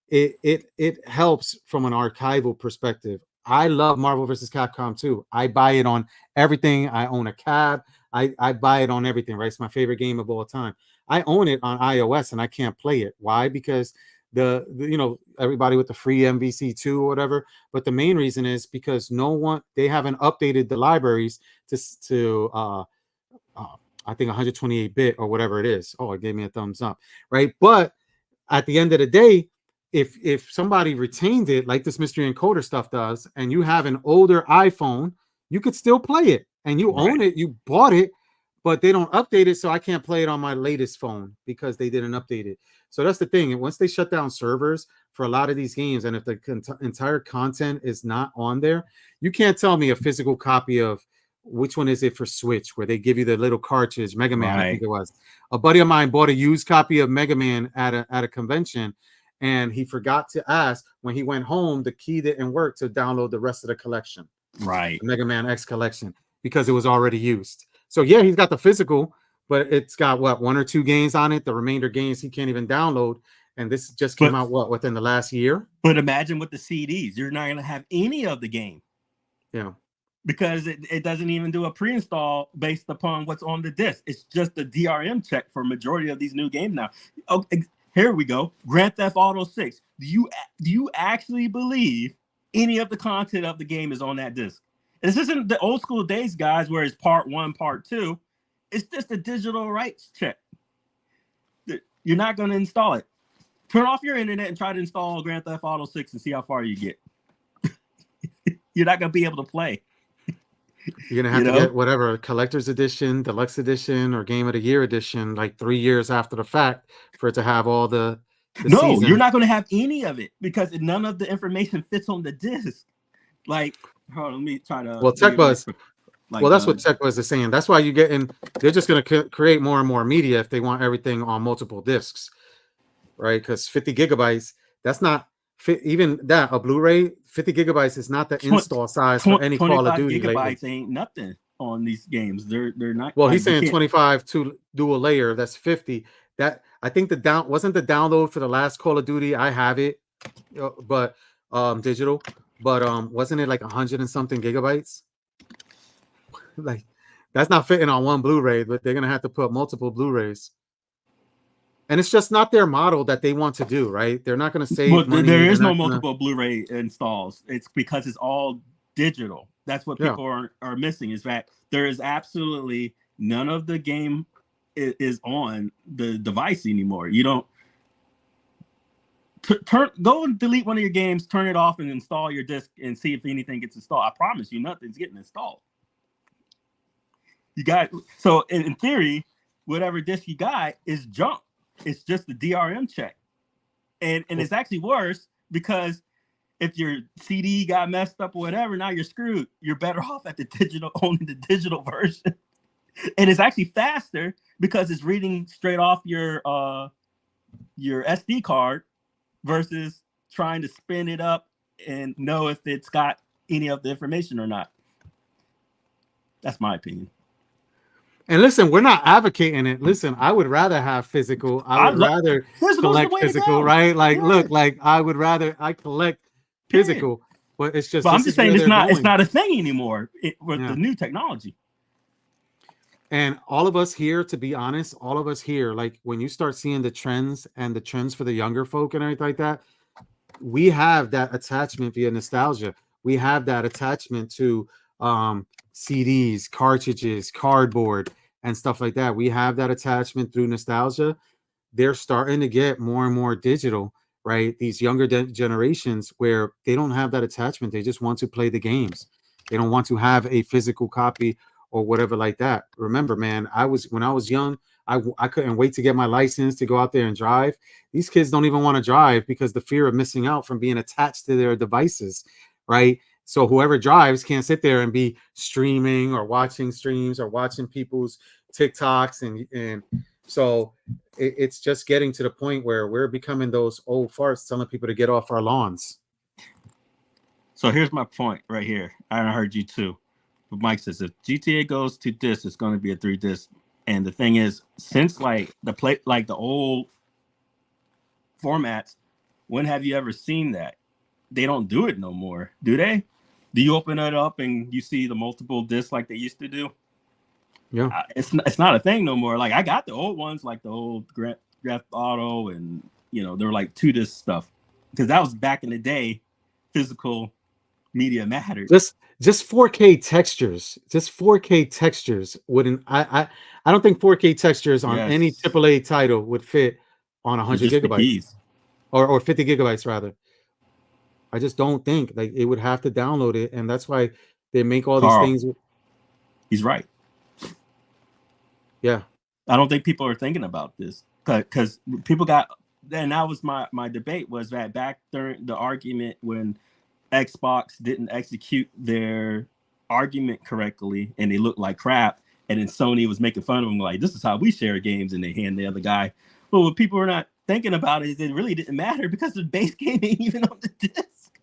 it helps from an archival perspective. I love Marvel vs. Capcom 2. I buy it on everything. I own a cab. I buy it on everything, right? It's my favorite game of all time. I own it on iOS and I can't play it. Why? Because the you know, everybody with the free MVC2 or whatever. But the main reason is because they haven't updated the libraries to I think 128-bit or whatever it is. Oh, it gave me a thumbs up, right? But at the end of the day, if somebody retained it like this Mystery Encoder stuff does, and you have an older iPhone, you could still play it, and you own it, you bought it, but they don't update it, so I can't play it on my latest phone because they didn't update it. So that's the thing. And once they shut down servers for a lot of these games, and if the entire content is not on there, you can't tell me a physical copy of which one is it for Switch, where they give you the little cartridge, Mega Man, I think it was. A buddy of mine bought a used copy of Mega Man at a convention, and he forgot to ask when he went home, the key didn't work to download the rest of the collection, Right. the Mega Man X collection, because it was already used. So yeah, he's got the physical, but it's got what, 1 or 2 games on it. The remainder games he can't even download. And this just came out within the last year. But imagine with the CDs, you're not going to have any of the game. Yeah. Because it doesn't even do a pre-install based upon what's on the disc. It's just a DRM check for majority of these new games now. Okay, here we go. Grand Theft Auto 6. Do you actually believe any of the content of the game is on that disc? This isn't the old school days, guys, where it's part 1, part 2. It's just a digital rights check. You're not going to install it. Turn off your internet and try to install Grand Theft Auto 6 and see how far you get. You're not going to be able to play. You're gonna have to get whatever collector's edition, deluxe edition, or game of the year edition, like 3 years after the fact, for it to have all the no, season. You're not going to have any of it because none of the information fits on the disc. Like, hold on, let me try to. Well, TechBuzz. Like, well, that's what TechBuzz is saying. That's why they're just going to create more and more media if they want everything on multiple discs, right? Because 50 gigabytes, that's not even that. A Blu-ray, 50 gigabytes is not the install size for any Call of Duty. 25 gigabytes lately ain't nothing on these games. They're not. Well, he's saying 25 to dual layer. That's 50. That I think wasn't the download for the last Call of Duty. I have it, but digital. But wasn't it like 100 and something gigabytes? Like, that's not fitting on one Blu-ray, but they're gonna have to put multiple Blu-rays. And it's just not their model that they want to do, right? They're not going to save money. There is no multiple Blu-ray installs. It's because it's all digital. That's what people are missing. Is that there is absolutely none of the game is on the device anymore. You don't go and delete one of your games, turn it off, and install your disc and see if anything gets installed. I promise you, nothing's getting installed. So in theory, whatever disc you got is junk. It's just the DRM check. And it's actually worse because if your CD got messed up or whatever, now you're screwed. You're better off at owning the digital version. And it's actually faster because it's reading straight off your SD card versus trying to spin it up and know if it's got any of the information or not. That's my opinion. And listen, we're not advocating it. Listen, I would rather have physical. I would rather Physical's the collect way to physical, go. right? Like, Yeah. look, like I would rather I collect Period. physical, but it's just. But I'm this just is saying where it's they're not going. a thing anymore with Yeah. the new technology. And all of us here, to be honest, all of us here, like when you start seeing the trends and the trends for the younger folk and everything like that, we have that attachment via nostalgia. We have that attachment to CDs, cartridges, cardboard, and stuff like that. We have that attachment through nostalgia. They're starting to get more and more digital, right? These younger generations where they don't have that attachment. They just want to play the games. They don't want to have a physical copy or whatever like that. Remember, man, when I was young, I couldn't wait to get my license to go out there and drive. These kids don't even want to drive because the fear of missing out from being attached to their devices, right? So whoever drives can't sit there and be streaming or watching streams or watching people's TikToks. And so it's just getting to the point where we're becoming those old farts telling people to get off our lawns. So here's my point right here. I heard you too. But Mike says if GTA goes to disc, it's going to be a 3 disc. And the thing is, since like the old formats, when have you ever seen that? They don't do it no more, do they? Do you open it up and you see the multiple discs like they used to do? Yeah, it's not a thing no more. Like I got the old ones, like the old Grand Theft Auto, and they were like 2 disc stuff because that was back in the day. Physical media mattered. Just 4K textures. Just 4K textures wouldn't. I don't think 4K textures on any AAA title would fit on 100 gigabytes or 50 gigabytes rather. I just don't think like it would have to download it, and that's why they make all these things. He's right. Yeah, I don't think people are thinking about this because people got. And that was my debate was that back during the argument when Xbox didn't execute their argument correctly and they looked like crap, and then Sony was making fun of them like this is how we share games, and they hand the other guy. But what people are not thinking about is it really didn't matter because the base game ain't even on the disc,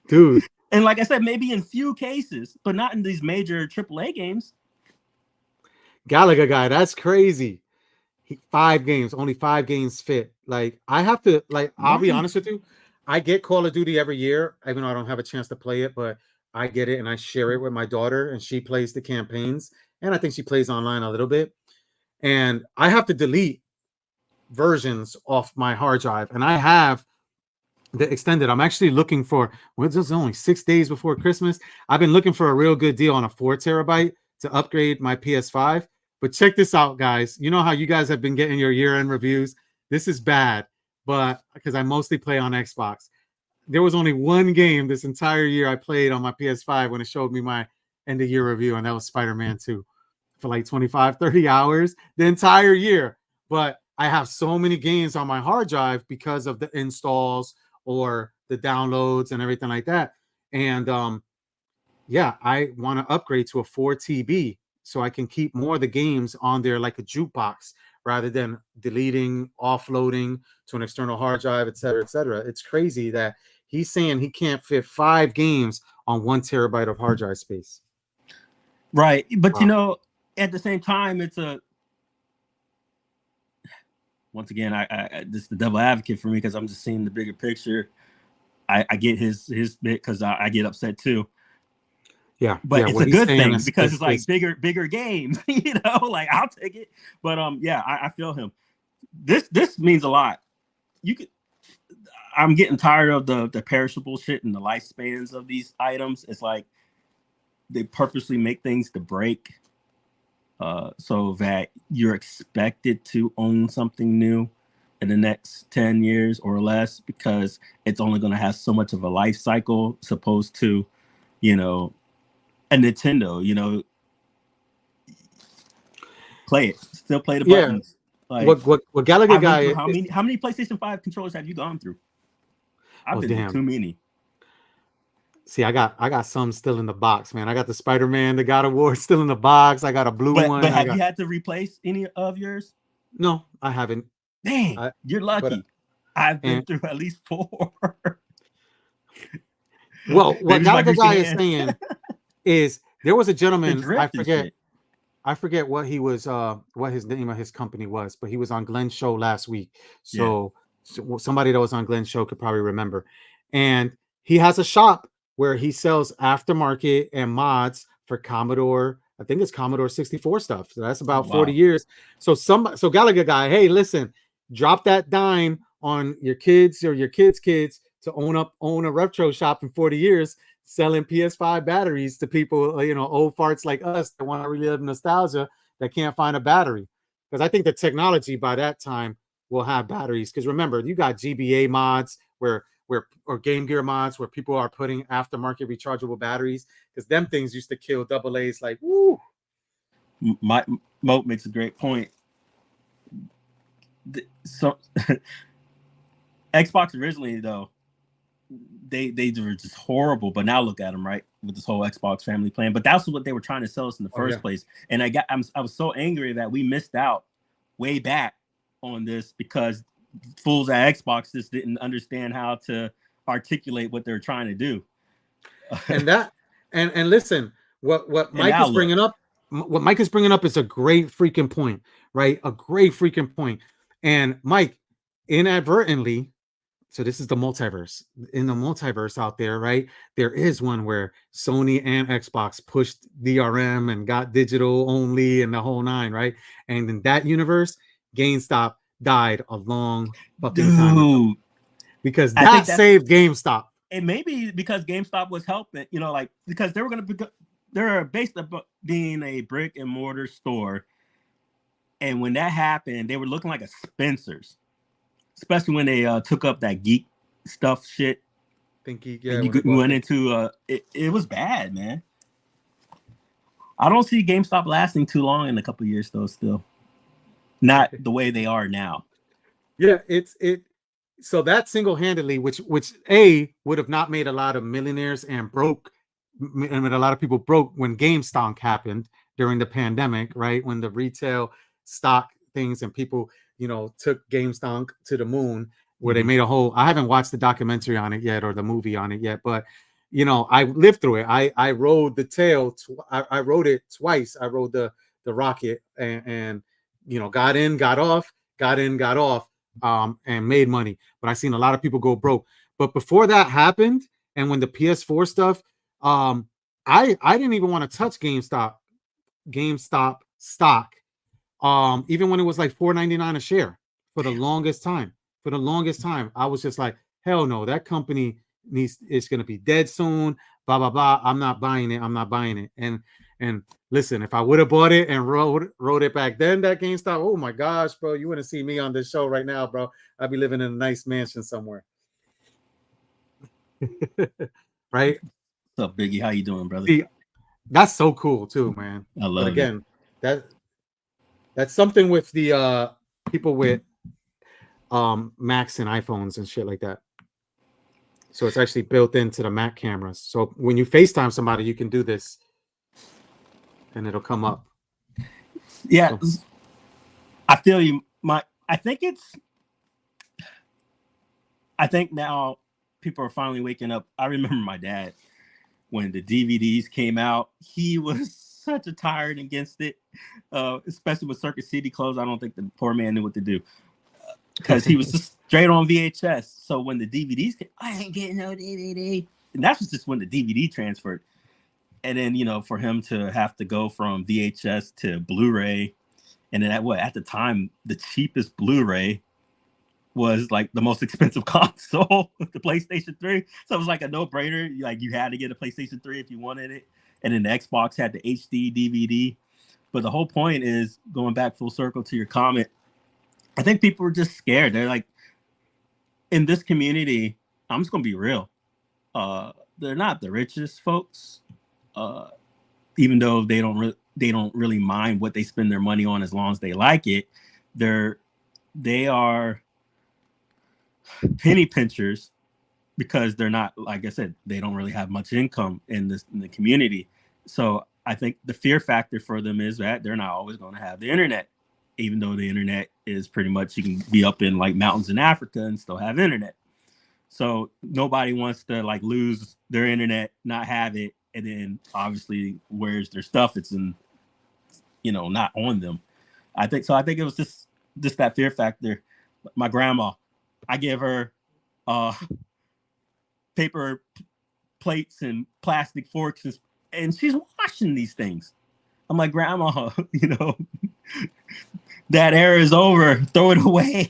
dude. And like I said, maybe in few cases, but not in these major AAA games. Galaga guy, that's crazy. 5 games, only 5 games fit. Like I have to, like I'll be honest with you, I get Call of Duty every year, even though I don't have a chance to play it, but I get it and I share it with my daughter, and she plays the campaigns, and I think she plays online a little bit. And I have to delete versions off my hard drive, and I have the extended. I'm actually looking for. Well, it's only 6 days before Christmas. I've been looking for a real good deal on a 4 terabyte to upgrade my PS5. But check this out, guys. You know how you guys have been getting your year-end reviews? This is bad, but because I mostly play on Xbox. There was only one game this entire year I played on my PS5 when it showed me my end-of-year review, and that was Spider-Man 2 for like 25, 30 hours the entire year. But I have so many games on my hard drive because of the installs or the downloads and everything like that. And yeah, I want to upgrade to a 4 TB so I can keep more of the games on there like a jukebox rather than deleting, offloading to an external hard drive, et cetera, et cetera. It's crazy that he's saying he can't fit 5 games on 1 terabyte of hard drive space. Right. But, at the same time, it's once again, I this is the devil advocate for me because I'm just seeing the bigger picture. I get his bit because I get upset too. Yeah, but it's a good thing because it's like bigger games, like I'll take it. But I feel him. This means a lot. I'm getting tired of the perishable shit and the lifespans of these items. It's like they purposely make things to break, so that you're expected to own something new in the next 10 years or less because it's only going to have so much of a life cycle, supposed to, a Nintendo, play it, still play the buttons. Like what Gallagher guy? How many PlayStation 5 controllers have you gone through? I've been through too many. See, I got some still in the box, man. I got the Spider-Man, the God of War still in the box. I got a blue one. But have you had to replace any of yours? No, I haven't. Dang, you're lucky. I've been through at least 4. Well, what Gallagher guy is saying is there was a gentleman, I forget. I forget what he was what his name of his company was, but he was on Glenn's show last week. So somebody that was on Glenn's show could probably remember. And he has a shop where he sells aftermarket and mods for Commodore. I think it's Commodore 64 stuff. So that's about 40 Wow. years. So Gallagher guy, hey, listen, drop that dime on your kids or your kids' kids to own a retro shop in 40 years selling PS5 batteries to people, old farts like us that want to relive nostalgia that can't find a battery. Because I think the technology by that time will have batteries. Because remember, you got GBA mods or Game Gear mods where people are putting aftermarket rechargeable batteries. Because them things used to kill double A's like woo. Moat makes a great point. So Xbox originally though, they were just horrible, but now look at them, right, with this whole Xbox family plan. But that's what they were trying to sell us in the first place. And I was so angry that we missed out way back on this because fools at Xbox just didn't understand how to articulate what they're trying to do. And listen, what Mike is bringing up, is a great freaking point, right? A great freaking point. And Mike, inadvertently, so this is the multiverse. In the multiverse out there, right? There is one where Sony and Xbox pushed DRM and got digital only and the whole nine, right? And in that universe, GameStop died a long fucking time ago. Because that saved GameStop. And maybe because GameStop was helping, like because they're based on being a brick and mortar store. And when that happened, they were looking like a Spencer's. Especially when they took up that geek stuff shit. Yeah, you went into it was bad, man. I don't see GameStop lasting too long in a couple of years though. Still, not the way they are now. Yeah, so that single-handedly, which would have not made a lot of millionaires and broke, and a lot of people broke when GameStonk happened during the pandemic, right? When the retail stock things and people took GameStonk to the moon, where they made a whole. I haven't watched the documentary on it yet or the movie on it yet, but I lived through it. I rode the tail. I rode it twice. I rode the rocket and got in, got off, got in, got off, and made money. But I seen a lot of people go broke. But before that happened, and when the PS4 stuff, I didn't even want to touch GameStop stock. Even when it was like $4.99 a share for the longest time. I was just like, hell no, that company it's going to be dead soon. Blah blah blah. I'm not buying it. And listen, if I would have bought it and rode it back then, that GameStop, oh my gosh, bro, you wouldn't see me on this show right now, bro. I'd be living in a nice mansion somewhere. Right? What's up, Biggie? How you doing, brother? See, that's so cool too, man. I love it. Again, that's something with the people with Macs and iPhones and shit like that. So it's actually built into the Mac cameras. So when you FaceTime somebody, you can do this and it'll come up. Yeah. So. I feel you. I think now people are finally waking up. I remember my dad when the DVDs came out, he was such a tyrant against it, especially with Circuit City closed. I don't think the poor man knew what to do because he was just straight on VHS. So when the DVDs came, I ain't getting no DVD. And that's just when the DVD transferred. And then, for him to have to go from VHS to Blu-ray, and then at the time, the cheapest Blu-ray was like the most expensive console, the PlayStation 3. So it was like a no-brainer. Like you had to get a PlayStation 3 if you wanted it. And then the Xbox had the HD DVD. But the whole point is, going back full circle to your comment, I think people were just scared. They're like, in this community, I'm just going to be real. They're not the richest folks, even though they don't really mind what they spend their money on as long as they like it. They are penny pinchers because they're not, like I said, they don't really have much income in the community. So I think the fear factor for them is that they're not always going to have the internet, even though the internet is pretty much, you can be up in like mountains in Africa and still have internet. So nobody wants to like lose their internet, not have it, and then obviously where's their stuff? It's in not on them. I think it was just that fear factor. My grandma, I give her paper plates and plastic forks, and she's washing these things. I'm like, Grandma, that era is over. Throw it away.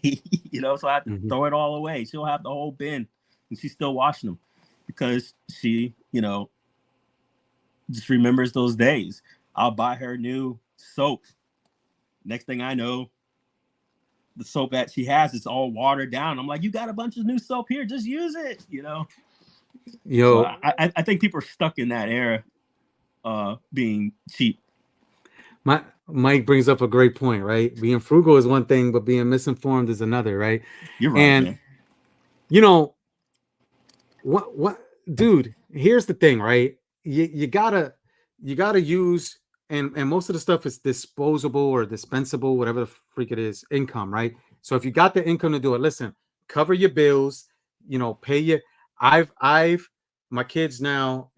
So I have to throw it all away. She'll have the whole bin, and she's still washing them because she, just remembers those days. I'll buy her new soap. Next thing I know, the soap that she has is all watered down. I'm like, you got a bunch of new soap here. Just use it, Yo, So I think people are stuck in that era, being cheap. Mike brings up a great point, right? Being frugal is one thing, but being misinformed is another, right? You're right, and man. What dude, here's the thing, right? You gotta use, and most of the stuff is disposable or dispensable, whatever the freak it is, income, right? So if you got the income to do it, listen, cover your bills, pay your I've my kids now,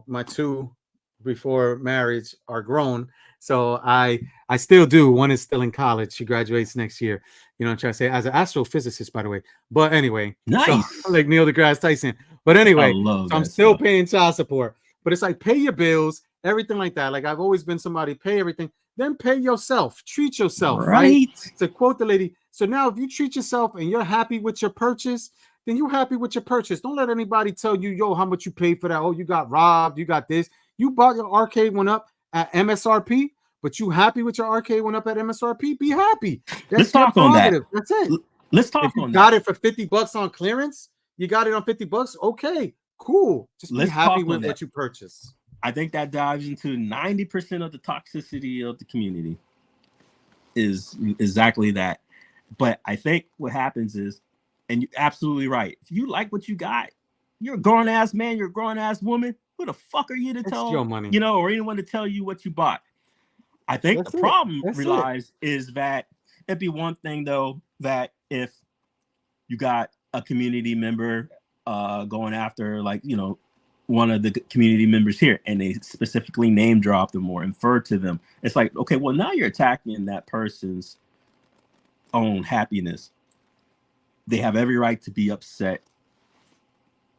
my two before marriage are grown. So I still do. One is still in college. She graduates next year. I'm trying to say, as an astrophysicist, by the way. But anyway, nice. So, like Neil deGrasse Tyson. But anyway, so I'm still paying child support. But it's like, pay your bills, everything like that. Like, I've always been somebody, pay everything, then pay yourself, treat yourself, right? To quote the lady. So now if you treat yourself and you're happy with your purchase, then you're happy with your purchase. Don't let anybody tell you, yo, how much you paid for that. Oh, you got robbed. You got this. You bought your arcade one up at MSRP, but you happy with your arcade one up at MSRP? Be happy. Let's talk on that. That's it. Let's talk if you on got that. it for $50 on clearance. You got it on $50. Okay, cool. Just be happy with what you purchase. I think that dives into 90% of the toxicity of the community. Is exactly that. But I think what happens is, and you're absolutely right. If you like what you got, you're a grown ass man, you're a grown ass woman. Who the fuck are you to tell your money, or anyone to tell you what you bought? I think the problem relies is that it'd be one thing though, that if you got a community member going after one of the community members here, and they specifically name drop them or infer to them, it's like, okay, well, now you're attacking that person's own happiness. They have every right to be upset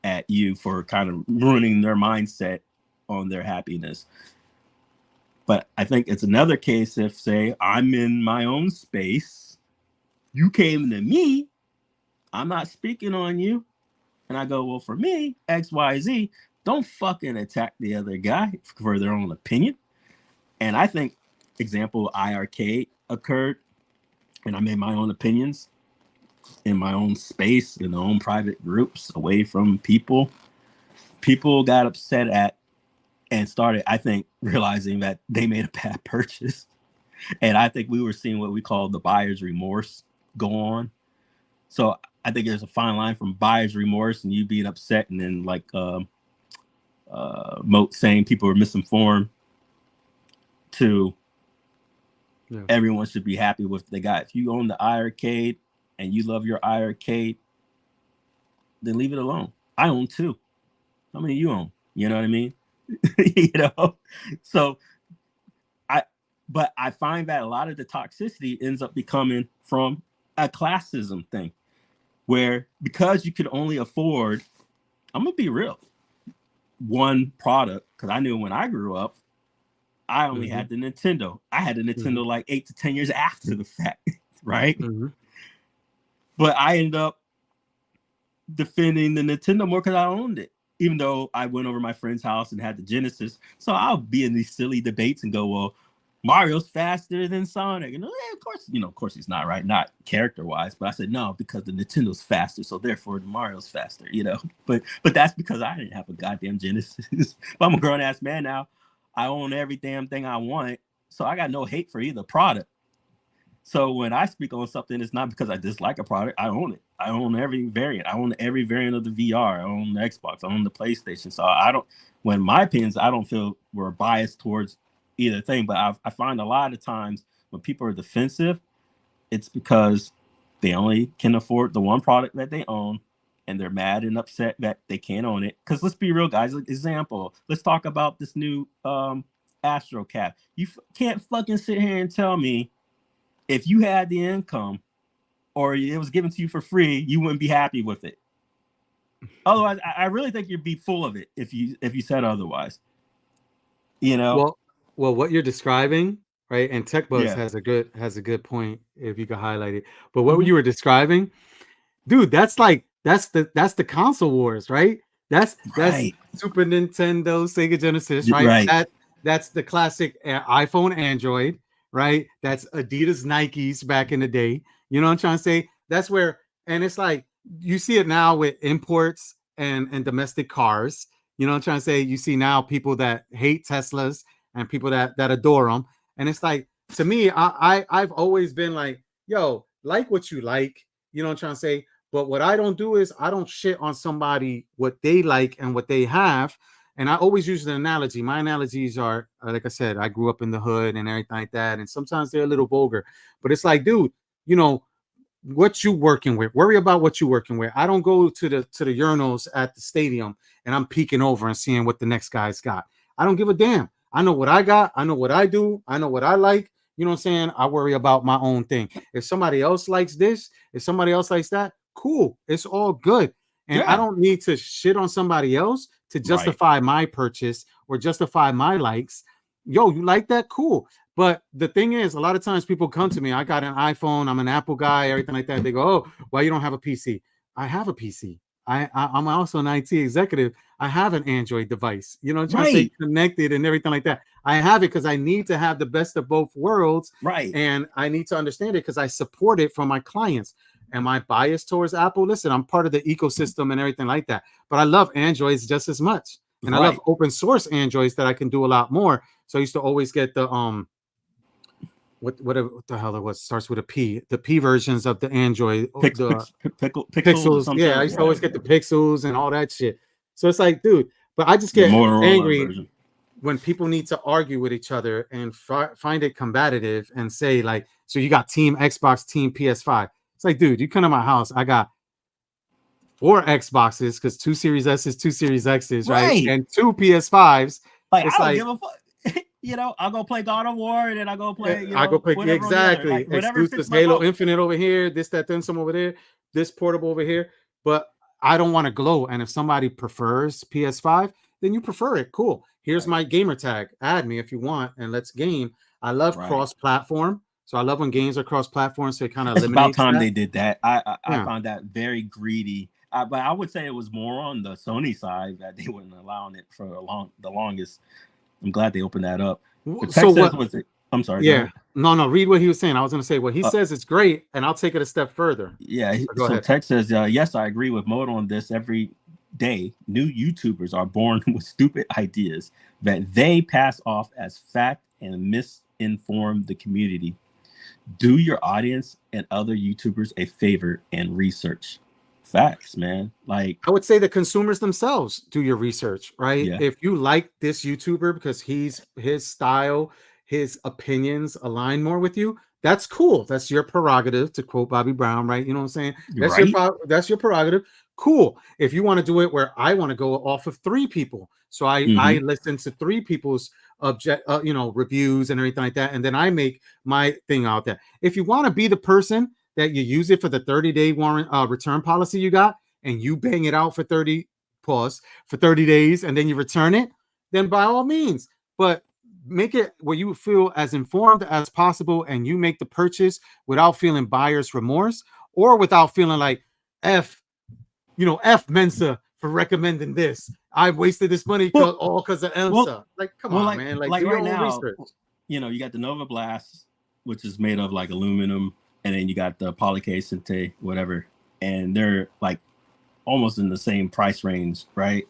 at you for kind of ruining their mindset on their happiness. But I think it's another case if, say, I'm in my own space, you came to me, I'm not speaking on you, and I go, well, for me, XYZ, don't fucking attack the other guy for their own opinion. And I think, example, iArcade occurred, and I made my own opinions in my own space, in their own private groups, away from people. People got upset at and started, I think, realizing that they made a bad purchase. And I think we were seeing what we call the buyer's remorse go on. So I think there's a fine line from buyer's remorse and you being upset, and then Moat saying people are misinformed, to everyone should be happy with what they got. If you own the iArcade and you love your iArcade, then leave it alone. I own 2. How many you own? You know what I mean? So I find that a lot of the toxicity ends up becoming from a classism thing, where because you could only afford, I'm gonna be real, one product, because I knew when I grew up, I only had the Nintendo. I had the Nintendo like 8 to 10 years after the fact, right? But I ended up defending the Nintendo more because I owned it, even though I went over my friend's house and had the Genesis. So I'll be in these silly debates and go, well, Mario's faster than Sonic. And of course he's not, right? Not character-wise, but I said, no, because the Nintendo's faster, so therefore the Mario's faster, But that's because I didn't have a goddamn Genesis. But I'm a grown-ass man now. I own every damn thing I want, so I got no hate for either product. So when I speak on something, it's not because I dislike a product. I own it. I own every variant. I own every variant of the VR. I own the Xbox. I own the PlayStation. So when my opinions, I don't feel we're biased towards either thing. But I find a lot of times when people are defensive, it's because they only can afford the one product that they own, and they're mad and upset that they can't own it. Because let's be real, guys. Example, let's talk about this new AstroCap. You can't fucking sit here and tell me if you had the income or it was given to you for free, you wouldn't be happy with it. Otherwise, I really think you'd be full of it if you said otherwise. You know. Well, what you're describing, right? And TechBuzz Yeah. has a good point if you could highlight it. But what you were describing, dude, that's the console wars, right? That's Right. Super Nintendo, Sega Genesis, right? Right. That's the classic iPhone, Android, right? That's Adidas, Nikes back in the day. You know what I'm trying to say? That's where, and it's like you see it now with imports and domestic cars. You know what I'm trying to say? You see now people that hate Teslas and people that adore them, and it's like, to me, I've always been like, yo, like what you like. You know what I'm trying to say? But what I don't do is I don't shit on somebody what they like and what they have. And I always use an analogy. My analogies are, like I said, I grew up in the hood and everything like that. And sometimes they're a little vulgar. But it's like, dude, you know, what you working with. Worry about what you working with. I don't go to the urinals at the stadium and I'm peeking over and seeing what the next guy's got. I don't give a damn. I know what I got. I know what I do. I know what I like. You know what I'm saying? I worry about my own thing. If somebody else likes this, if somebody else likes that, cool. It's all good. And I don't need to shit on somebody else to justify my purchase or justify my likes. Yo, you like that? Cool. But the thing is, a lot of times people come to me, I got an iPhone, I'm an Apple guy, everything like that. They go, oh, why you don't have a PC? I have a PC. I'm also an IT executive. I have an Android device, you know, trying to stay connected and everything like that. I have it because I need to have the best of both worlds. Right. And I need to understand it because I support it from my clients. Am I biased towards Apple? Listen, I'm part of the ecosystem and everything like that. But I love Androids just as much. And I love open source Androids that I can do a lot more. So I used to always get the what the hell it was, starts with a P, the P versions of the Android, Pixels. Yeah, I used to always get the Pixels and all that shit. So it's like, dude, but I just get angry when people need to argue with each other and find it combative and say like, so you got Team Xbox, Team PS5. It's like, dude, you come to my house, I got 4 Xboxes because 2 Series S's, 2 Series X's, right? And 2 PS5s. Like, I don't give a fuck. You know, I'll go play God of War and then I go play. You know, I go play exactly. Like, exclusives, Halo Infinite over here, this, that, then some over there, this portable over here. But I don't want to glow. And if somebody prefers PS5, then you prefer it. Cool. Here's my gamer tag. Add me if you want, and let's game. I love cross-platform. So I love when games are cross-platform. So it kind of eliminates. It's about time they did that. I found that very greedy. But I would say it was more on the Sony side that they weren't allowing it for the longest. I'm glad they opened that up. So what was it? I'm sorry. Yeah. No. Read what he was saying. I was going to say what he says is great, and I'll take it a step further. Yeah. So Tech says, yes, I agree with Moto on this. Every day, new YouTubers are born with stupid ideas that they pass off as fact and misinform the community. Do your audience and other YouTubers a favor and research. Facts, man. Like, I would say the consumers themselves do your research, right? Yeah. If you like this YouTuber because his style, his opinions align more with you, that's cool. That's your prerogative, to quote Bobby Brown, right? You know what I'm saying? That's your prerogative. Cool. If you want to do it where I want to go off of 3 people, so I listen to 3 people's reviews and everything like that, and then I make my thing out there. If you want to be the person that you use it for the 30-day warrant return policy you got, and you bang it out for 30 days, and then you return it, then by all means. But make it where you feel as informed as possible, and you make the purchase without feeling buyer's remorse or without feeling like F Mensa for recommending this. I've wasted this money all because of Elsa. Come on, man. Like do right now, research. You know, you got the Nova Blast, which is made of like aluminum. And then you got the Polycase, whatever, and they're like almost in the same price range, right?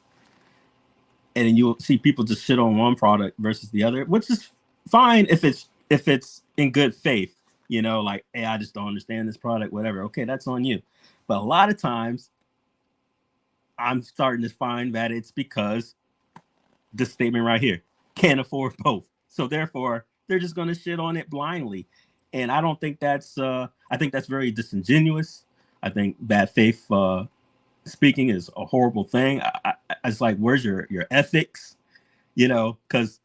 And then you'll see people just shit on one product versus the other, which is fine if it's in good faith, you know, like, hey, I just don't understand this product, whatever. Okay, that's on you. But a lot of times, I'm starting to find that it's because this statement right here, can't afford both, so therefore they're just gonna shit on it blindly. And I don't think that's I think that's very disingenuous. I think bad faith speaking is a horrible thing. It's like, where's your ethics? You know, because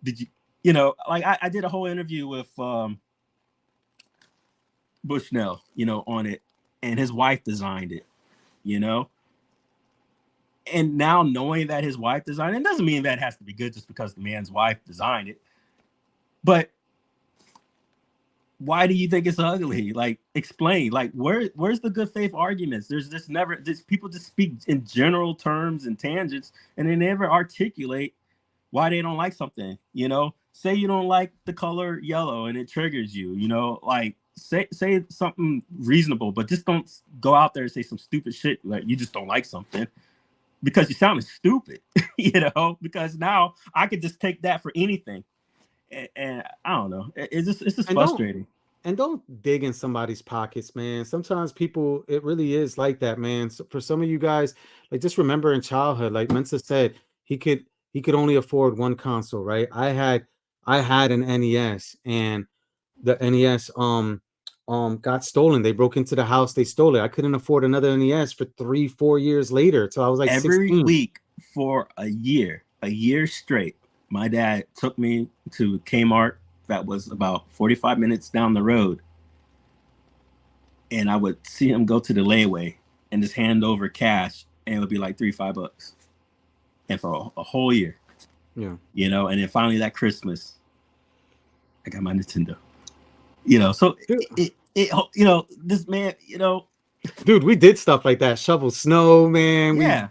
did you know, like I did a whole interview with Bushnell, you know, on it, and his wife designed it, you know. And now knowing that his wife designed it doesn't mean that it has to be good just because the man's wife designed it. But why do you think it's ugly? Like, explain. Like, where's the good faith arguments? There's just never. Just people just speak in general terms and tangents, and they never articulate why they don't like something. You know, say you don't like the color yellow and it triggers you. You know, like say something reasonable, but just don't go out there and say some stupid shit like you just don't like something because you sounded stupid. You know, because now I could just take that for anything. And I don't know. It's just frustrating. Don't dig in somebody's pockets, man. Sometimes people, it really is like that, man. So for some of you guys, like just remember in childhood, like Mensa said, he could only afford one console, right? I had an NES, and the NES got stolen. They broke into the house, they stole it. I couldn't afford another NES for 3-4 years later. So I was like every 16. week for a year straight. My dad took me to Kmart that was about 45 minutes down the road. And I would see him go to the layaway and just hand over cash, and it would be like $3-5. And for a whole year. Yeah. You know, and then finally that Christmas, I got my Nintendo. You know, so it you know, this man, you know, dude, we did stuff like that. Shovel snow, man. Yeah.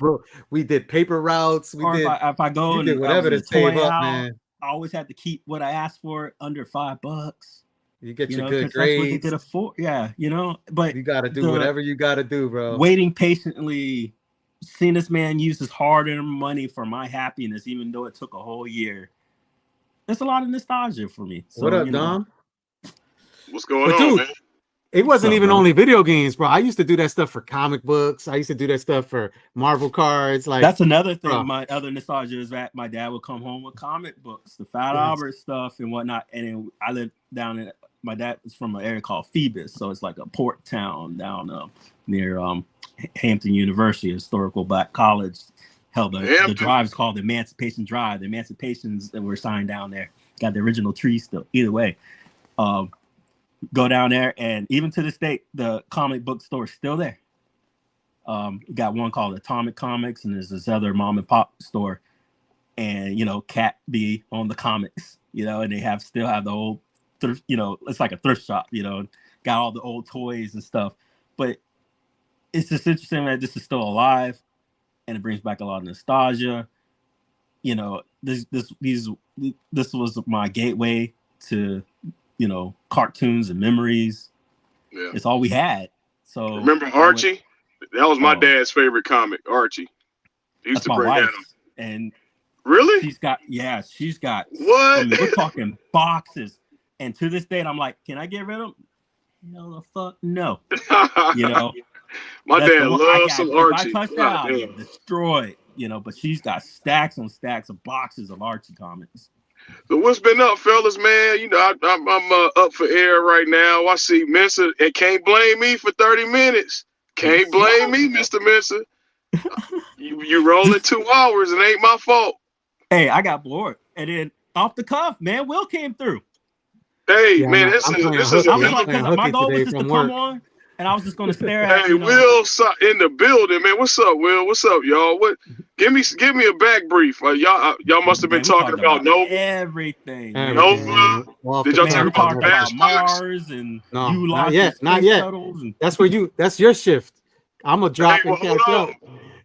We did paper routes. We did. If I go and did whatever to save up, man. I always had to keep what I asked for under $5. You get your know, good that's what they grades. could afford. Yeah, you know. But you got to do whatever you got to do, bro. Waiting patiently, seeing this man use his hard-earned money for my happiness, even though it took a whole year. There's a lot of nostalgia for me. So, what up, Dom? What's going on, man? It wasn't even only video games, bro. I used to do that stuff for comic books. I used to do that stuff for Marvel cards. Like that's another thing. Bro. My other nostalgia is that my dad would come home with comic books, the Fat Albert stuff and whatnot. And then I lived down in. My dad is from an area called Phoebus, so it's like a port town down near Hampton University, a historical black college. Held the drive is called the Emancipation Drive. The Emancipations that were signed down there got the original tree still. Either way. Go down there, and even to this day, the comic book store is still there. We got one called Atomic Comics, and there's this other mom and pop store, and you know, Cat B on the comics, you know, and they still have the old thrift, you know, it's like a thrift shop, you know, got all the old toys and stuff. But it's just interesting that this is still alive, and it brings back a lot of nostalgia. You know, this was my gateway to, you know, cartoons and memories. Yeah. It's all we had. So remember Archie? That was my dad's favorite comic, Archie. He used to bring that up. And really? She's got what? I mean, we're talking boxes. And to this day, I'm like, can I get rid of them? No, the fuck no. You know, my dad loves some Archie. If I touch that, I'll get destroyed. You know, but she's got stacks on stacks of boxes of Archie comics. So what's been up, fellas, man? You know, I'm up for air right now. I see Mensa, and can't blame me for 30 minutes. Can't blame me, Mr. Mensa. You rolling 2 hours, it ain't my fault. Hey, I got bored. And then off the cuff, man, Will came through. Hey, yeah, man, this is my goal was just to come on, and I was just going to stare at. Hey, Will in the building, man. What's up, Will? What's up, y'all? What? Give me a back brief. Y'all must have been talking about Nova. Everything. Nova. Did y'all talk about Mars and no, not yet. That's your shift. I'm gonna drop and catch up.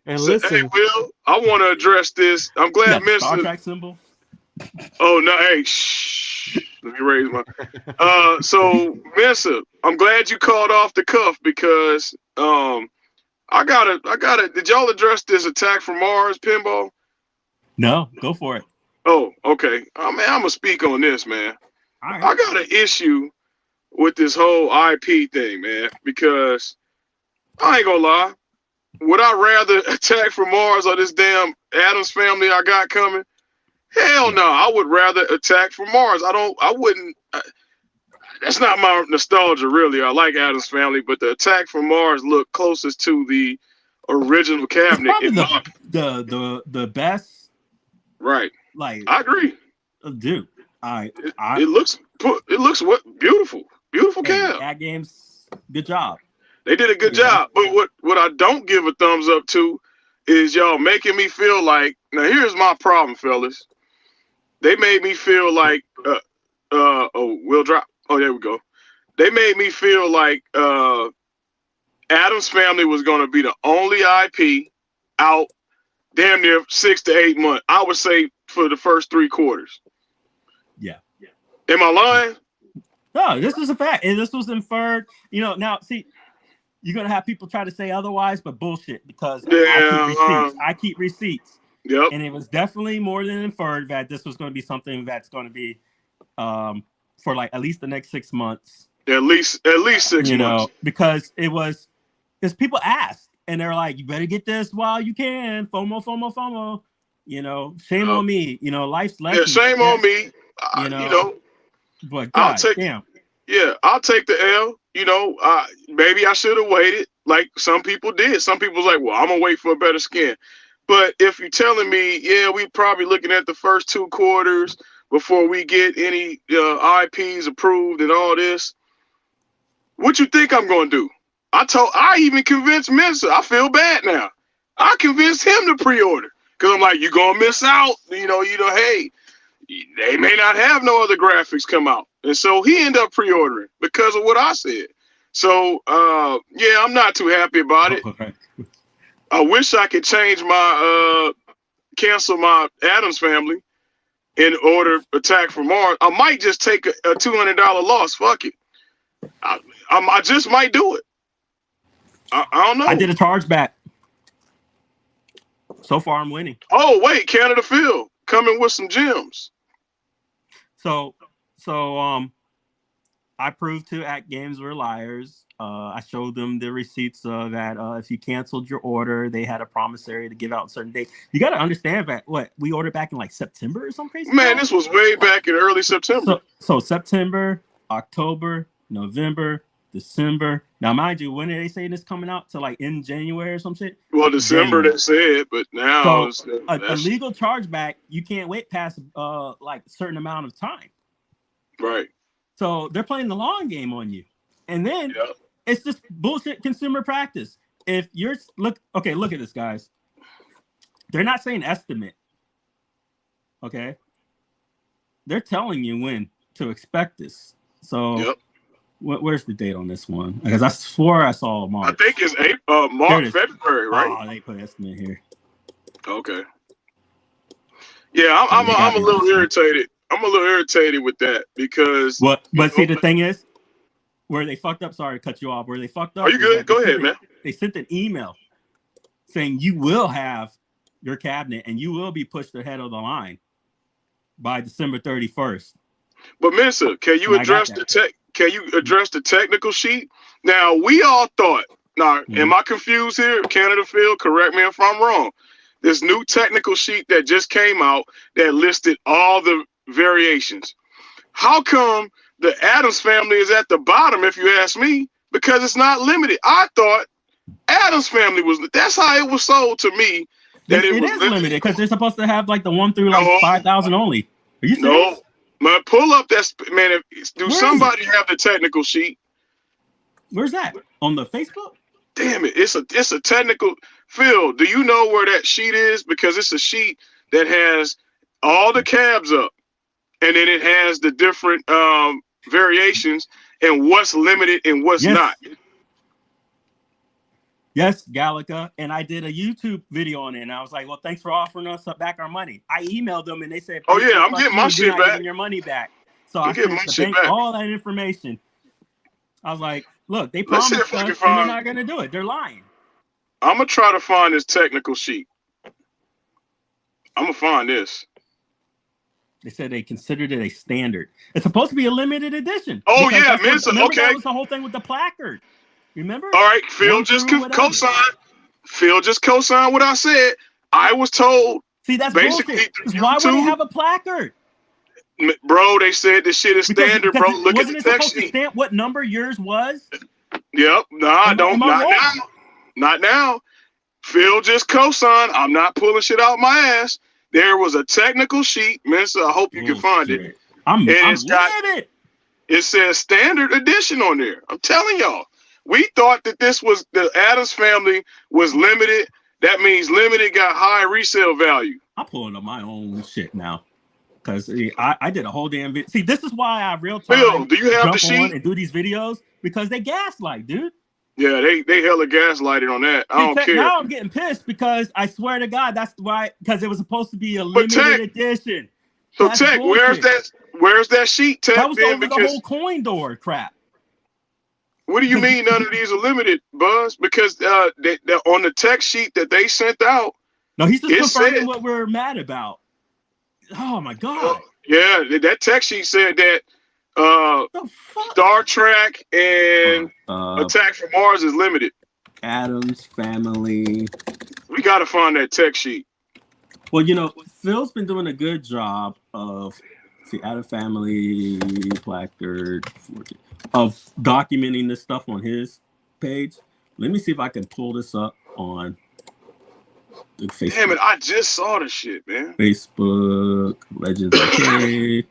And listen. Hey, Will, I want to address this. I'm glad Mensa. Star Trek symbol. Oh no! Hey, shh. Let me raise my. So Mensa, I'm glad you called off the cuff because I gotta. Did y'all address this Attack from Mars pinball? No, go for it. Oh, okay. Man, I'm gonna speak on this, man. Right. I got an issue with this whole IP thing, man, because I ain't gonna lie. Would I rather Attack from Mars or this damn Addams Family I got coming? Hell no, I would rather Attack from Mars. I wouldn't. That's not my nostalgia, really. I like Addams Family, but the Attack from Mars look closest to the original cabinet. The best. Right. Like I agree. Dude, it looks what beautiful cab. Ad Games, good job. They did a good job. But what I don't give a thumbs up to is y'all making me feel like, now here's my problem, fellas. They made me feel like we'll drop. Oh, there we go. They made me feel like Addams Family was gonna be the only IP out damn near 6 to 8 months. I would say for the first 3 quarters. Yeah. Am I lying? No, this is a fact. And this was inferred. Now see, you're gonna have people try to say otherwise, but bullshit, because I keep receipts. Yep. And it was definitely more than inferred that this was going to be something that's going to be for like at least the next 6 months. At least 6 months. Because because people asked and they're like, you better get this while you can. FOMO. Shame on me. Life's lesson. Yeah, shame on me. But God damn. Yeah, I'll take the L. Maybe I should have waited like some people did. Some people was like, well, I'm going to wait for a better skin. But if you're telling me, yeah, we probably looking at the first 2 quarters before we get any IPs approved and all this, what you think I'm going to do? I even convinced Mensa. I feel bad now. I convinced him to pre-order because I'm like, you're going to miss out. Hey, they may not have no other graphics come out. And so he ended up pre-ordering because of what I said. So, yeah, I'm not too happy about it. Okay. I wish I could change my cancel my Addams Family and order Attack from Mars. I might just take a $200 loss. Fuck it. I just might do it. I don't know. I did a chargeback. So far, I'm winning. Oh wait, Canada Phil coming with some gems. So I proved to At Games Were Liars. I showed them the receipts that if you canceled your order, they had a promissory to give out a certain date. You got to understand that we ordered back in like September or some crazy. Man, this was way back in early September. So September, October, November, December. Now, mind you, when are they saying this coming out? To like in January or some shit? Well, December they said, but now a legal chargeback, you can't wait past like a certain amount of time. Right. So they're playing the long game on you, and then it's just bullshit consumer practice. If you're look at this, guys. They're not saying estimate. Okay. They're telling you when to expect this. So where's the date on this one? Because I swore I saw March. I think it's February, right? Oh, they put estimate here. Okay. Yeah, I'm a little irritated. I'm a little irritated with that because But see, the thing is, where they fucked up. Sorry to cut you off. Where they fucked up. Are you good? Go ahead, man. They sent an email saying you will have your cabinet and you will be pushed ahead of the line by December 31st. But Mensa, can you address the technical sheet? Now we all thought. Now, am I confused here? Canada Phil, correct me if I'm wrong. This new technical sheet that just came out that listed all the variations. How come the Addams Family is at the bottom, if you ask me? Because it's not limited. I thought Addams Family was. That's how it was sold to me. That it was limited because they're supposed to have like the 1 through like 5,000 only. Are you serious? No, man. Pull up that man. Somebody have the technical sheet? Where's that? On the Facebook? Damn it! It's a technical. Phil, do you know where that sheet is? Because it's a sheet that has all the cabs up, and then it has the different variations and what's limited and what's not. Yes, Gallica. And I did a YouTube video on it. And I was like, well, thanks for offering us back our money. I emailed them and they said, oh, yeah, I'm getting my shit back. Getting your money back. So I sent the bank all that information. I was like, look, they promised us and they're not going to do it. They're lying. I'm going to try to find this technical sheet. I'm going to find this. They said they considered it a standard. It's supposed to be a limited edition. Oh, yeah, Mensa. Okay. That was the whole thing with the placard. Remember? All right, Phil just co-signed. Phil just co-signed what I said. I was told. See, that's bullshit. Why would they have a placard? Bro, they said this shit is standard, bro. Look at the text sheet. Stamp what number yours was? Yep. Not now. Phil just co-signed. I'm not pulling shit out my ass. there was a technical sheet, Mensa. I hope you can find it. I'm it's got, livid. It says standard edition on there. I'm telling y'all, we thought that this was the Addams Family was limited. That means limited got high resale value. I'm pulling up my own shit now because I did a whole damn video. See, this is why I real time Phil, do you have jump the sheet on and do these videos because they gaslight, dude. Yeah, they hella gaslighted on that. I don't care. Now I'm getting pissed because I swear to God, that's why, because it was supposed to be a limited edition. So That's Tech, bullshit. where's that sheet, Tech? That was then? over the whole coin door crap. What do you mean none of these are limited, Buzz? Because they on the text sheet that they sent out. No, he's just confirming what we're mad about. Oh my God. Yeah, that text sheet said that Star Trek and Attack from Mars is limited. Addams Family. We got to find that text sheet. Well, you know, Phil's been doing a good job of Addams Family placard of documenting this stuff on his page. Let me see if I can pull this up on the Facebook. Damn it, I just saw the shit, man. Facebook Legends Arcade.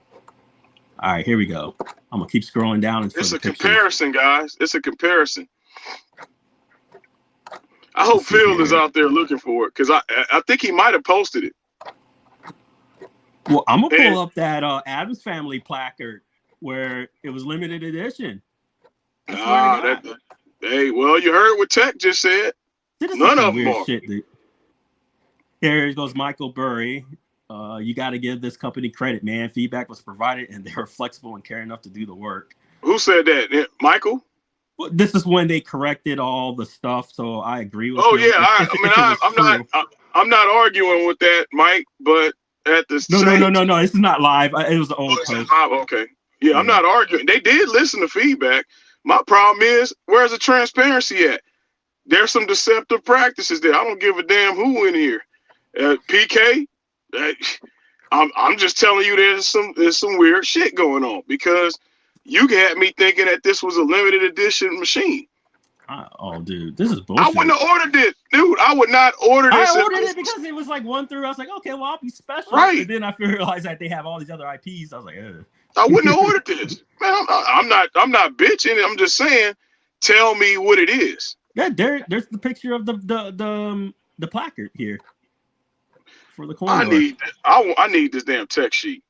All right, here we go. I'm gonna keep scrolling down. It's a comparison, guys. It's a comparison. I hope Phil is out there looking for it because I think he might have posted it. Well, I'm gonna pull up that Addams Family placard where it was limited edition. Hey, well, you heard what Tech just said. None of them are. Shit, here goes Michael Burry. You got to give this company credit, man. Feedback was provided, and they were flexible and care enough to do the work. Who said that? Michael? Well, this is when they corrected all the stuff, so I agree with. Oh you. I'm not arguing with that, Mike. But at the no, this is not live. It was the old post. Okay, yeah, I'm not arguing. They did listen to feedback. My problem is, where's the transparency at? There's some deceptive practices there. I don't give a damn who in here. PK. I'm just telling you there's some weird shit going on because you had me thinking that this was a limited edition machine. Oh, dude, this is bullshit. I wouldn't have ordered it, dude. I would not order this. I ordered it because it was like 1 through. I was like, okay, well, I'll be special. Right. And then I realized that they have all these other IPs. I was like, ugh. I wouldn't have ordered this, man. I'm not bitching. I'm just saying, tell me what it is. Yeah, there's the picture of the placard here. For the coin I need this damn text sheet.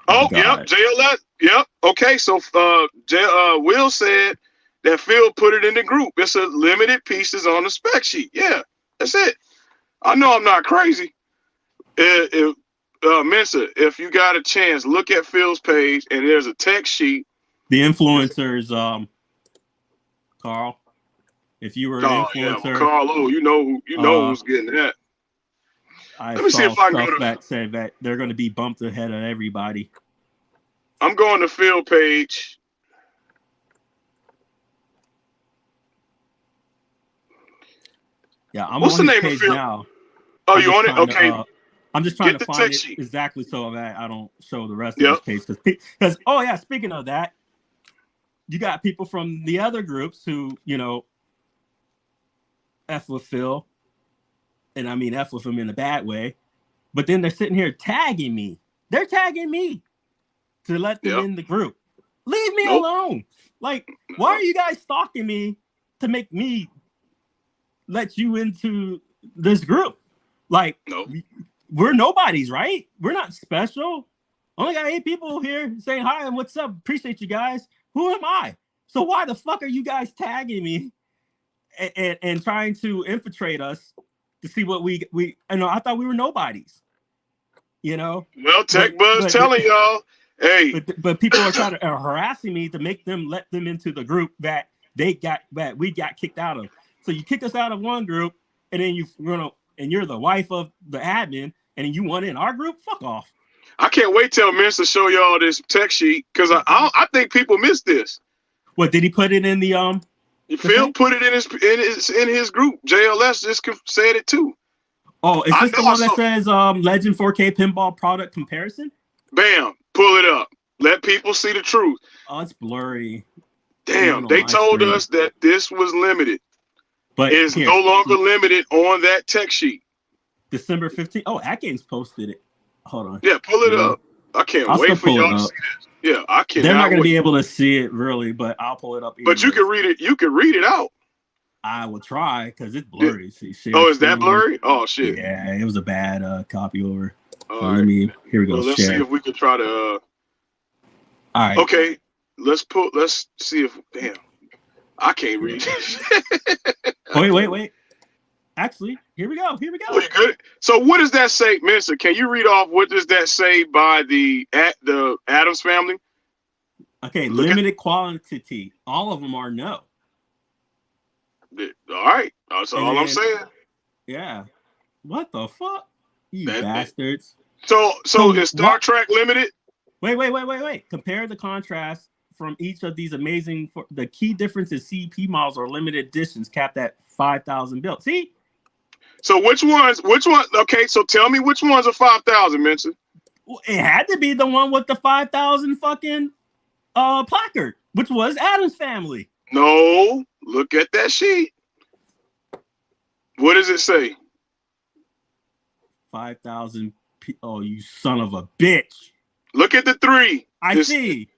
Oh, yep, JLS. Yep. Okay, so Will said that Phil put it in the group. It's a limited pieces on the spec sheet. Yeah, that's it. I know I'm not crazy. Mensa, if you got a chance, look at Phil's page and there's a text sheet. The influencers, Carl. If you were an influencer, well, Carl, you know who's getting that. Let me see if I can go to that said that they're going to be bumped ahead of everybody. I'm going to Phil page. Yeah, I'm What's on the name page of Phil? Now. Oh, you on it? Okay. I'm just trying to find it exactly so that I don't show the rest of this page. Because speaking of that, you got people from the other groups who, F with Phil, and I mean F with him in a bad way, but then they're sitting here tagging me. They're tagging me to let them in the group. Leave me alone. Like, why are you guys stalking me to make me let you into this group? Like, we're nobodies, right? We're not special. Only got 8 people here saying hi and what's up. Appreciate you guys. Who am I? So why the fuck are you guys tagging me and trying to infiltrate us to see what we I thought we were nobodies. Well, Tech Buzz telling y'all, hey. But people are trying to harassing me to make them let them into the group that we got kicked out of. So you kicked us out of one group, and then you're the wife of the admin, and you want in our group? Fuck off. I can't wait till Minster show y'all this text sheet because I think people missed this. What did he put it in the Phil put it in his group. JLS just said it too. Oh, is this the one that says Legend 4K pinball product comparison? Bam, pull it up. Let people see the truth. Oh, it's blurry. Damn, they told us that this was limited. But it's no longer limited on that text sheet. December 15th. Oh, Atkins posted it. Hold on. Yeah, pull it up. I can't I'll wait still for pull it y'all to up. see this. Yeah, I cannot. They're not going to wait. be able to see it really, but I'll pull it up. But you anyways. can read it. You can read it out. I will try because it's blurry. See, share Oh, is that screen. blurry? Oh shit. Yeah, it was a bad copy over. All Let right. me. Here we go. Well, let's see share. if we can try to. All right. Okay, let's see if. Damn, I can't read. Wait. Actually, here we go. Oh, you good? So what does that say, Mister? Can you read off what does that say by the Addams family? Okay, Look limited quantity. All of them are no. All right, that's And all I'm then- saying. Yeah. What the fuck? You That- bastards. So So is Star what- Trek limited? Wait. Compare the contrast from each of these amazing. The key difference is CP models are limited editions capped at 5,000 built. See? So which ones? Okay, so tell me which ones are 5,000, Mister. It had to be the one with the 5,000 fucking placard, which was Addams family. No, look at that sheet. What does it say? 5,000. Oh, you son of a bitch. Look at the 3. I This- see.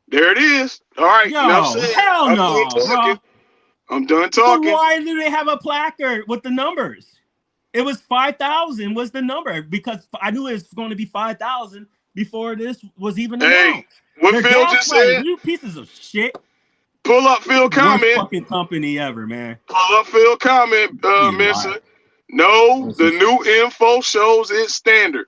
There it is. All right. Yo, enough said. hell I'm no, done talking. bro. I'm done But talking. why do they have a placard with the numbers? It was 5,000 was the number because I knew it was going to be 5,000 before this was even Hey, announced. What They're Phil just gaslighting. said? You pieces of shit. Pull up Phil Worst comment. fucking company ever, man. Pull up Phil comment, You Mister. liar. No, the new info shows it's standard.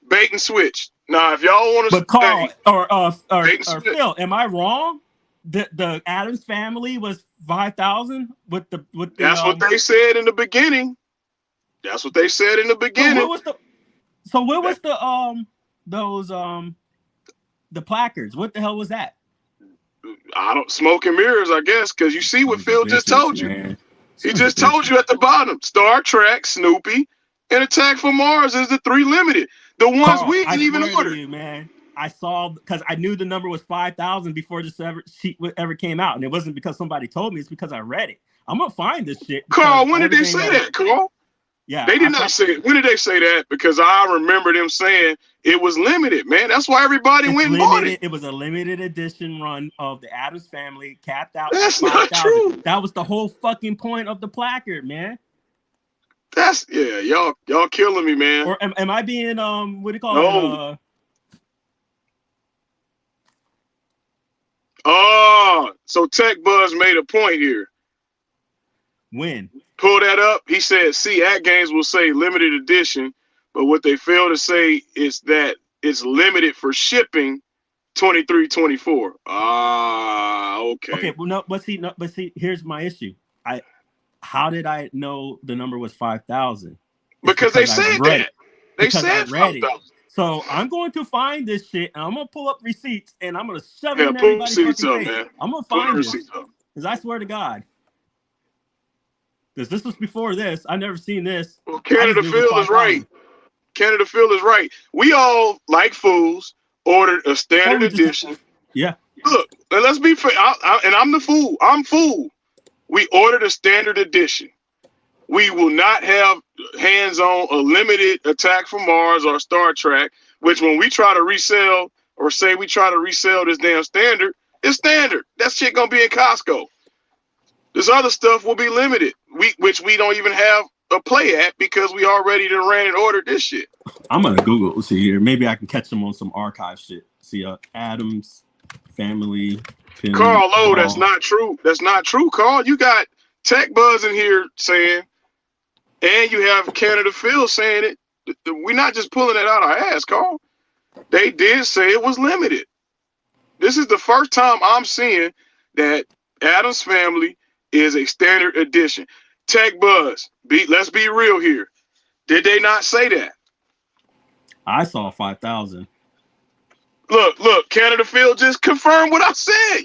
Bait and switch. Now, if y'all want to But Carl or Bait and switch. Phil, am I wrong? The Addams family was 5,000 with the that's what they said in the beginning. That's what they said in the So beginning. what was the placards? What the hell was that? I don't smoke and mirrors, I guess, because you see what Phil just told you. Man. He just told you at the bottom. Star Trek, Snoopy, and Attack from Mars is the 3 limited. The ones Carl, we I didn't even swear to order. you, man. I saw because I knew the number was 5,000 before this ever came out, and it wasn't because somebody told me. It's because I read it. I'm gonna find this shit. Carl, because when did they everything say else- that, Carl? Yeah, They did not say it. When did they say that? Because I remember them saying it was limited, man. That's why everybody It's went and bought limited. it. It was a limited edition run of the Addams family, capped out. That's at not 5,000. true. That was the whole fucking point of the placard, man. That's y'all killing me, man. Or am I being what do you call No. it? Oh, so Tech Buzz made a point here. When? Pull that up. He said, see, at games will say limited edition, but what they fail to say is that it's limited for shipping 23-24. Ah, okay. Okay, well, no, but see, here's my issue. How did I know the number was 5,000? Because they I said read that. it. They Because I said read it. 5,000. So I'm going to find this shit, and I'm gonna pull up receipts, and I'm gonna shove it Yeah, in pull everybody's receipts fucking up, face. man. I'm gonna Pull the find this, receipts up. because I swear to God, because this was before this. I've never seen this. Well, Canada I just knew it Phil was is right. 5,000. Canada Phil is right. We all, like fools, ordered a standard we just- edition. Yeah. Look, and let's be fair. And I'm the fool. I'm fool. We ordered a standard edition. We will not have hands on a limited Attack from Mars or Star Trek, which when we try to resell or say we try to resell this damn standard, it's standard. That shit gonna be in Costco. This other stuff will be limited, which we don't even have a play at because we already done ran and ordered this shit. I'm gonna Google. Let's see here. Maybe I can catch them on some archive shit. See, Addams family. Pin, Carl, that's not true. That's not true, Carl. You got Tech Buzz in here saying, and you have Canada Phil saying it. We're not just pulling it out our ass, Carl. They did say it was limited. This is the first time I'm seeing that Addams Family is a standard edition. Tech Buzz, let's be real here. Did they not say that? I saw 5,000. Look, Canada Phil just confirmed what I said.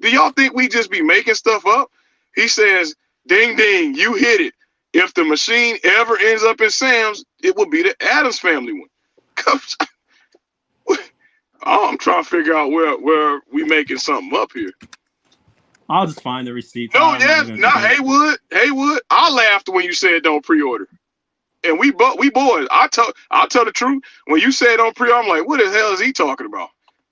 Do y'all think we just be making stuff up? He says, ding, ding, you hit it. If the machine ever ends up in Sam's, it will be the Addams Family one. I'm trying to figure out where we making something up here. I'll just find the receipts. No, I'm not yes, gonna not do that. Haywood. I laughed when you said don't pre-order. and we boys. I'll tell the truth. When you said on pre, I'm like, what the hell is he talking about?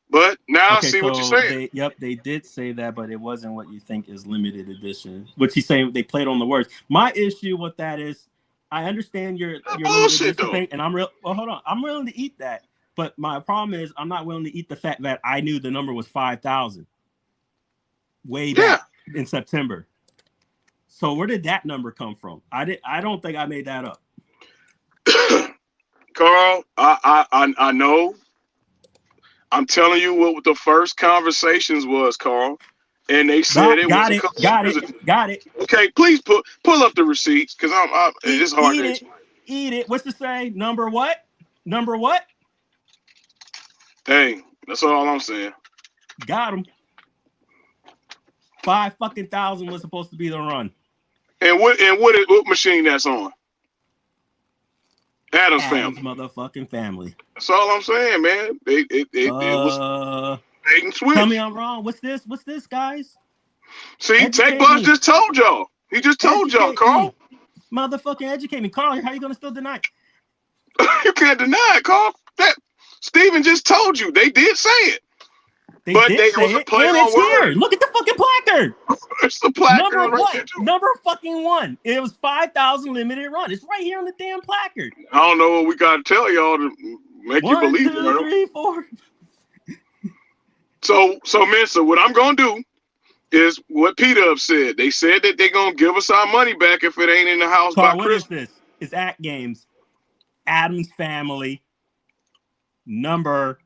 But now I see what you're saying. They did say that, but it wasn't what you think is limited edition. What he's saying, they played on the words. My issue with that is, I understand your bullshit though, thing, and I'm real. Well, hold on, I'm willing to eat that, but my problem is I'm not willing to eat the fact that I knew the number was 5,000 way back in September. So where did that number come from? I don't think I made that up. Carl, I know. I'm telling you what the first conversations was, Carl, and they said got it. Okay, please pull up the receipts because it's hard to explain. Eat it. What's to say? Number what? Hey, that's all I'm saying. Got him. 5,000 was supposed to be the run. And what machine that's on? Adam's family. Motherfucking family. That's all I'm saying, man. It was bait and switch. Tell me I'm wrong. What's this, guys? See, Tech Boss just told y'all. He just told y'all, Carl. Motherfucking educate me. Carl, how you gonna still deny it? You can't deny it, Carl. That Steven just told you. They did say it. They did say it, and it's here. Look at the fucking placard. It's the placard. Number fucking 1. It was 5,000 limited run. It's right here on the damn placard. I don't know what we gotta tell y'all to make you believe it. 1, 2, 3, 4. So Mensa, what I'm gonna do is what P-Dub said. They said that they're gonna give us our money back if it ain't in the house by Christmas. What is this? It's at Games. Adam's family number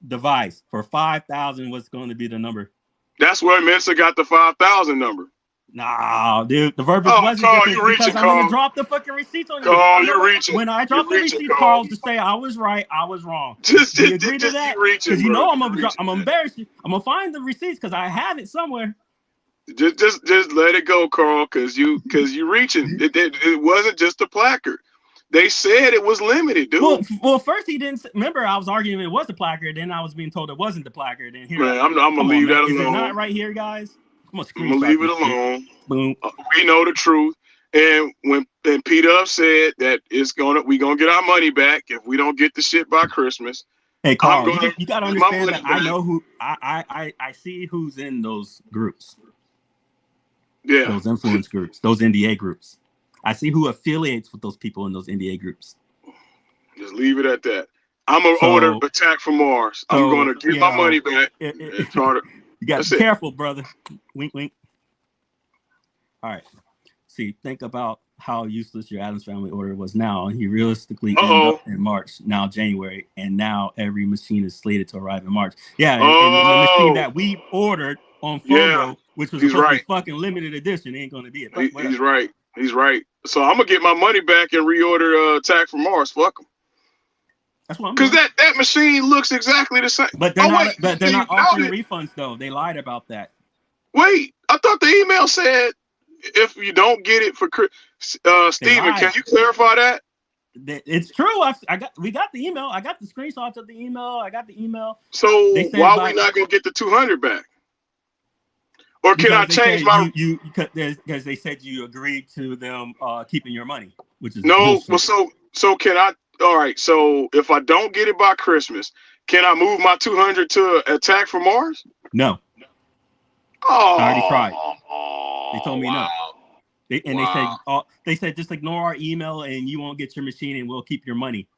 device for 5,000 was going to be the number. That's where Mensa got the 5,000 number. Nah, dude, the verbiage wasn't Carl, different you reaching, because I'm gonna drop the fucking receipts on you. Carl, you're reaching. When I drop the receipts, Carl, to say I was right, I was wrong. Do you agree to that? Because you know I'm gonna embarrass you. I'm gonna find the receipts because I have it somewhere. Just let it go, Carl, because you reaching. It wasn't just a placard. They said it was limited, dude. Well, first he didn't remember. I was arguing it was the placard, then I was being told it wasn't the placard. And here, man, I'm gonna leave that alone. Is it not right here, guys? I'm gonna leave it alone. Boom. We know the truth. And when P-Dub said that we gonna get our money back if we don't get the shit by Christmas. Hey, Carl, you gotta understand that I know who I see who's in those groups. Yeah, those influence groups, those NDA groups. I see who affiliates with those people in those NDA groups. Just leave it at that. I'm gonna order Attack from Mars. I'm gonna get my money back. It's harder. You got to be careful, brother. Wink, wink. All right. See, think about how useless your Adams Family order was now. He realistically ended up in March, now January, and now every machine is slated to arrive in March. Yeah, and the machine that we ordered on Flobo, which was supposed to be fucking limited edition, ain't going to be it. He's right. He's right. So I'm going to get my money back and reorder Attack from Mars. Fuck them. That's what I'm because that machine looks exactly the same. But they're not offering refunds though. They lied about that. Wait, I thought the email said if you don't get it for Steven, can you clarify that? It's true. We got the email. I got the screenshots of the email. I got the email. So why are we not gonna get the 200 back? Or can I change my because they said you agreed to them keeping your money, which is no. Bullshit. Well, so can I? All right, so if I don't get it by Christmas, can I move my 200 to Attack from Mars? No. Oh, I already tried. They told me no. They said just ignore our email and you won't get your machine and we'll keep your money.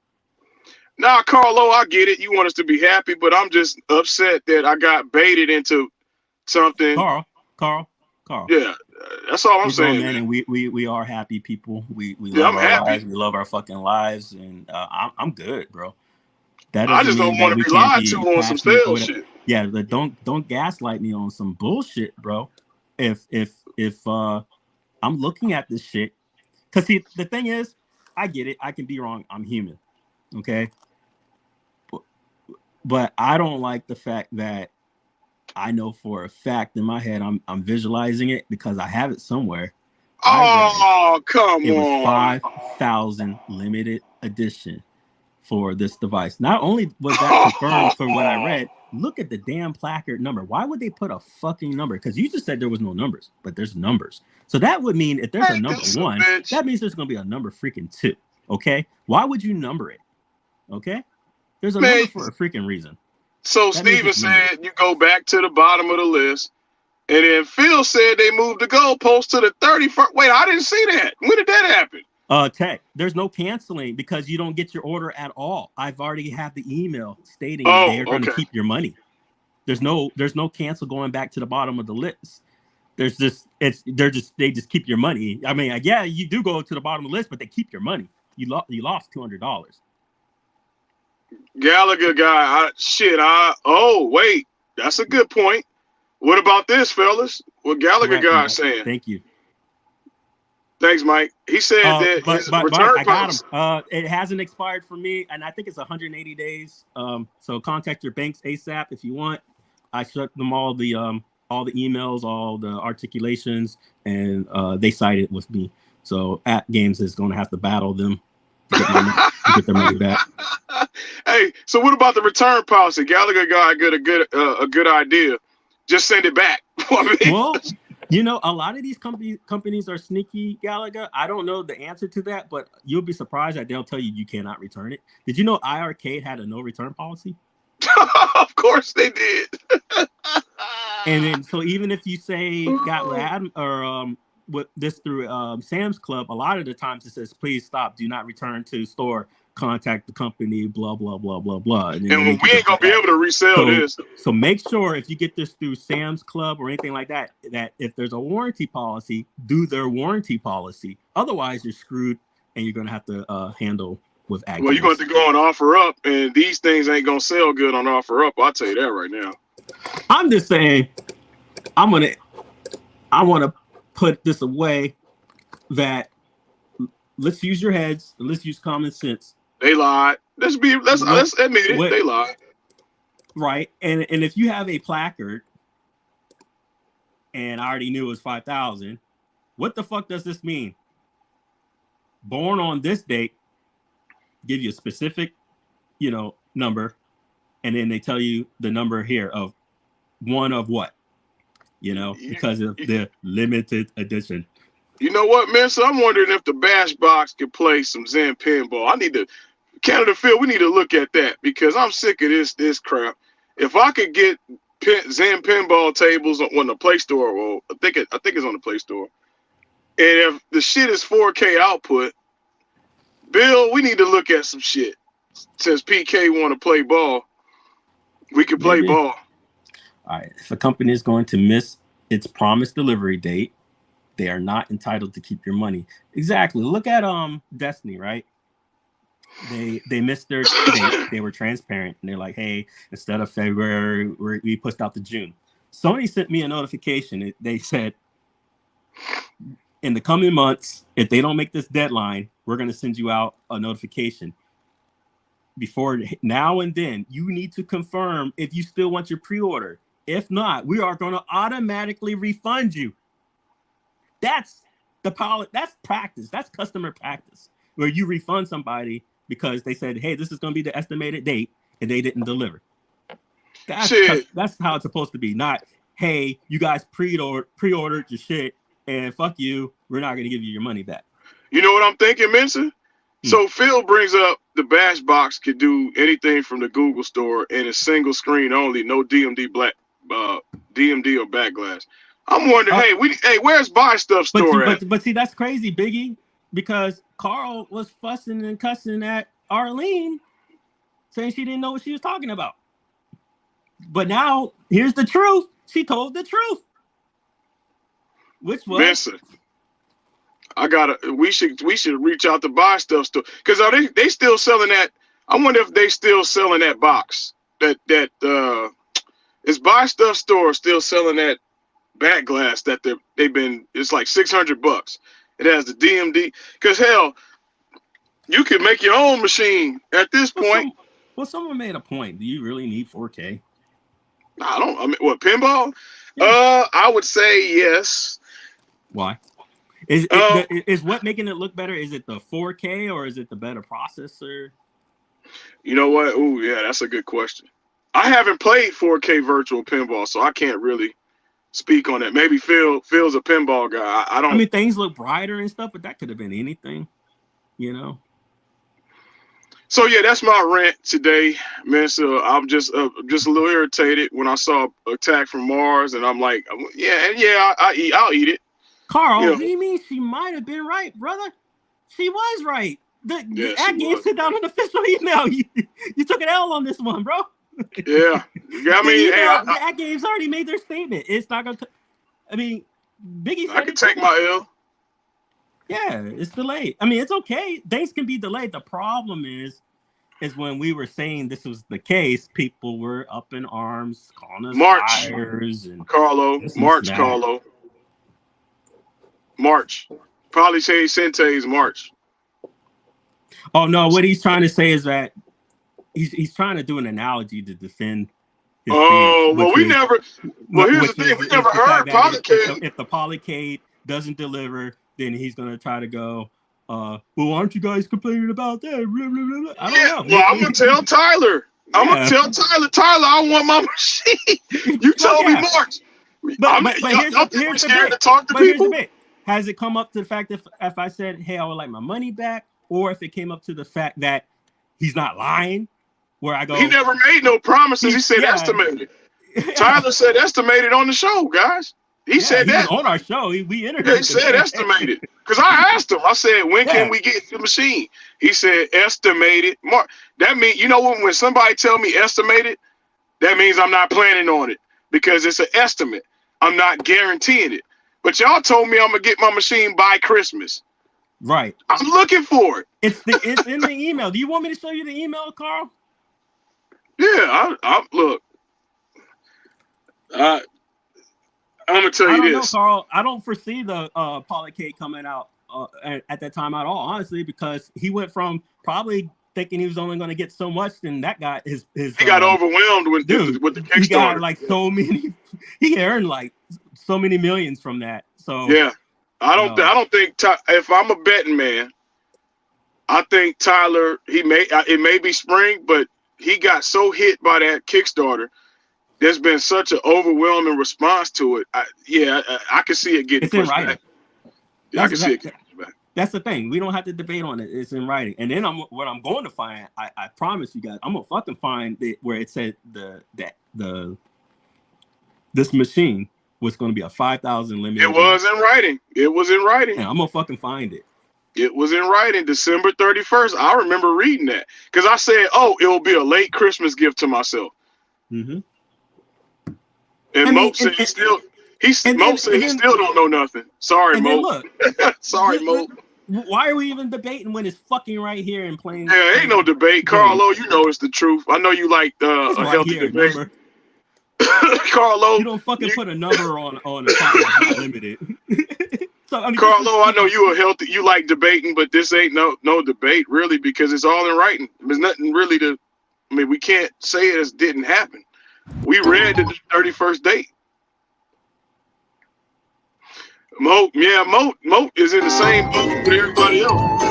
Nah, Carlo, I get it. You want us to be happy, but I'm just upset that I got baited into something. Carl. Yeah, that's all I'm saying. Man, and we are happy people. We love our lives. We love our fucking lives, and I'm good, bro. I just don't want to be lied to on some stale shit. Yeah, but don't gaslight me on some bullshit, bro. If I'm looking at this shit, because see, the thing is, I get it. I can be wrong. I'm human, okay. But I don't like the fact that I know for a fact in my head I'm visualizing it because I have it somewhere. Oh, come on. It was 5,000 limited edition for this device. Not only was that confirmed for what I read, look at the damn placard number. Why would they put a fucking number? Because you just said there was no numbers, but there's numbers. So that would mean if there's a number 1, that means there's going to be a number freaking 2. Okay, why would you number it? Okay, there's a Man, number for a freaking reason. So That means Steven it's limited. said you go back to the bottom of the list, and then Phil said they moved the goalpost to the 31st. Wait, I didn't see that. When did that happen? Tech, there's no canceling because you don't get your order at all. I've already had the email stating Oh, they are going to okay. keep your money. There's no cancel going back to the bottom of the list. They just keep your money. I mean, yeah, you do go to the bottom of the list, but they keep your money. You lost $200. Gallagher guy, wait, that's a good point. What about this, fellas? What Gallagher guy is saying? Thank you. Thanks, Mike. He said that his return Mike, I got policy. him. It hasn't expired for me, and I think it's 180 days. So contact your banks ASAP if you want. I shut them all the emails, all the articulations, and they sided with me. So At Games is going to have to battle them to get their money back. Hey, so what about the return policy? Gallagher guy got a good idea. Just send it back. I mean, Well, you know, a lot of these companies are sneaky, Gallagher. I don't know the answer to that, but you'll be surprised that they'll tell you cannot return it. Did you know iArcade had a no return policy? of course they did. And then, so even if you say got lad or with this through Sam's Club, a lot of the times it says, please stop, do not return to store, contact the company, blah, blah, blah, blah, blah. And we ain't going to be able to resell this. So make sure if you get this through Sam's Club or anything like that, that if there's a warranty policy, do their warranty policy. Otherwise, you're screwed and you're going to have to handle with At Games. Well, you're going to have to go on offer up, and these things ain't going to sell good on offer up. I'll tell you that right now. I'm just saying, I want to put this away that let's use your heads and let's use common sense. They lied. Let's admit it. They lied. Right. And if you have a placard and I already knew it was 5,000, what the fuck does this mean? Born on this date, give you a specific, number, and then they tell you the number here of one of what? Because of the limited edition. You know what, man? So I'm wondering if the Bash Box could play some Zen pinball. Canada Phil, we need to look at that because I'm sick of this crap. If I could get Zen pinball tables on the Play Store, well, I think it's on the Play Store, and if the shit is 4K output, Bill, we need to look at some shit. Since PK want to play ball, we can play ball. All right. If a company is going to miss its promised delivery date, they are not entitled to keep your money. Exactly. Look at Destiny, right? They missed their date. They were transparent, and they're like, "Hey, instead of February, we pushed out to June." Sony sent me a notification. They said, "In the coming months, if they don't make this deadline, we're going to send you out a notification. Before now and then, you need to confirm if you still want your pre-order. If not, we are going to automatically refund you." That's that's practice. That's customer practice, where you refund somebody because they said, "Hey, this is going to be the estimated date," and they didn't deliver. That's how it's supposed to be. Not, "Hey, you guys pre-ordered your shit, and fuck you, we're not going to give you your money back." You know what I'm thinking, Mensa? So Phil brings up the Bash Box could do anything from the Google Store and a single screen only, no DMD DMD or back glass. I'm wondering, where's Buy Stuff Store at? But see, that's crazy, Biggie, because Carl was fussing and cussing at Arlene, saying she didn't know what she was talking about. But now, here's the truth. She told the truth. Which was... Mensa, we should reach out to Buy Stuff Store. Because are they still selling that? I wonder if they still selling that box. Is Buy Stuff Store still selling that back glass that it's like $600. It has the DMD. Because hell, you can make your own machine at this point. Someone made a point. Do you really need 4K? What, pinball? Yeah. I would say yes. Why? Is what making it look better? Is it the 4K or is it the better processor? You know what? Oh, yeah, that's a good question. I haven't played 4K virtual pinball, so I can't really speak on that. Maybe Phil's a pinball guy. I don't. I mean, things look brighter and stuff, but that could have been anything, So yeah, that's my rant today, man. So I'm just a little irritated when I saw Attack from Mars, and I'm like, I'll eat it. Carl, Yeah. what do you mean she might have been right, brother? She was right. The Yeah, At she Game was. sit down an official email. You took an L on this one, bro. Yeah, I mean, the At Game's already made their statement. It's not gonna. I mean, Biggie said I can it take too. my L. Yeah, it's delayed. I mean, it's okay. Things can be delayed. The problem is when we were saying this was the case, people were up in arms, calling us March. liars and Carlo, this and March, that. Carlo, March. Probably say Sente's March. Oh no, what he's trying to say is that he's trying to do an analogy to defend his Oh, stance, well, which we is- never. Well, here's the which thing: is we the never fact heard that Polycade. if the Polycade doesn't deliver, then he's gonna try to go. Well, aren't you guys complaining about that? Blah, blah, blah, blah. I don't know. Well, I'm gonna tell Tyler. I'm Yeah. gonna tell Tyler. Tyler, I want my machine. You told me Yeah. March. But Y'all here's think the we scared bit. to talk to But here's the people? bit. Has it come up to the fact that if I said, "Hey, I would like my money back," or if it came up to the fact that he's not lying, where I go, He never made no promises. He said Yeah. estimated. Tyler said estimated on the show, guys. He said he that. was on our show. We interviewed Yeah, he him. said estimated. Because I asked him. I said, when Yeah. can we get the machine? He said estimated. Mark. That means, you know, when somebody tell me estimated, that means I'm not planning on it because it's an estimate. I'm not guaranteeing it. But y'all told me I'm gonna get my machine by Christmas. Right. I'm looking for it. It's in the email. Do you want me to show you the email, Carl? Yeah, I look. I'm gonna tell I you don't know, this. Carl. I don't foresee the Polycade coming out at that time at all, honestly, because he went from probably thinking he was only going to get so much, and that got his. He got overwhelmed with the He got Kickstarter. like so many. He earned like so many millions from that. So Yeah, I don't think if I'm a betting man, I think Tyler it may be spring, but he got so hit by that Kickstarter. There's been such an overwhelming response to it. I can see it getting it's in pushed writing. back. Yeah, I can see it getting pushed back. That's the thing. We don't have to debate on it. It's in writing. And then what I'm going to find, I promise you guys, I'm gonna fucking find it where it said this machine was going to be a 5,000 limit. It was in writing. It was in writing. Yeah, I'm gonna fucking find it. It was in writing, December 31st. I remember reading that because I said, "Oh, it will be a late Christmas gift to myself." Mm-hmm. And Mo said he still don't know nothing. Sorry, Mo. Look, sorry, Mo. Why are we even debating when it's fucking right here and plain? Yeah, ain't no debate, Carlo. You know it's the truth. I know you like It's a right healthy here, debate, number. Carlo. You don't fucking put a number on a top that's not limited. So I mean, Carlo, I know you like debating, but this ain't no debate really because it's all in writing. There's nothing really we can't say it didn't happen. We read the 31st date. Mo is in the same boat with everybody else.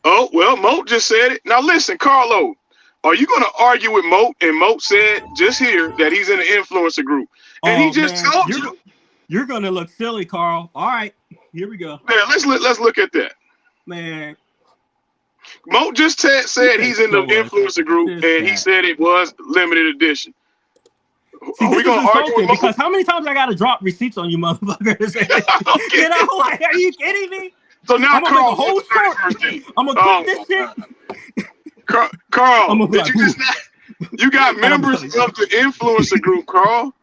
Oh, well, Mo just said it. Now listen, Carlo, are you going to argue with Mo? And Mo said just here that he's in an influencer group. And he just told you. You're going to look silly, Carl. All right, here we go. Man, let's look at that. Man. Mo just said he's in the influencer group, and he said it was limited edition. See, are we gonna argue with Mo? Because how many times I gotta drop receipts on you, motherfuckers? Okay. You know, like, are you kidding me? So now, I'm gonna Carl, make a whole story. I'm gonna cook this shit. Carl, did you just you got members of the influencer group, Carl?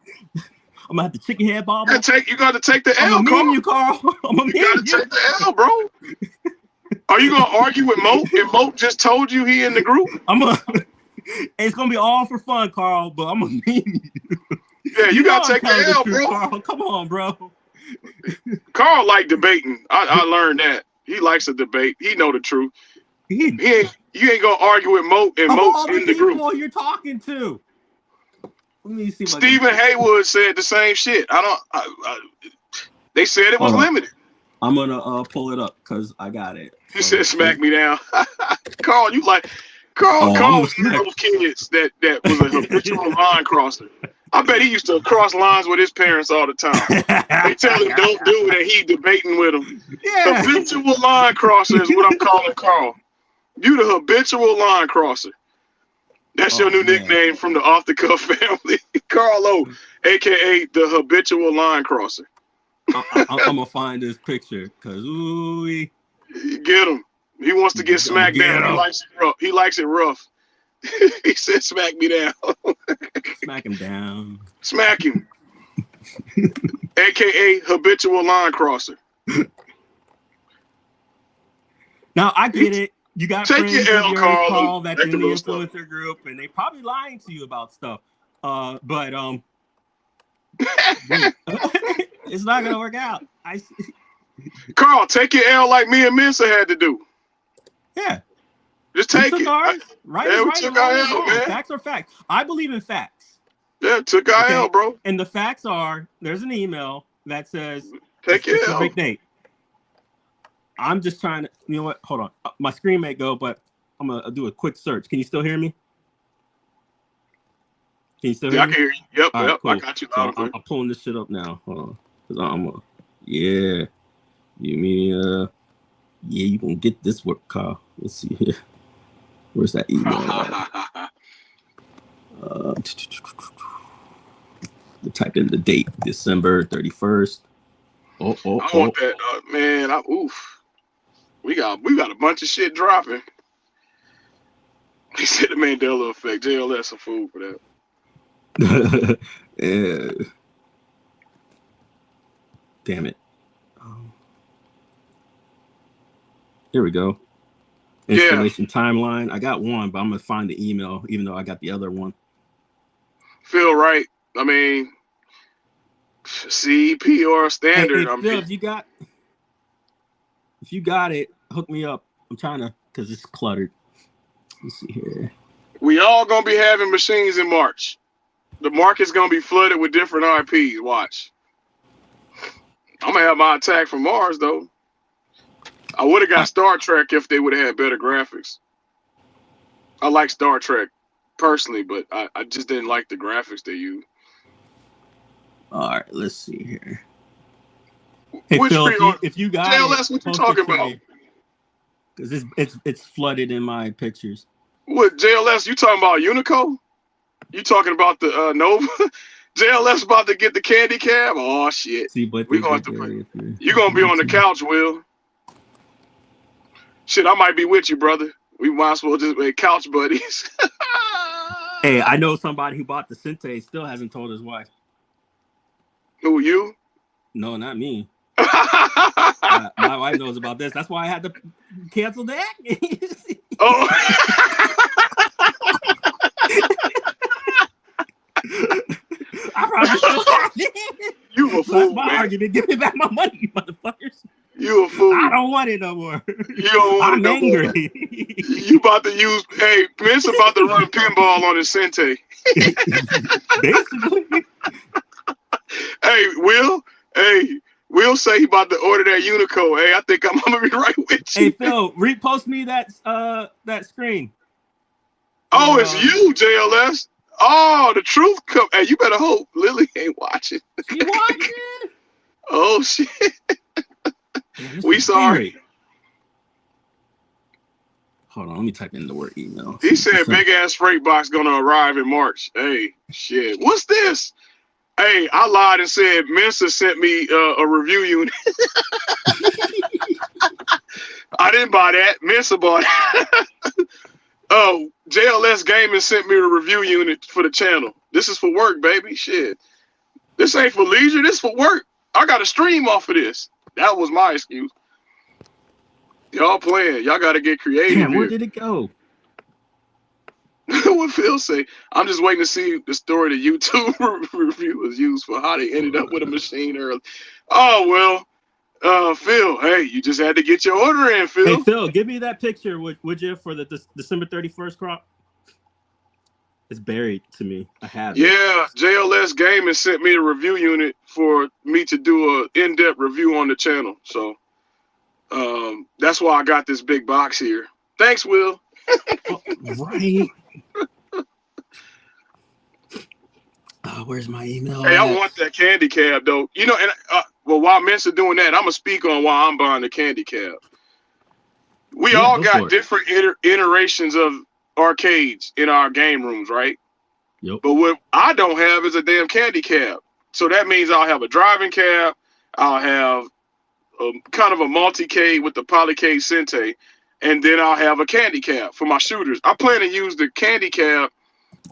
I'm gonna have the chicken head bob. You got to take the L, I'm gonna meme you, Carl. I'm gonna you got to take the L, bro. Are you gonna argue with Mo? If Mo just told you he in the group, it's gonna be all for fun, Carl. But I'm gonna meme you. Yeah, you gotta take the L, truth, bro. Carl. Come on, bro. Carl like debating. I learned that. He likes to debate. He know the truth. You ain't gonna argue with Mo, and Mo's in the group. You're talking to. Let me see. Stephen Haywood said the same shit. They said it was limited. I'm gonna pull it up because I got it. He said, "Smack me down." Carl, you like Carl was one of those kids that was a habitual line crosser. I bet he used to cross lines with his parents all the time. They tell him don't do it, and he debating with them. Yeah. Habitual line crosser is what I'm calling Carl. You the habitual line crosser. That's your new nickname from the Off the Cuff family. Carl O, aka the habitual line crosser. I'm gonna find this picture because ooh, get him. He wants to get smacked down. He likes it rough. He likes it rough. He said, "Smack me down." Smack him down. Smack him. AKA habitual line crosser. Now I get it. You got Take friends your L, of yours, Carl. Carl, that's Take in the the little influencer group, and they probably lying to you about stuff. But it's not gonna work out. Carl, take your L like me and Mensa had to do. Yeah. Just take it. Ours. Right, yeah, we right, took our L, man. Facts are facts. I believe in facts. Yeah, took our L, bro. And the facts are, there's an email that says, take your L. Big date. I'm just trying to, you know what? Hold on. My screen may go, but I'm going to do a quick search. Can you still hear me? Can you still hear me? I can hear you. Yep, all right, cool. I got you. So I'm pulling this shit up now. Hold on. Yeah. You mean, yeah, you going to get this work, Carl. Let's see here. Where's that email? Type in the date, December 31st. I want that, man. Oof. We got a bunch of shit dropping. He said the Mandela effect. JLS a fool for that. Yeah. Damn it. Here we go. Installation timeline. I got one, but I'm gonna find the email, even though I got the other one. Feel right. I mean, CEP or standard. Hey, Phil, if you got it, hook me up. I'm trying to, because it's cluttered. Let's see here. We all gonna be having machines in March. The market's gonna be flooded with different IPs. Watch. I'm gonna have my attack from Mars though. I would have got Star Trek if they would have had better graphics. I like Star Trek personally, but I just didn't like the graphics they used. All right, let's see here. Hey, Which Phil, if you got JLS, what you talking about? Because it's flooded in my pictures. What, JLS, you talking about Unico? You talking about the Nova? JLS about to get the candy cab? Oh, shit. See, but we gonna have to play. You're going to be on the couch, Will. Shit, I might be with you, brother. We might as well just be couch buddies. Hey, I know somebody who bought the Sente still hasn't told his wife. Who, you? No, not me. My wife knows about this. That's why I had to cancel that. Oh. I probably should have. You a fool, That's my man. argument. Give me back my money, you motherfuckers. You a fool. I don't want it no more. You don't want it no more. I'm angry. You about to use, hey, Vince about to run pinball on his Sente. Basically. Hey, Will say he about to order that Unico. Hey, I think I'm gonna be right with you. Hey, Phil, repost me that screen. Oh, it's you, JLS. Oh, the truth come. Hey, you better hope Lily ain't watching. She watching? Oh shit. Man, we sorry. Hold on, let me type in the word email. He said big ass freight box gonna arrive in March. Hey, shit. What's this? Hey, I lied and said Mensa sent me a review unit. I didn't buy that. Mensa bought it. Oh, JLS Gaming sent me a review unit for the channel. This is for work, baby. Shit. This ain't for leisure. This for work. I got to stream off of this. That was my excuse. Y'all playing. Y'all got to get creative. Damn, where here. did it go? What Phil say? I'm just waiting to see the story the YouTube reviewers used for how they ended up with a machine early. Oh, well, Phil, hey, you just had to get your order in, Phil. Hey, Phil, give me that picture, would you, for the December 31st crop? It's buried to me. I have it. Yeah, JLS Gaming sent me a review unit for me to do a in-depth review on the channel. So that's why I got this big box here. Thanks, Will. Oh, right. Where's my email? Hey, I want that candy cab though. You know, and well, while Mensa doing that, I'm gonna speak on why I'm buying the candy cab. We all go got different iterations of arcades in our game rooms, right? Yep. But what I don't have is a damn candy cab. So that means I'll have a driving cab. I'll have kind of a multi-cade with the Polycade Sente, and then I'll have a candy cab for my shooters. I plan to use the candy cab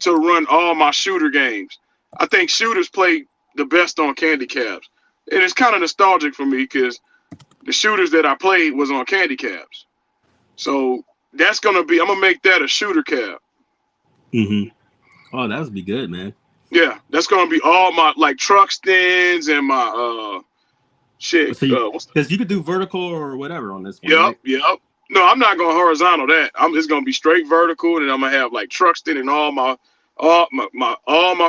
to run all my shooter games. I think shooters play the best on candy cabs. And it's kind of nostalgic for me because the shooters that I played was on candy cabs. So that's going to be, I'm going to make that a shooter cab. Mm-hmm. Oh, that would be good, man. Yeah, that's going to be all my, like, truck stands and my, shit. Because you could do vertical or whatever on this one. Yep, right? yep. No, I'm not going horizontal that. I'm just going to be straight vertical, and I'm going to have, like, truck stand and all my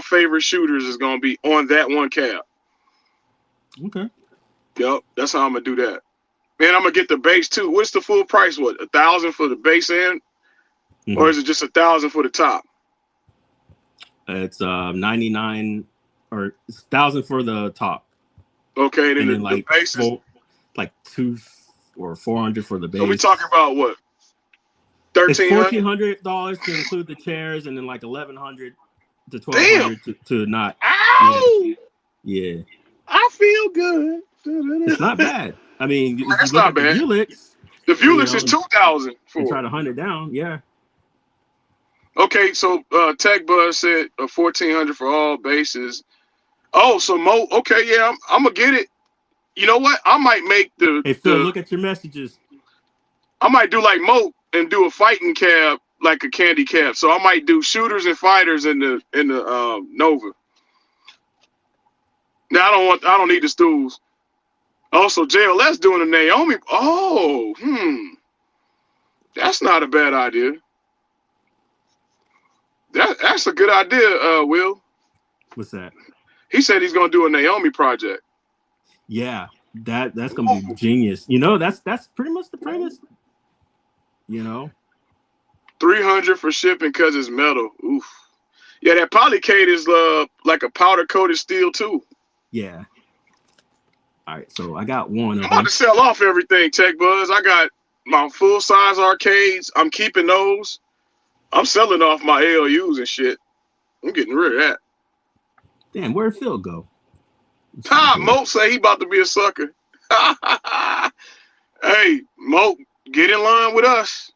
favorite shooters is going to be on that one cab. Okay. Yep, that's how I'm going to do that. Man, I'm gonna get the base too. What's the full price? What, 1,000 for the base end, or is it just 1,000 for the top? It's 99 or 1,000 for the top. Okay, then, then the base is like 200 or 400 for the base. So we talking about what? $1,400 to include the chairs, and then like $1,100 to $1,200 to not. Ow! Yeah. I feel good. It's not bad. I mean, that's not bad. The Vuelix is 2,000 for. Try to hunt it down, yeah. Okay, so Tech Buzz said 1,400 for all bases. Oh, so Mo. Okay, yeah, I'm gonna get it. You know what? I might make the. Hey Phil, look at your messages. I might do like Mo and do a fighting cab, like a candy cab. So I might do shooters and fighters in the Nova. Now I don't need the stools. Also, JLS doing a Naomi. Oh, that's not a bad idea. That's a good idea, Will. What's that? He said he's gonna do a Naomi project. Yeah, that's gonna be genius. You know, that's pretty much the premise. You know, 300 for shipping because it's metal. Oof. Yeah, that Polycade is like a powder coated steel too. Yeah. All right, so I got one. I'm about to sell off everything, Tech Buzz. I got my full size arcades. I'm keeping those. I'm selling off my ALUs and shit. I'm getting rid of that. Damn, where'd Phil go? Mo say he about to be a sucker. Hey, Mo, get in line with us.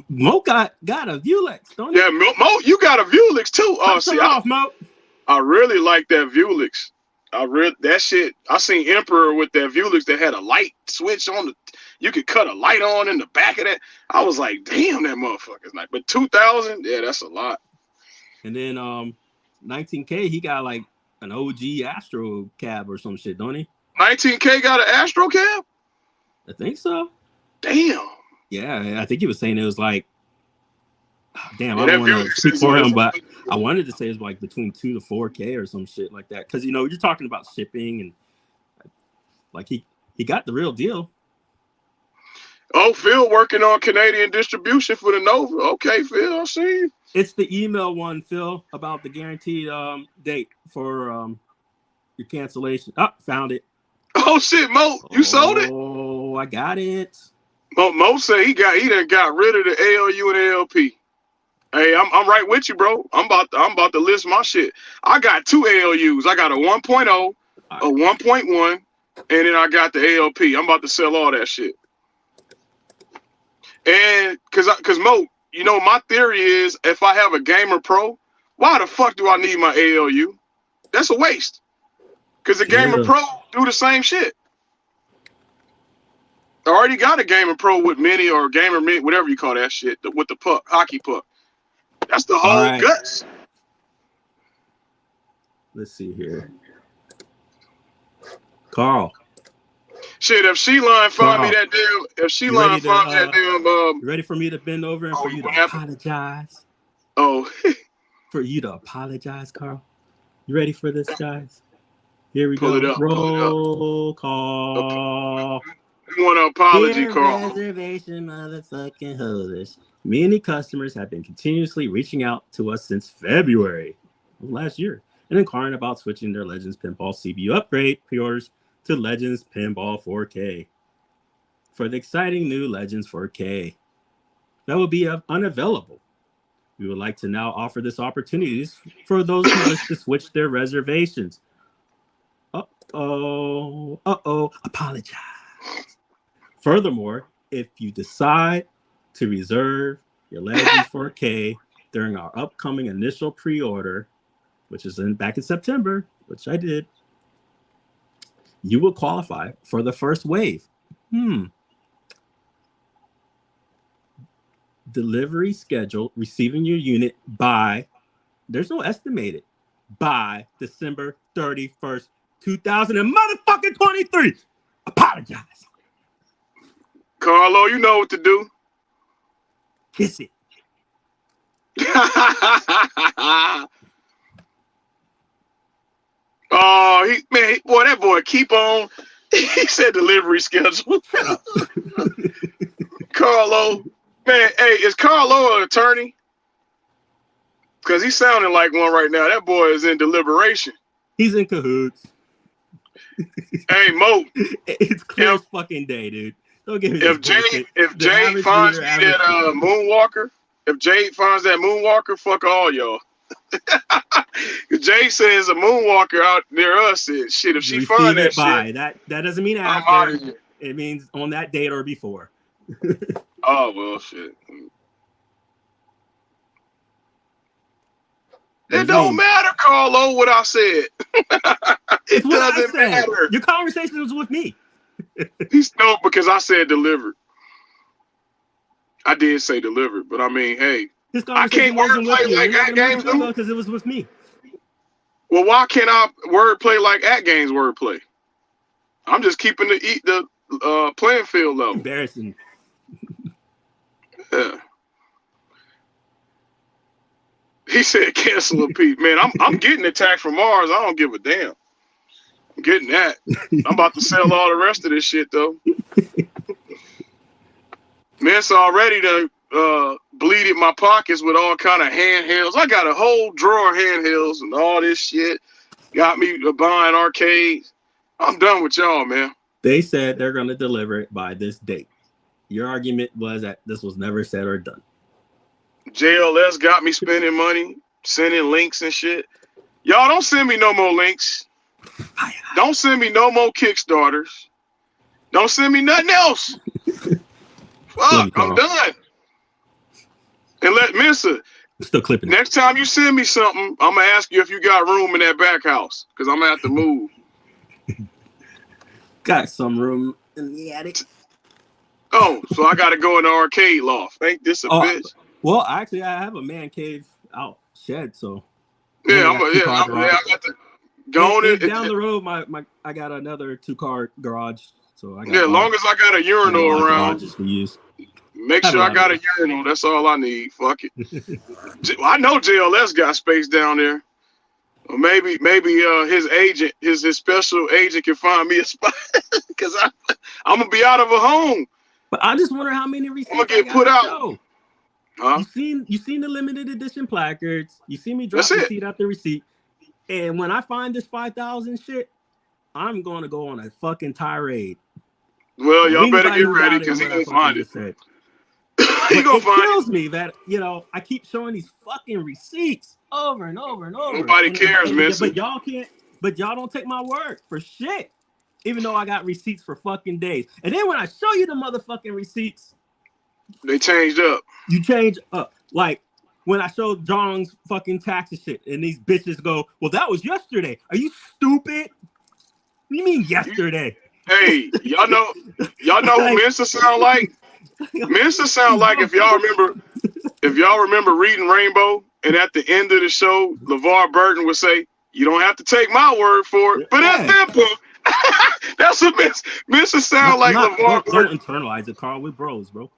Mo got a Vuelix, don't you? Yeah, Mo, you got a Vuelix too. Mo. I really like that Vuelix. That shit. I seen Emperor with that Vuelix that had a light switch on the. You could cut a light on in the back of that. I was like, damn, that motherfucker's nice. But 2,000, yeah, that's a lot. And then 19K, he got like an OG Astro cab or some shit, don't he? 19K got an Astro cab? I think so. Damn. Yeah, I think he was saying it was like. Damn, I don't want to speak for him, but I wanted to say it's like between 2 to 4K or some shit like that. Because, you know, you're talking about shipping and like he got the real deal. Oh, Phil working on Canadian distribution for the Nova. Okay, Phil, I see you. It's the email one, Phil, about the guaranteed date for your cancellation. Oh, found it. Oh, shit, Mo, you sold it? Oh, I got it. Mo said he done got rid of the ALU and ALP. Hey, I'm right with you, bro. I'm about to list my shit. I got 2 ALUs. I got a 1.0, a 1.1, and then I got the ALP. I'm about to sell all that shit. And cause Mo, you know, my theory is if I have a Gamer Pro, why the fuck do I need my ALU? That's a waste. Cause the Gamer Pro do the same shit. I already got a Gamer Pro with Mini or Gamer Mini, whatever you call that shit, with the puck, hockey puck. That's the whole guts. Let's see here. Carl. Shit, if She-Line find me that damn, you ready for me to bend over and for you to apologize? Oh. For you to apologize, Carl? You ready for this, guys? Here we Pull go. it up. Roll call. You want an apology, Dear Carl? Reservation motherfucking holders. Many customers have been continuously reaching out to us since February of last year and inquiring about switching their Legends Pinball CPU upgrade pre-orders to Legends Pinball 4K for the exciting new Legends 4K that will be unavailable. We would like to now offer this opportunity for those who wish to switch their reservations. Apologize. Furthermore, if you decide to reserve your Legends 4K during our upcoming initial pre-order, which is back in September, which I did, you will qualify for the first wave. Delivery schedule, receiving your unit by, there's no estimated, by December 31st, 2023. Apologize. Carlo, you know what to do. Kiss it. Oh, that boy keep on. He said delivery schedule. Carlo, man, hey, is Carlo an attorney? Because he's sounding like one right now. That boy is in deliberation. He's in cahoots. Hey, Mo. It's clear as fucking day, dude. Don't give me If Jade finds that Moonwalker, if Jade finds that Moonwalker, fuck all y'all. Jade says a Moonwalker out near us is shit. If she finds that shit, that doesn't mean I'm out of after. here. It means on that date or before. Oh well, shit. It don't matter, Carlo, what I said. It doesn't matter. Your conversation was with me. He's no, because I said delivered. I did say delivered, but I mean, hey, I can't wordplay like At Games do because it was with me. Well, why can't I wordplay like At Games wordplay? I'm just keeping the playing field low. Embarrassing. Yeah. He said cancel a Pete. Man, I'm getting attacked from Mars. I don't give a damn. I'm getting that. I'm about to sell all the rest of this shit though. Mensa already done bleeded my pockets with all kind of handhelds. I got a whole drawer of handhelds and all this shit. Got me buying arcades. I'm done with y'all, man. They said they're gonna deliver it by this date. Your argument was that this was never said or done. JLS got me spending money, sending links and shit. Y'all don't send me no more links. Don't send me no more Kickstarters. Don't send me nothing else. Fuck, I'm done. And let Mensa. Still clipping. Next time you send me something, I'm gonna ask you if you got room in that back house, because I'm gonna have to move. Got some room in the attic. Oh, so I gotta go in the arcade loft. Ain't this a bitch? Well, actually, I have a man cave out shed, so yeah, I got to go on it. Down the road, I got another 2-car garage, so I got as long as I got a urinal around. To use. Make sure I got a urinal. That's all I need. Fuck it. I know JLS got space down there. Or maybe his agent, his special agent, can find me a spot because I'm gonna be out of a home. But I just wonder how many receipts I'm gonna get put out. Huh? You seen the limited edition placards. You see me drop receipt after receipt. And when I find this 5,000 shit, I'm gonna go on a fucking tirade. Well, y'all better get ready because he gonna find it. He gonna find it. It kills me that I keep showing these fucking receipts over and over and over. Nobody cares, man. But y'all can't. But y'all don't take my word for shit. Even though I got receipts for fucking days. And then when I show you the motherfucking receipts, they changed up. You change up. Like when I showed John's fucking taxes shit, and these bitches go, "Well, that was yesterday." Are you stupid? What do you mean yesterday? Hey, y'all know who Mensa sound like? Mensa sound like if y'all remember reading Rainbow, and at the end of the show, LeVar Burton would say, "You don't have to take my word for it," but at that point. That's what Mensa sound like. LeVar Burton. Don't internalize it, Carl. We're bros, bro.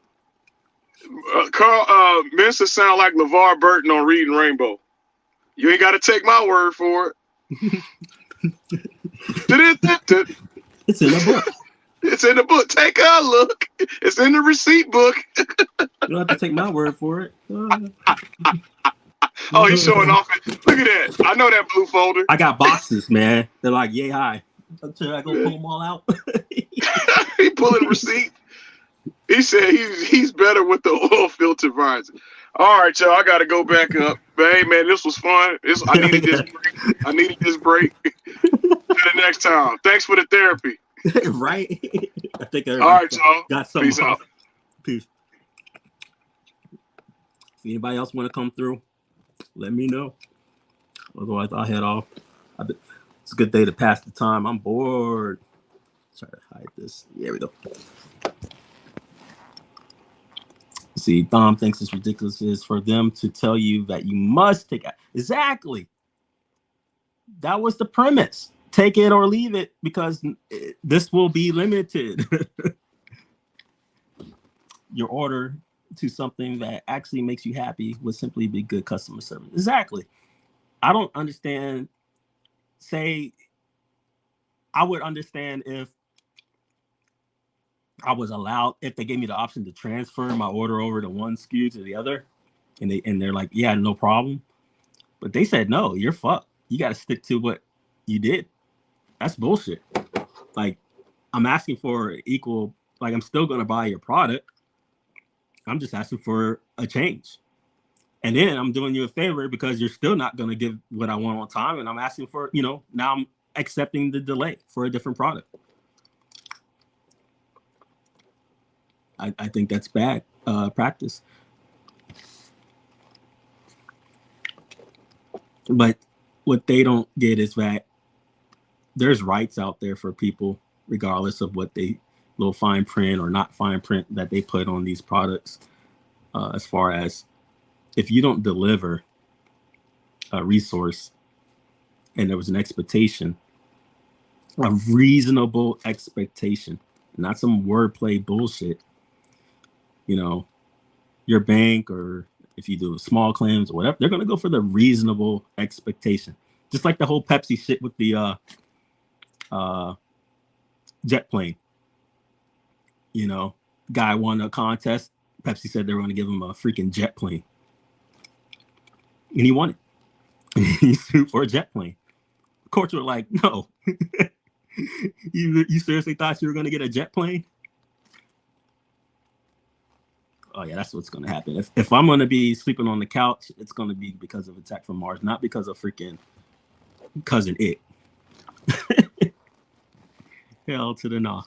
Mensa sound like LeVar Burton on Reading Rainbow. You ain't got to take my word for it. It's in the book. It's in the book. Take a look. It's in the receipt book. You don't have to take my word for it. Oh, he's showing off. Look at that. I know that blue folder. I got boxes, man. They're like yay high. Until I go pull them all out. He pulling receipt. He said he's better with the oil filter visor. All right, y'all. I got to go back up. But hey, man, this was fun. I needed this break. I needed this break. To the next time. Thanks for the therapy. Right? I think all right, y'all. Got something. Peace out. Peace. If anybody else want to come through, let me know. Otherwise, I'll head off. It's a good day to pass the time. I'm bored. Try to hide this. There we go. See, Dom thinks it's ridiculous is for them to tell you that you must take it. Exactly. That was the premise. Take it or leave it because this will be limited. Your order to something that actually makes you happy would simply be good customer service. Exactly. I don't understand. Say, I would understand if I was allowed, if they gave me the option to transfer my order over to one SKU to the other, and they're like, yeah, no problem. But they said, no, you're fucked. You got to stick to what you did. That's bullshit. Like, I'm asking for equal, like, I'm still going to buy your product. I'm just asking for a change. And then I'm doing you a favor because you're still not going to give what I want on time. And I'm asking for, now I'm accepting the delay for a different product. I think that's bad practice. But what they don't get is that there's rights out there for people, regardless of what they little fine print or not fine print that they put on these products. As far as if you don't deliver a resource and there was an expectation, a reasonable expectation, not some wordplay bullshit, your bank or if you do small claims or whatever, they're going to go for the reasonable expectation. Just like the whole Pepsi shit with the jet plane. Guy won a contest. Pepsi said they were going to give him a freaking jet plane. And he won it. He sued for a jet plane. Courts were like, no. You seriously thought you were going to get a jet plane? Oh, yeah, that's what's going to happen. If I'm going to be sleeping on the couch, it's going to be because of Attack from Mars, not because of freaking Cousin It. Hell to the no.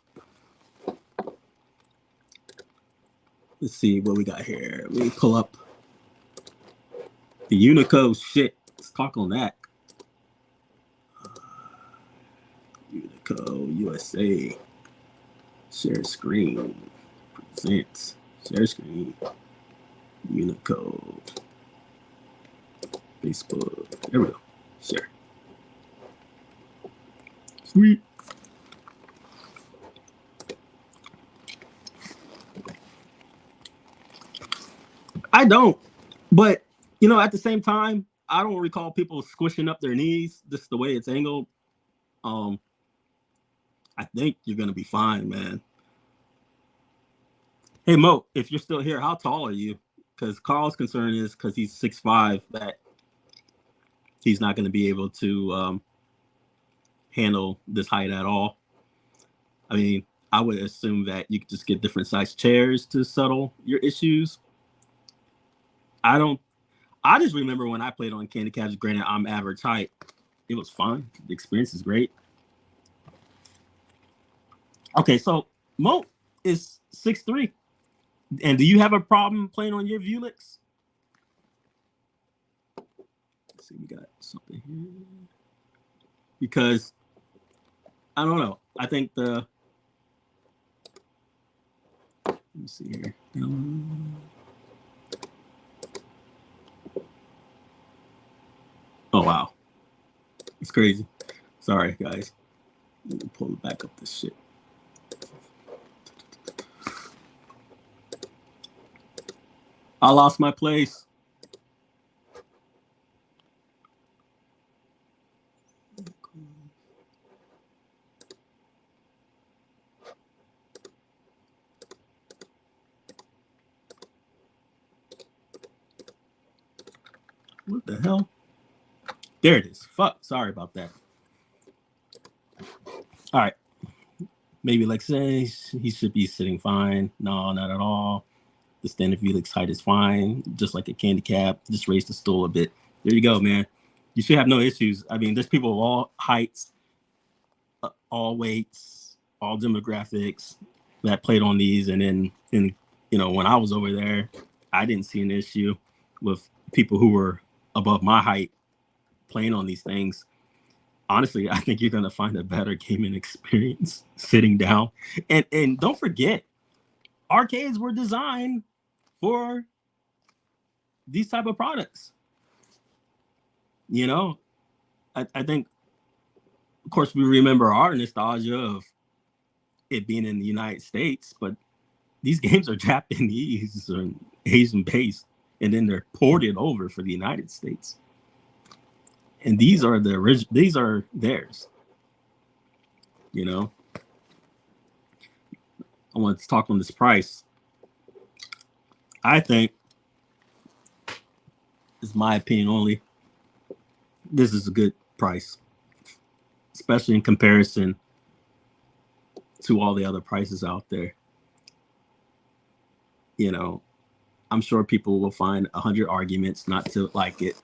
Let's see what we got here. Let me pull up the Unico shit. Let's talk on that. Unico USA. Share screen. Presents. Share screen. Unico. Facebook. There we go. Share. Sweet. I don't, but at the same time, I don't recall people squishing up their knees just the way it's angled. I think you're gonna be fine, man. Hey Mo, if you're still here, how tall are you? Because Carl's concern is because he's 6'5", that he's not gonna be able to handle this height at all. I mean, I would assume that you could just get different size chairs to settle your issues. I just remember when I played on Candy Crush, granted I'm average height. It was fun. The experience is great. Okay, so Mo is 6'3". And do you have a problem playing on your Vulix? Let's see, we got something here. Because, I don't know. I think let me see here. Oh, wow. It's crazy. Sorry, guys. Let me pull back up this shit. I lost my place. What the hell? There it is. Fuck. Sorry about that. All right. Maybe like say he should be sitting fine. No, not at all. The standard Felix height is fine, just like a candy cap. Just raise the stool a bit. There you go, man. You should have no issues. I mean, there's people of all heights, all weights, all demographics that played on these. And then, when I was over there, I didn't see an issue with people who were above my height playing on these things. Honestly, I think you're going to find a better gaming experience sitting down. And don't forget, arcades were designed for these type of products. I think, of course, we remember our nostalgia of it being in the United States, but these games are Japanese or Asian based, and then they're ported over for the United States. And these are the original. These are theirs. I want to talk on this price. I think, it's my opinion only, this is a good price, especially in comparison to all the other prices out there. I'm sure people will find 100 arguments not to like it.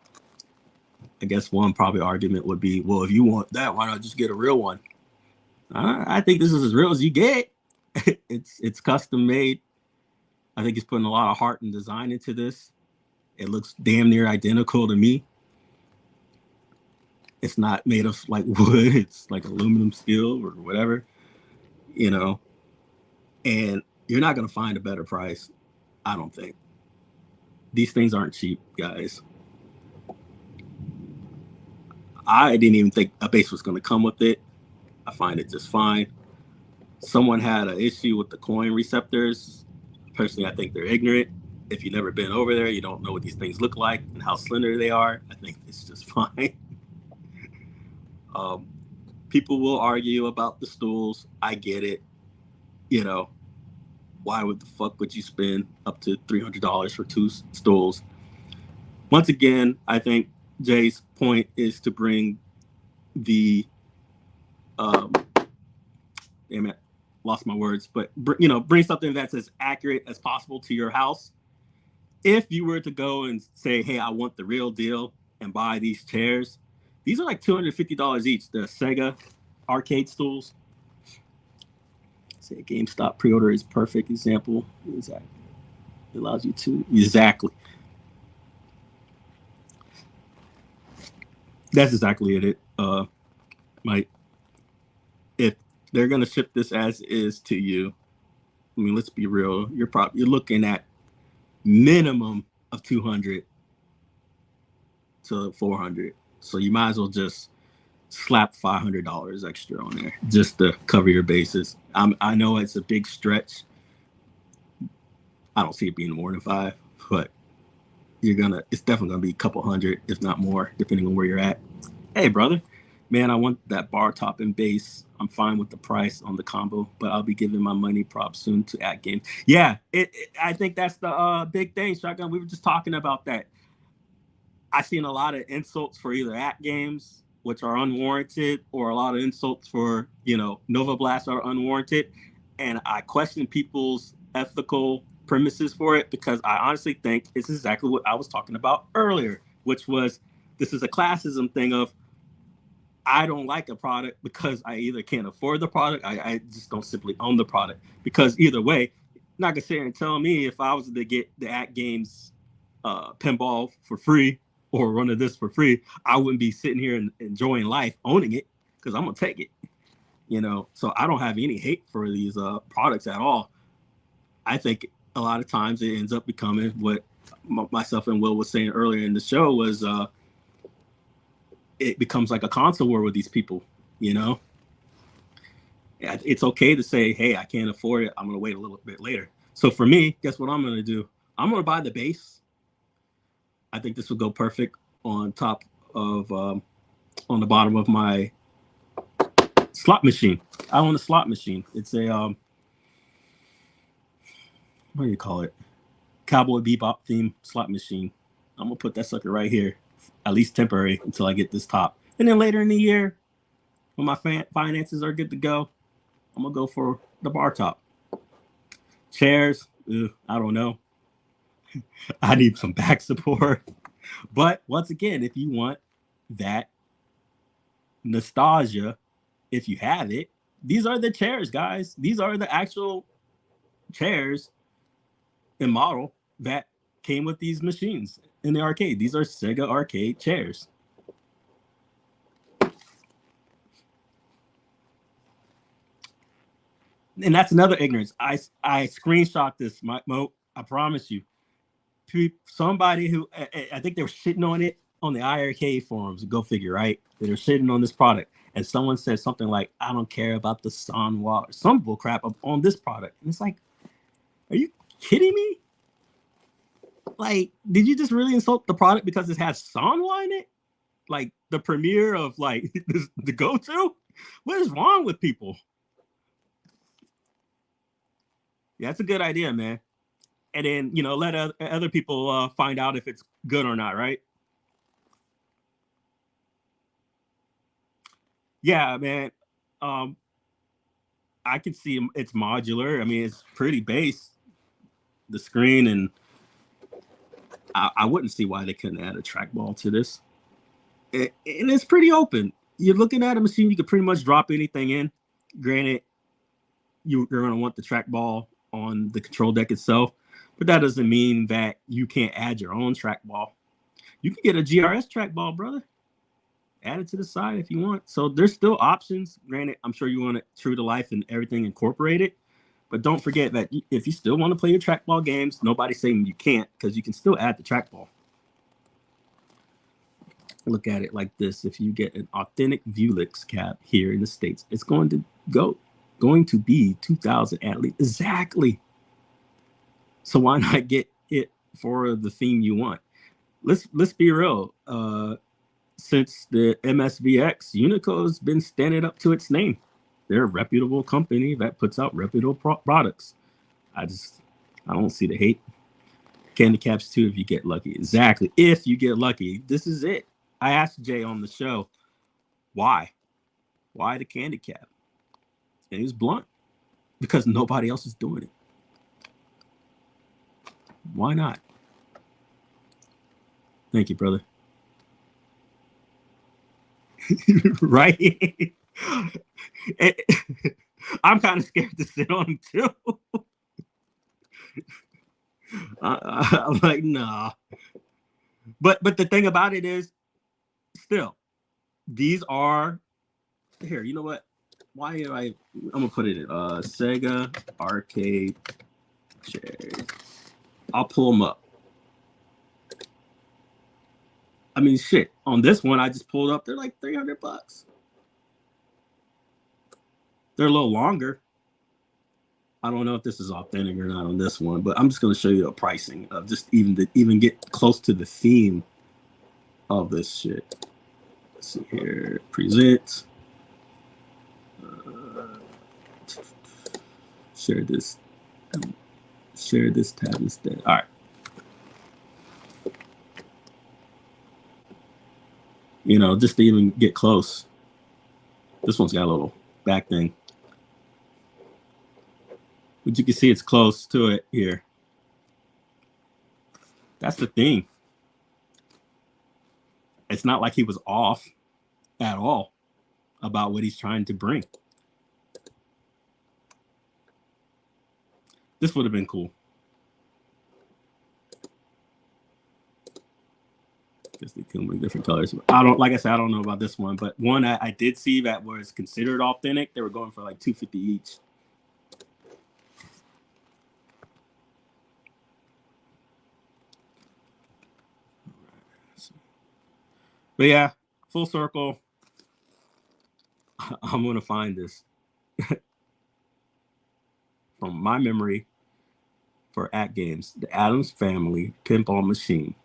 I guess one probably argument would be, well, if you want that, why not just get a real one? I think this is as real as you get. It's custom made. I think he's putting a lot of heart and design into this. It looks damn near identical to me. It's not made of like wood. It's like aluminum steel or whatever, and you're not going to find a better price. I don't think. These things aren't cheap, guys. I didn't even think a base was going to come with it. I find it just fine. Someone had an issue with the coin receptors. Personally, I think they're ignorant. If you've never been over there, you don't know what these things look like and how slender they are. I think it's just fine. People will argue about the stools. I get it. Why would the fuck would you spend up to $300 for 2 stools? Once again, I think Jay's point is to bring the damn it, lost my words, but bring something that's as accurate as possible to your house. If you were to go and say, hey, I want the real deal and buy these chairs, these are like $250 each. The Sega arcade stools. Say GameStop pre-order is perfect example. Exactly. It allows you to exactly. That's exactly it. Mike, if they're gonna ship this as is to you, I mean, let's be real. You're looking at minimum of $200 to $400. So you might as well just slap $500 extra on there just to cover your bases. I know it's a big stretch. I don't see it being more than 5, but it's definitely gonna be a couple hundred, if not more, depending on where you're at. Hey, brother, man, I want that bar top and base. I'm fine with the price on the combo, but I'll be giving my money props soon to At Games. Yeah, I think that's the big thing, Shotgun. We were just talking about that. I've seen a lot of insults for either At Games, which are unwarranted, or a lot of insults for, Nova Blast are unwarranted. And I question people's ethical premises for it, because I honestly think it's exactly what I was talking about earlier, which was this is a classism thing of I don't like a product because I either can't afford the product, I just don't simply own the product. Because either way, not gonna sit here and tell me if I was to get the At Games pinball for free or run of this for free, I wouldn't be sitting here and enjoying life owning it, because I'm gonna take it. So I don't have any hate for these products at all. I think a lot of times it ends up becoming what myself and Will was saying earlier in the show was it becomes like a console war with these people. It's okay to say, hey, I can't afford it, I'm gonna wait a little bit later. So for me, guess what I'm gonna do? I'm gonna buy the base. I think this will go perfect on top of on the bottom of my slot machine. I own a slot machine. It's a what do you call it? Cowboy Bebop theme slot machine. I'm gonna put that sucker right here at least temporary until I get this top. And then later in the year, when my finances are good to go, I'm gonna go for the bar top. Chairs, I don't know. I need some back support. But once again, if you want that nostalgia, if you have it, these are the chairs, guys. These are the actual chairs and model that came with these machines in the arcade. These are Sega arcade chairs. And that's another ignorance. I screenshot this, Mo. I promise you. Somebody who I think they were shitting on it on the IRK forums. Go figure, right? They were shitting on this product, and someone said something like, "I don't care about the Sanwa," or some bull crap on this product. And it's like, are you kidding me? Like, did you just really insult the product because it has Sanwa in it? Like the premiere of like the go-to? What is wrong with people? Yeah, that's a good idea, man. And then, you know, let other people find out if it's good or not, right? Yeah, man. I can see it's modular. I mean, it's pretty base, the screen, and I wouldn't see why they couldn't add a trackball to this. And it's pretty open. You're looking at a machine, you could pretty much drop anything in. Granted, you're going to want the trackball on the control deck itself, but that doesn't mean that you can't add your own trackball. You can get a GRS trackball, brother. Add it to the side if you want. So there's still options. Granted, I'm sure you want it true to life and everything incorporated, but don't forget that if you still want to play your trackball games, nobody's saying you can't, because you can still add the trackball. Look at it like this. If you get an authentic Vuelix cap here in the States, it's going to be 2,000 at least. Exactly. So why not get it for the theme you want? Let's be real. Since the MSVX, Unico has been standing up to its name. They're a reputable company that puts out reputable products. I don't see the hate. Candy caps too, if you get lucky. Exactly. If you get lucky, this is it. I asked Jay on the show, why the candy cap? And he was blunt, because nobody else is doing it. Why not? Thank you, brother. Right? I'm kind of scared to sit on them too. I'm like, nah. But the thing about it is, still, these are here. You know what? Why am I'm gonna put it in Sega arcade chairs. I'll pull them up. I mean, shit. On this one, I just pulled up. They're like $300. They're a little longer. I don't know if this is authentic or not on this one, but I'm just going to show you the pricing of just even get close to the theme of this shit. Let's see here. Present. Share this. Share this tab instead. All right. You know, just to even get close. This one's got a little back thing. But you can see it's close to it here. That's the thing. It's not like he was off at all about what he's trying to bring. This would have been cool. Just they come with different colors. Like I said, I don't know about this one, but one I did see that was considered authentic. They were going for like $250 each. But yeah, full circle. I'm gonna find this from my memory for At Games. The Addams Family Pinball Machine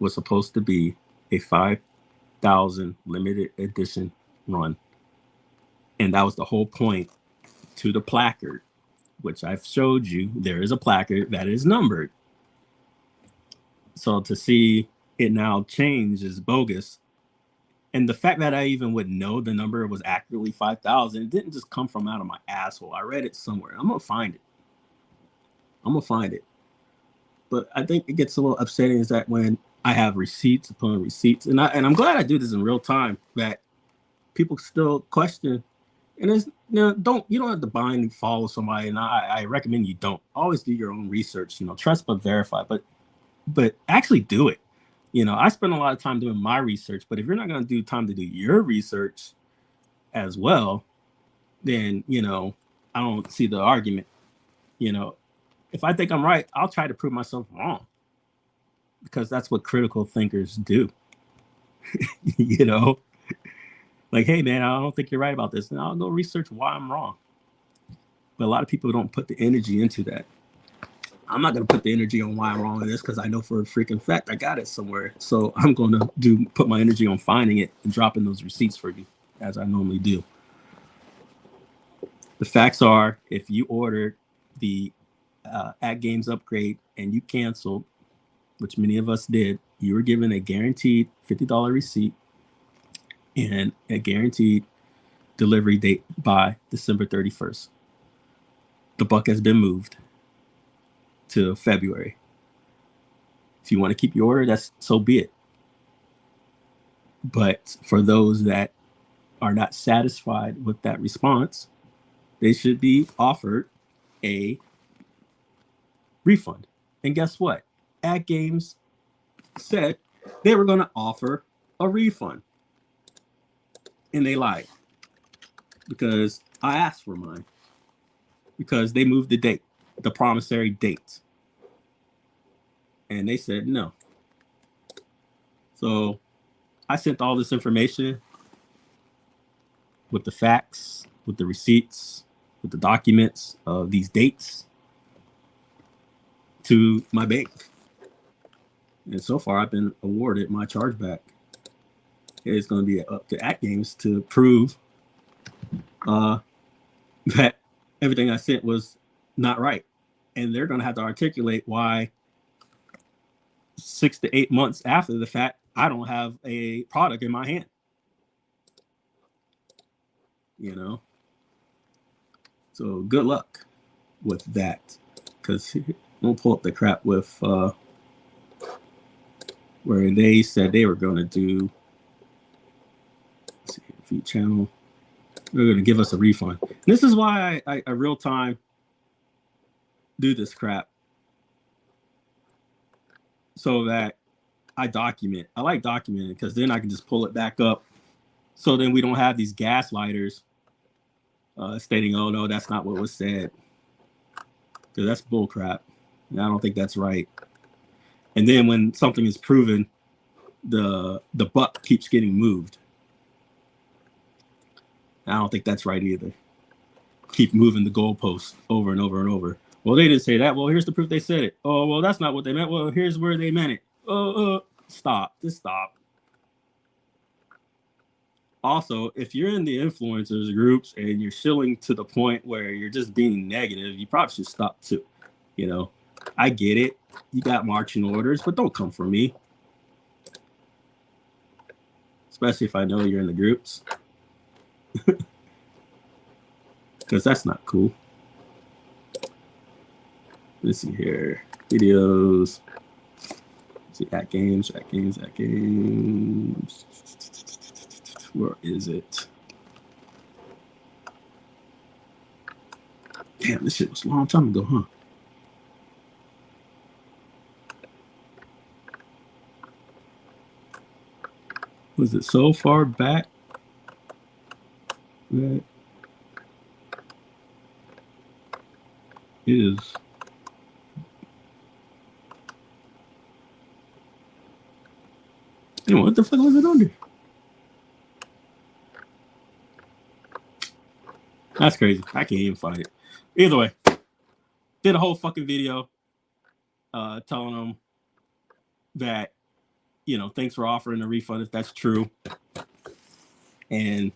was supposed to be a 5,000 limited edition run, and that was the whole point to the placard, which I've showed you. There is a placard that is numbered. So to see it now changed is bogus. And the fact that I even would know the number was accurately 5,000, it didn't just come from out of my asshole. I read it somewhere. I'm gonna find it. But I think it gets a little upsetting is that when I have receipts upon receipts, and I'm glad I do this in real time, that people still question. And it's, you don't have to bind and follow somebody, and I recommend you don't. Always do your own research. Trust but verify. But actually do it. I spend a lot of time doing my research, but if you're not going to do time to do your research as well, then, I don't see the argument. If I think I'm right, I'll try to prove myself wrong, because that's what critical thinkers do. Like, hey, man, I don't think you're right about this. And I'll go research why I'm wrong. But a lot of people don't put the energy into that. I'm not going to put the energy on why I'm wrong with this, because I know for a freaking fact I got it somewhere. So I'm going to put my energy on finding it and dropping those receipts for you, as I normally do. The facts are, if you ordered the At Games upgrade and you canceled, which many of us did, you were given a guaranteed $50 receipt and a guaranteed delivery date by December 31st. The buck has been moved to February. If you want to keep your order, that's so be it. But for those that are not satisfied with that response, they should be offered a refund. And guess what? At Games said they were going to offer a refund. And they lied, because I asked for mine, because they moved the date, the promissory date, and they said no. So I sent all this information with the facts, with the receipts, with the documents of these dates to my bank, and so far I've been awarded my chargeback. It's going to be up to At Games to prove that everything I sent was not right. And they're going to have to articulate why 6 to 8 months after the fact, I don't have a product in my hand. So good luck with that. Because we'll pull up the crap with where they said they were going to do feed channel. They're going to give us a refund. And this is why I real time do this crap, so that I document. I like documenting, because then I can just pull it back up. So then we don't have these gaslighters stating, "Oh no, that's not what was said," because that's bull crap. And I don't think that's right. And then when something is proven, the buck keeps getting moved. I don't think that's right either. Keep moving the goalposts over and over and over. Well, they didn't say that. Well, here's the proof they said it. Oh, well, that's not what they meant. Well, here's where they meant it. Stop. Just stop. Also, if you're in the influencers groups and you're shilling to the point where you're just being negative, you probably should stop too. I get it. You got marching orders, but don't come for me. Especially if I know you're in the groups. Because that's not cool. Let's see here. Videos. Let's see, At Games. Where is it? Damn, this shit was a long time ago, huh? Was it so far back? That is anyway, what the fuck was it under? That's crazy. I can't even find it. Either way, did a whole fucking video telling them that, thanks for offering a refund if that's true. And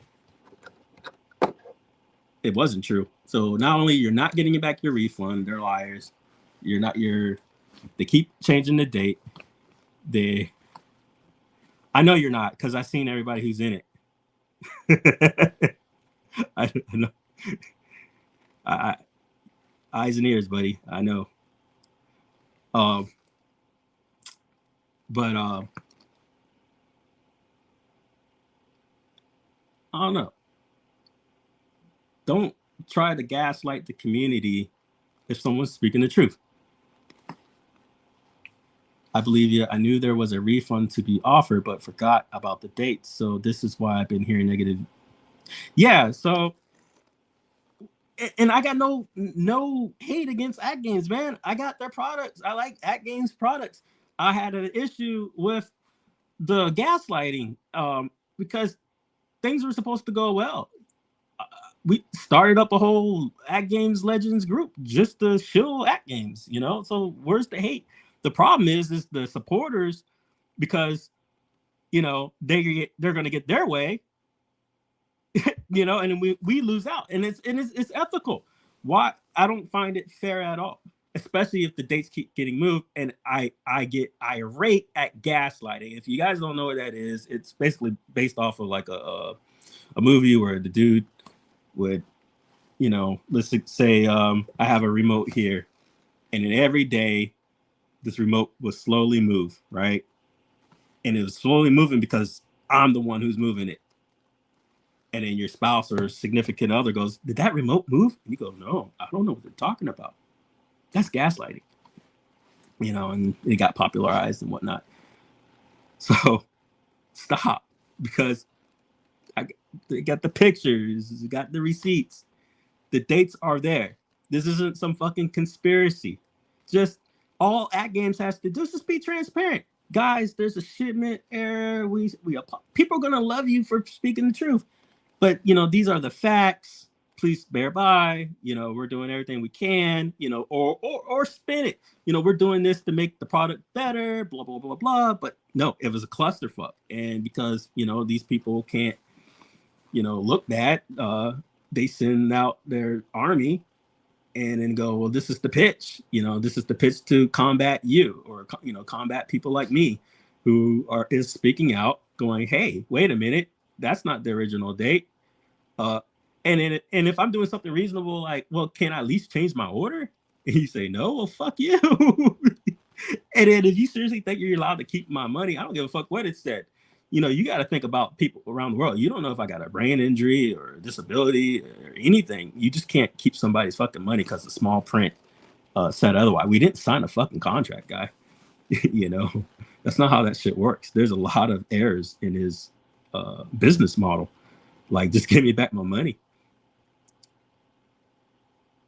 it wasn't true. So not only you're not getting back your refund, they're liars. They keep changing the date. They I know you're not, because I've seen everybody who's in it. I know. I eyes and ears, buddy. I know. But I don't know. Don't try to gaslight the community if someone's speaking the truth. I believe you. I knew there was a refund to be offered, but forgot about the dates. So this is why I've been hearing negative. Yeah. So, and I got no hate against At Games, man. I got their products. I like At Games products. I had an issue with the gaslighting because things were supposed to go well. We started up a whole At Games Legends group just to shill At Games, you know. So where's the hate? The problem is the supporters, because you know they're going to get their way, you know, and we lose out, and it's ethical. Why? I don't find it fair at all, especially if the dates keep getting moved, and I get irate at gaslighting. If you guys don't know what that is, it's basically based off of like a movie where the dude would, you know, let's say I have a remote here, and then every day this remote will slowly move, right? And it was slowly moving because I'm the one who's moving it. And then your spouse or significant other goes, did that remote move? And you go, no, I don't know what they're talking about. That's gaslighting. You know, and it got popularized and whatnot. So stop, because they got the pictures, got the receipts. The dates are there. This isn't some fucking conspiracy. Just all At Games has to do is just be transparent. Guys, there's a shipment error. People are going to love you for speaking the truth. But, you know, these are the facts. Please bear by. You know, we're doing everything we can, you know, or spin it. You know, we're doing this to make the product better, blah, blah, blah, blah. But no, it was a clusterfuck. And because, you know, these people can't, you know, look bad, they send out their army and then go, well, this is the pitch. You know, this is the pitch to combat you, or, you know, combat people like me who is speaking out going, hey, wait a minute. That's not the original date. And if I'm doing something reasonable, like, well, can I at least change my order? And you say, no, well, fuck you. And then if you seriously think you're allowed to keep my money, I don't give a fuck what it said. You know, you got to think about people around the world. You don't know if I got a brain injury or a disability or anything. You just can't keep somebody's fucking money because the small print said otherwise. We didn't sign a fucking contract, guy. You know, that's not how that shit works. There's a lot of errors in his business model. Like, just give me back my money.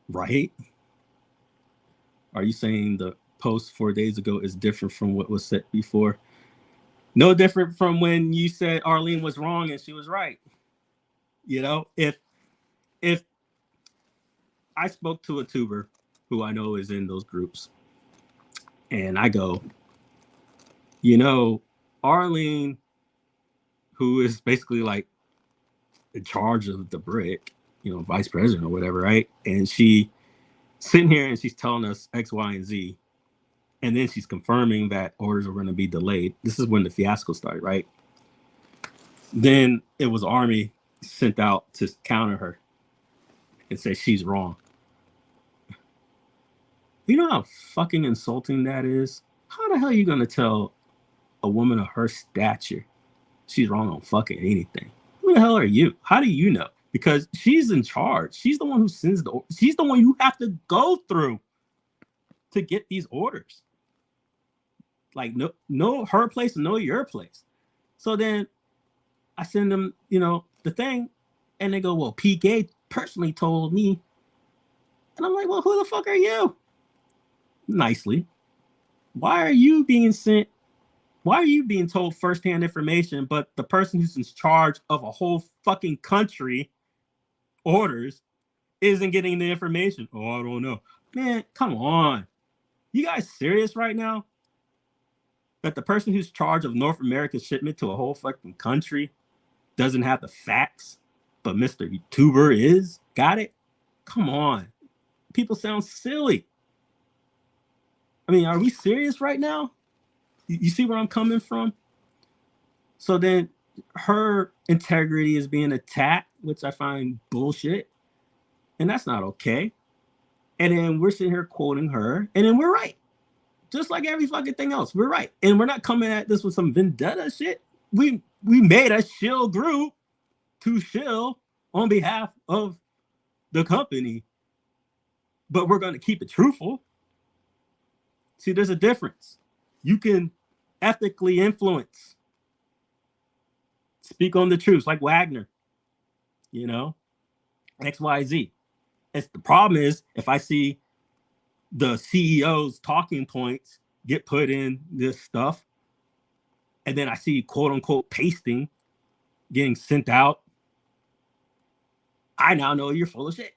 Right? Are you saying the post 4 days ago is different from what was said before? No different from when you said Arlene was wrong and she was right. You know, if I spoke to a tuber who I know is in those groups, and I go, you know, Arlene, who is basically like in charge of the brick, you know, vice president or whatever, right? And she sitting here and she's telling us X, Y, and Z. And then she's confirming that orders are going to be delayed. This is when the fiasco started, right? Then it was Army sent out to counter her and say she's wrong. You know how fucking insulting that is? How the hell are you going to tell a woman of her stature she's wrong on fucking anything? Who the hell are you? How do you know? Because she's in charge. She's the one who sends she's the one you have to go through to get these orders. Like, know her place, know your place. So then I send them, you know, the thing, and they go, well, PK personally told me. And I'm like, well, who the fuck are you? Nicely. Why are you being sent? Why are you being told firsthand information, but the person who's in charge of a whole fucking country orders isn't getting the information? Oh, I don't know. Man, come on. You guys serious right now? That the person who's in charge of North America's shipment to a whole fucking country doesn't have the facts, but Mr. YouTuber is? Got it? Come on. People sound silly. I mean, are we serious right now? You see where I'm coming from? So then her integrity is being attacked, which I find bullshit. And that's not okay. And then we're sitting here quoting her, and then we're right. Just like every fucking thing else, we're right. And we're not coming at this with some vendetta shit. We made a shill group to shill on behalf of the company, but we're going to keep it truthful. See, there's a difference. You can ethically influence, speak on the truth, like Wagner, you know, XYZ. It's the problem is if I see the CEO's talking points get put in this stuff, and then I see quote unquote pasting getting sent out, I now know you're full of shit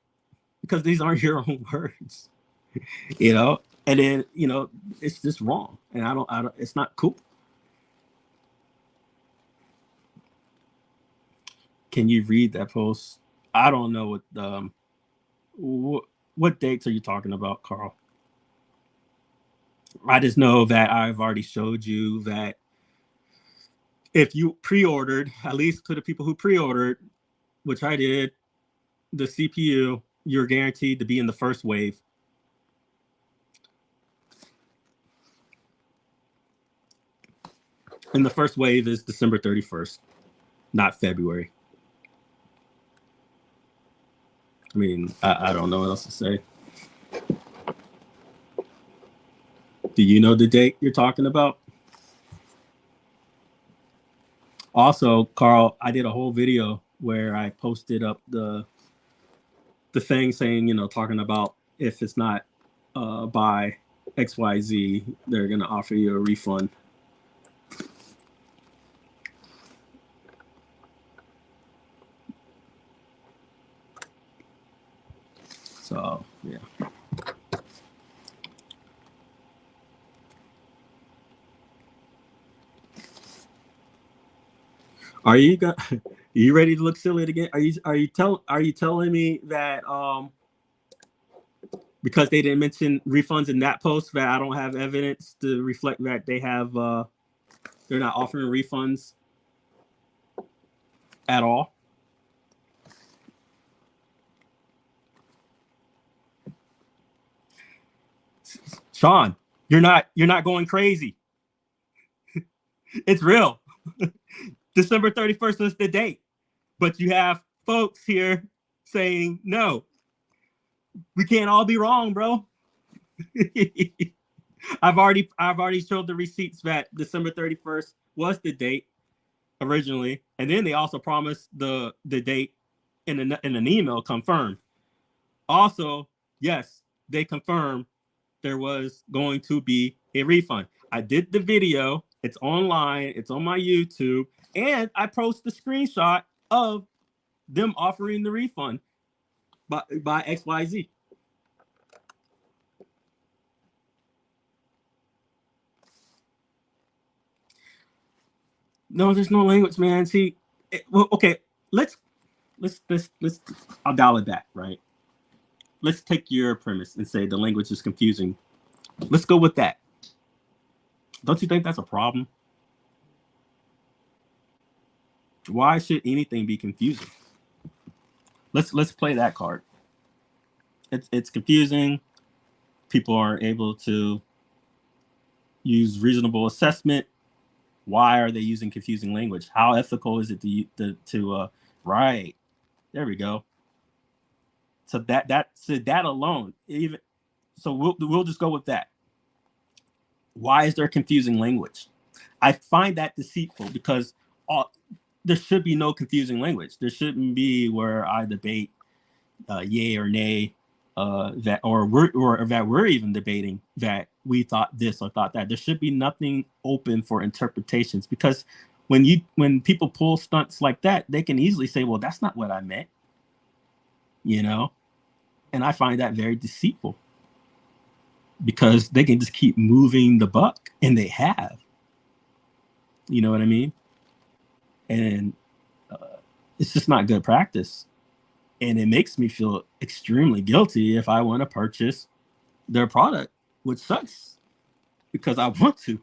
because these aren't your own words, you know. And then, you know, it's just wrong, and I don't. It's not cool. Can you read that post? I don't know what dates are you talking about, Carl? I just know that I've already showed you that if you pre-ordered, at least to the people who pre-ordered, which I did, the CPU, you're guaranteed to be in the first wave. And the first wave is December 31st, not February. I mean, I don't know what else to say. Do you know the date you're talking about? Also, Carl, I did a whole video where I posted up the thing saying, you know, talking about if it's not by XYZ, they're going to offer you a refund. So, yeah. Are you ready to look silly again? Are you telling me that because they didn't mention refunds in that post that I don't have evidence to reflect that they have they're not offering refunds at all? Sean, you're not going crazy. It's real. December 31st is the date. But you have folks here saying, no, we can't all be wrong, bro. I've already showed the receipts that December 31st was the date originally. And then they also promised the date in an email confirmed. Also, yes, they confirmed there was going to be a refund. I did the video. It's online. It's on my YouTube. And I posted the screenshot of them offering the refund by XYZ. No, there's no language, man. See, well, okay, let's I'll dial it back, right? Let's take your premise and say the language is confusing. Let's go with that. Don't you think that's a problem? Why should anything be confusing? Let's play that card. It's confusing. People aren't able to use reasonable assessment. Why are they using confusing language? How ethical is it to right? There we go. So that alone, even so, we'll just go with that. Why is there confusing language? I find that deceitful because there should be no confusing language. There shouldn't be where I debate yay or nay, that we're even debating that we thought this or thought that. There should be nothing open for interpretations, because when people pull stunts like that, they can easily say, well, that's not what I meant, you know? And I find that very deceitful because they can just keep moving the buck, and they have. You know what I mean? And it's just not good practice. And it makes me feel extremely guilty if I want to purchase their product, which sucks because I want to.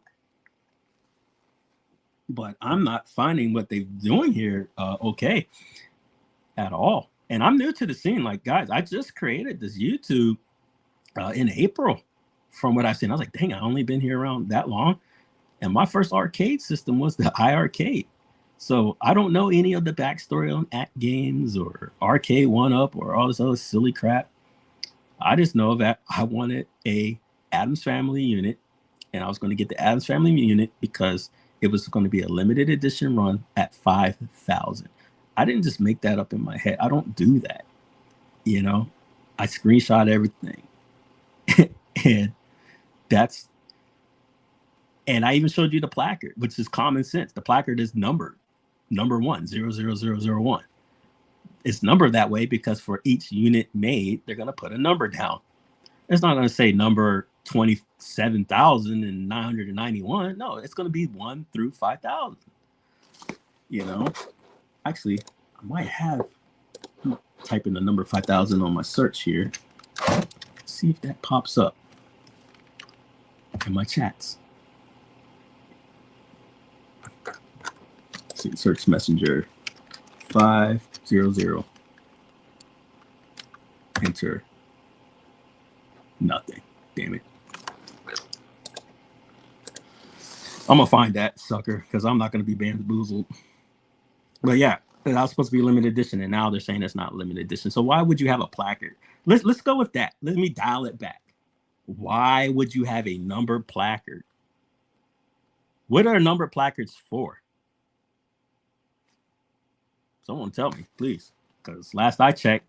but I'm not finding what they're doing here okay at all. And I'm new to the scene. Like, guys, I just created this YouTube in April. From what I've seen, I was like, dang, I've only been here around that long. And my first arcade system was the iArcade. So I don't know any of the backstory on AtGames or Arcade 1-Up or all this other silly crap. I just know that I wanted a Addams Family unit, and I was going to get the Addams Family unit because it was going to be a limited edition run at 5,000. I didn't just make that up in my head. I don't do that. You know, I screenshot everything. And I even showed you the placard, which is common sense. The placard is numbered, number 1, 00001. It's numbered that way because for each unit made, they're going to put a number down. It's not going to say number 27,991. No, it's going to be 1 through 5,000. You know, actually, I might have type in the number 5,000 on my search here. See if that pops up in my chats. See, search messenger 500. Enter. Nothing. Damn it. I'm gonna find that sucker because I'm not gonna be bamboozled. But yeah, that was supposed to be limited edition, and now they're saying it's not limited edition. So why would you have a placard? Let's go with that. Let me dial it back. Why would you have a number placard? What are number placards for? Someone tell me, please. Because last I checked,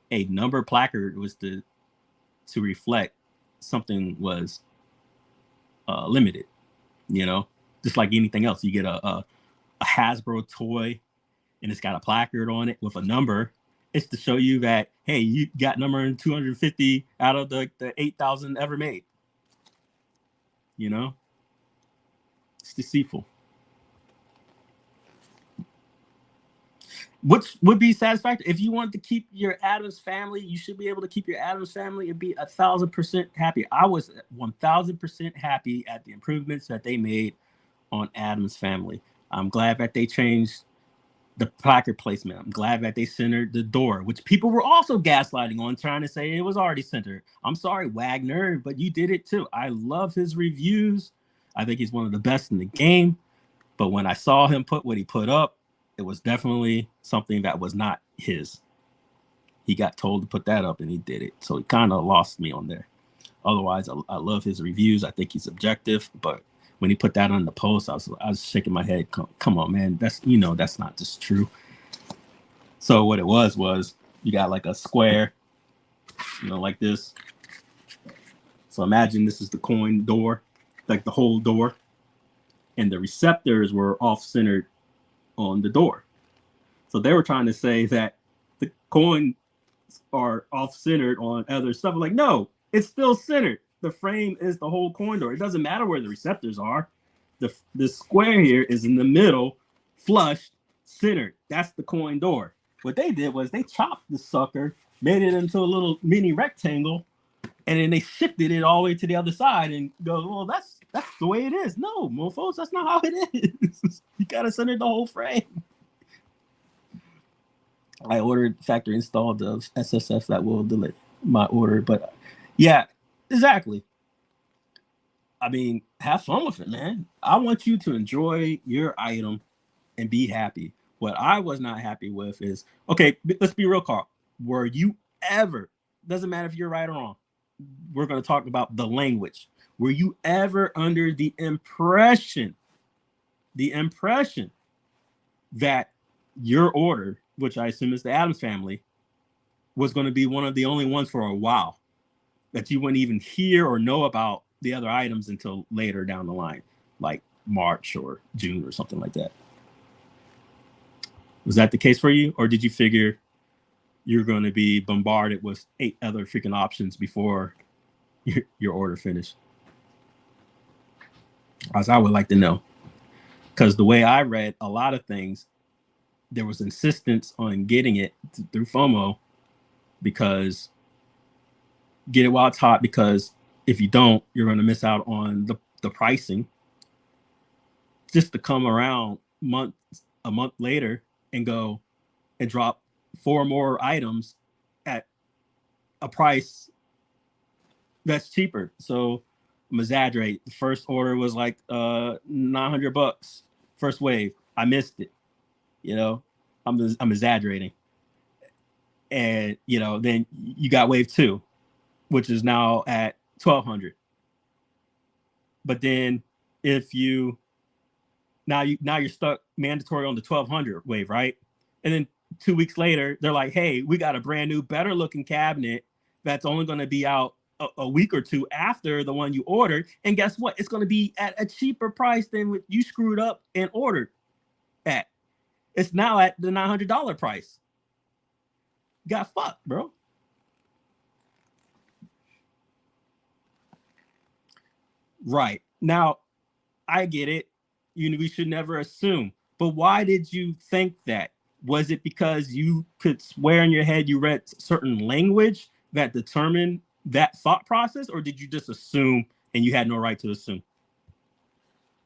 a number placard was to reflect something was limited. You know, just like anything else. You get a Hasbro toy and it's got a placard on it with a number. It's to show you that, hey, you got number 250 out of the 8,000 ever made. You know? It's deceitful. Which would be satisfactory. If you want to keep your Addams Family, you should be able to keep your Addams Family and be 1,000% happy. I was 1,000% happy at the improvements that they made on Addams Family. I'm glad that they changed the placard placement. I'm glad that they centered the door, which people were also gaslighting on, trying to say it was already centered. I'm sorry, Wagner, but you did it too. I love his reviews. I think he's one of the best in the game. But when I saw him put what he put up, it was definitely something that was not his. He got told to put that up and he did it. So he kind of lost me on there. Otherwise, I love his reviews. I think he's objective. But when he put that on the post, I was shaking my head. Come on, man. That's not just true. So what it was you got like a square, like this. So imagine this is the coin door, like the whole door. And the receptors were off-centered on the door. So they were trying to say that the coins are off-centered on other stuff. Like, no, it's still centered. The frame is the whole coin door. It doesn't matter where the receptors are. The square here is in the middle, flushed, centered. That's the coin door. What they did was they chopped the sucker, made it into a little mini rectangle, and then they shifted it all the way to the other side and go, well, that's the way it is. No, mofos, that's not how it is. You gotta center the whole frame. I ordered factory installed the SSF that will delay my order, but yeah, exactly. I mean, have fun with it, man. I want you to enjoy your item and be happy. What I was not happy with is, okay, let's be real, Carl. Were you ever, doesn't matter if you're right or wrong, we're going to talk about the language. Were you ever under the impression that your order, which I assume is the Addams Family, was going to be one of the only ones for a while, that you wouldn't even hear or know about the other items until later down the line, like March or June or something like that? Was that the case for you? Or did you figure you're going to be bombarded with 8 other freaking options before your order finished? As I would like to know. Because the way I read a lot of things, there was insistence on getting it through FOMO, because get it while it's hot, because if you don't, you're going to miss out on the pricing. just to come around a month later and go and drop 4 more items at a price that's cheaper. So I'm exaggerating. The first order was like $900. First wave. I missed it. You know, I'm exaggerating. And you know, then you got wave 2, which is now at $1,200. But then if you now you're stuck mandatory on the 1,200 wave, right? And then 2 weeks later, they're like, hey, we got a brand new, better looking cabinet that's only going to be out a week or two after the one you ordered. And guess what? It's going to be at a cheaper price than what you screwed up and ordered at. It's now at the $900 price. Got fucked, bro. Right. Now, I get it. We should never assume. But why did you think that? Was it because you could swear in your head you read certain language that determined that thought process, or did you just assume and you had no right to assume?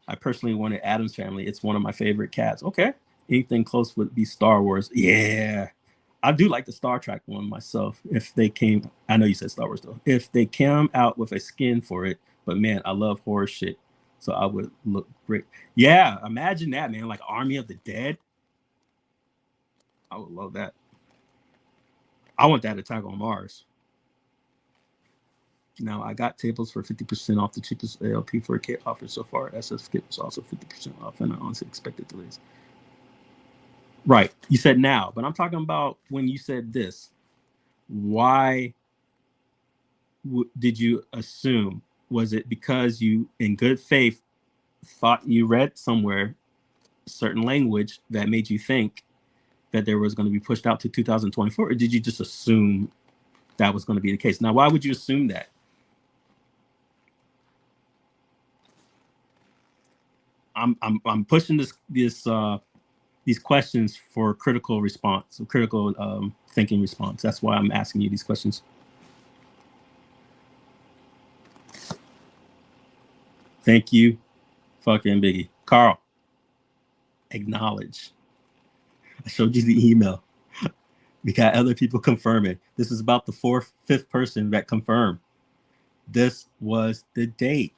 I personally wanted Addams Family. It's one of my favorite cats. Okay. Anything close would be Star Wars. Yeah. I do like the Star Trek one myself. If they came, I know you said Star Wars though. If they came out with a skin for it, but man, I love horror shit. So I would look great. Yeah, imagine that, man. Like Army of the Dead. I would love that. I want that Attack on Mars. Now I got tables for 50% off the cheapest ALP for a kit offer so far. SS kit was also 50% off, and I honestly expected delays. Right, you said now, but I'm talking about when you said this. Why did you assume? Was it because you, in good faith, thought you read somewhere certain language that made you think that there was going to be pushed out to 2024, or did you just assume that was going to be the case? Now, why would you assume that? I'm pushing these questions for critical response, critical thinking response. That's why I'm asking you these questions. Thank you, fucking Biggie. Carl, acknowledge. I showed you the email. We got other people confirming. This is about the 4th, 5th person that confirmed. This was the date.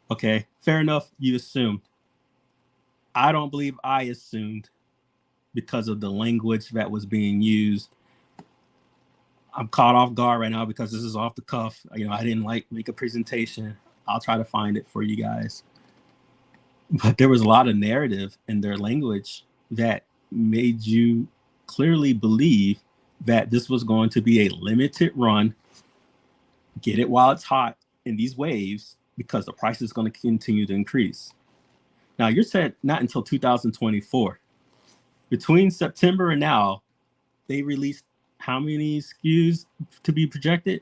Okay, fair enough. You assumed. I don't believe I assumed because of the language that was being used. I'm caught off guard right now because this is off the cuff. You know, I didn't make a presentation. I'll try to find it for you guys. But there was a lot of narrative in their language that made you clearly believe that this was going to be a limited run. Get it while it's hot in these waves because the price is going to continue to increase. Now, you're said not until 2024. Between September and now, they released how many SKUs to be projected?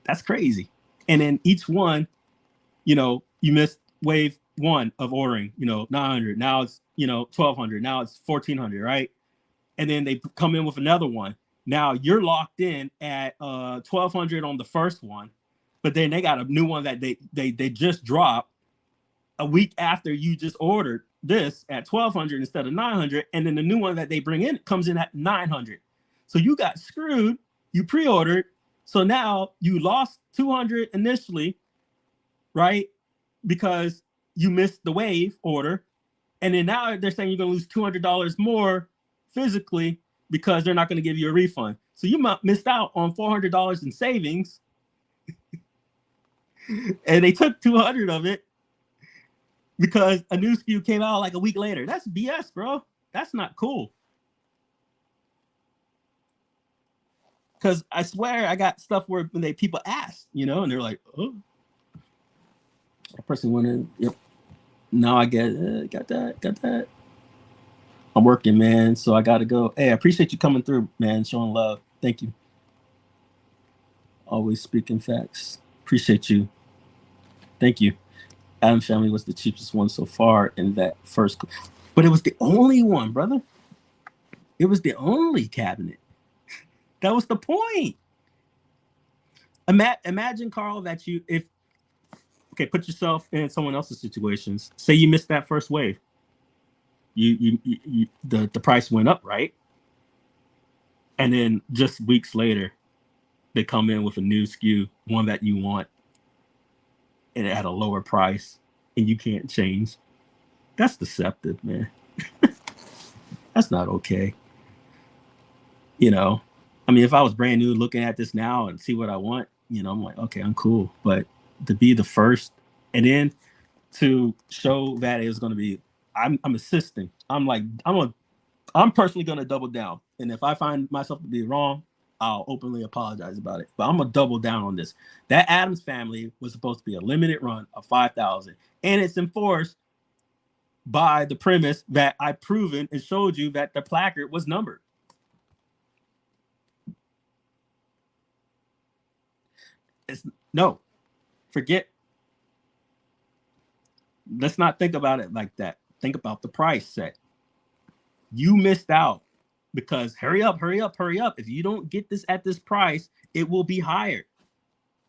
That's crazy. And then each one, you know, you missed wave 1 of ordering, you know, 900. Now it's, you know, 1,200. Now it's 1,400, right? And then they come in with another one. Now you're locked in at 1,200 on the first one, but then they got a new one that they just dropped a week after you just ordered this at 1,200 instead of 900, and then the new one that they bring in comes in at 900. So you got screwed. You pre-ordered, so now you lost 200 initially, right? Because you missed the wave order, and then now they're saying you're gonna lose $200 more physically because they're not going to give you a refund. So you missed out on $400 in savings, and they took 200 of it because a new SKU came out like a week later. That's BS, bro. That's not cool. Because I swear I got stuff where when people ask, you know, and they're like, oh, that person went in. Yep. Now I get got that. I'm working, man, so I gotta go. Hey, I appreciate you coming through, man, showing love. Thank you. Always speaking facts. Appreciate you. Thank you. Addams Family was the cheapest one so far in that first, but it was the only one, brother. It was the only cabinet. That was the point. Imagine, Carl, that okay, put yourself in someone else's situations. Say you missed that first wave. The price went up, right? And then just weeks later, they come in with a new SKU, one that you want, and at a lower price, and you can't change. That's deceptive, man. That's not okay. You know, I mean, if I was brand new looking at this now and see what I want, you know, I'm like, okay, I'm cool. But to be the first, and then to show that it was going to be, I'm assisting. I'm personally going to double down. And if I find myself to be wrong, I'll openly apologize about it. But I'm going to double down on this. That Addams Family was supposed to be a limited run of 5,000. And it's enforced by the premise that I've proven and showed you that the placard was numbered. No, forget. Let's not think about it like that. Think about the price set. You missed out because hurry up. If you don't get this at this price, it will be higher.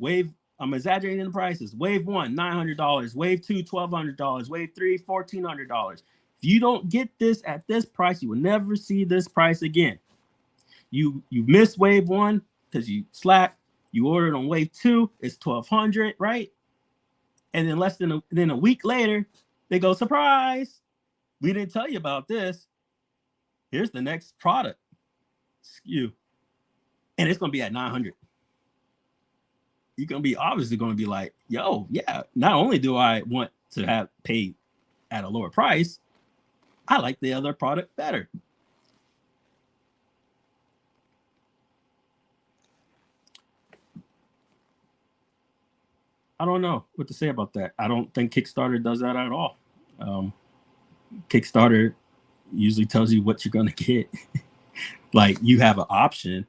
I'm exaggerating the prices. Wave 1, $900. Wave 2, $1,200. Wave 3, $1,400. If you don't get this at this price, you will never see this price again. You missed wave 1 because you slacked. You ordered on wave 2, it's $1,200, right? And then less than a week later, they go, surprise! We didn't tell you about this. Here's the next product SKU, and it's gonna be at 900. You're gonna be obviously gonna be like, yo, yeah. Not only do I want to have paid at a lower price, I like the other product better. I don't know what to say about that. I don't think Kickstarter does that at all. Kickstarter usually tells you what you're going to get. Like, you have an option.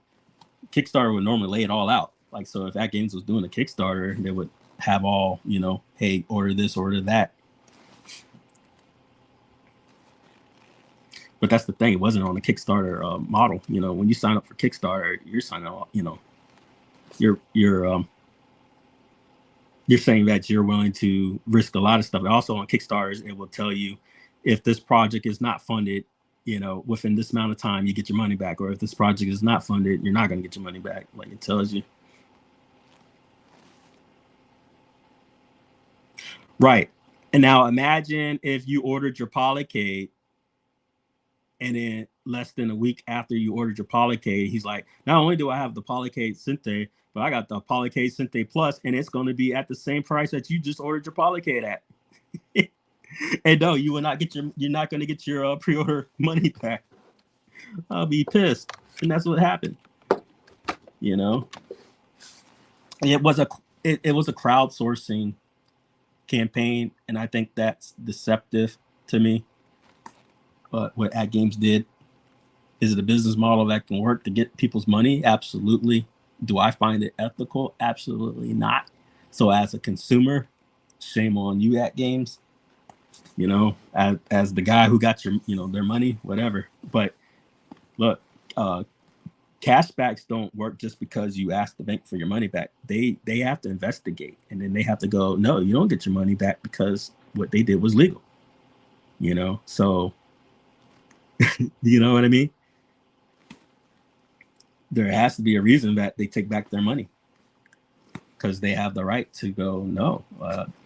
Kickstarter would normally lay it all out. Like, so if At Games was doing a Kickstarter, they would have all, you know, hey, order this, order that. But that's the thing. It wasn't on the Kickstarter model. You know, when you sign up for Kickstarter, you're signing up, you know, you're saying that you're willing to risk a lot of stuff. Also on Kickstarters, it will tell you if this project is not funded, you know, within this amount of time, you get your money back. Or if this project is not funded, you're not going to get your money back. Like, it tells you. Right. And now imagine if you ordered your Polycade and then less than a week after you ordered your Polycade, he's like, not only do I have the Polycade Sente, but I got the Polycade Sente Plus, and it's going to be at the same price that you just ordered your Polycade at. And no, you will not get you're not going to get your pre-order money back. I'll be pissed. And that's what happened. You know, and it was a crowdsourcing campaign, and I think that's deceptive to me. But what At Games did, is it a business model that can work to get people's money? Absolutely. Do I find it ethical? Absolutely not. So as a consumer, shame on you, At Games. You know, as the guy who got your, you know, their money, whatever. But look, cashbacks don't work just because you ask the bank for your money back. They have to investigate, and then they have to go, no, you don't get your money back because what they did was legal. You know, so you know what I mean? There has to be a reason that they take back their money, because they have the right to go, no,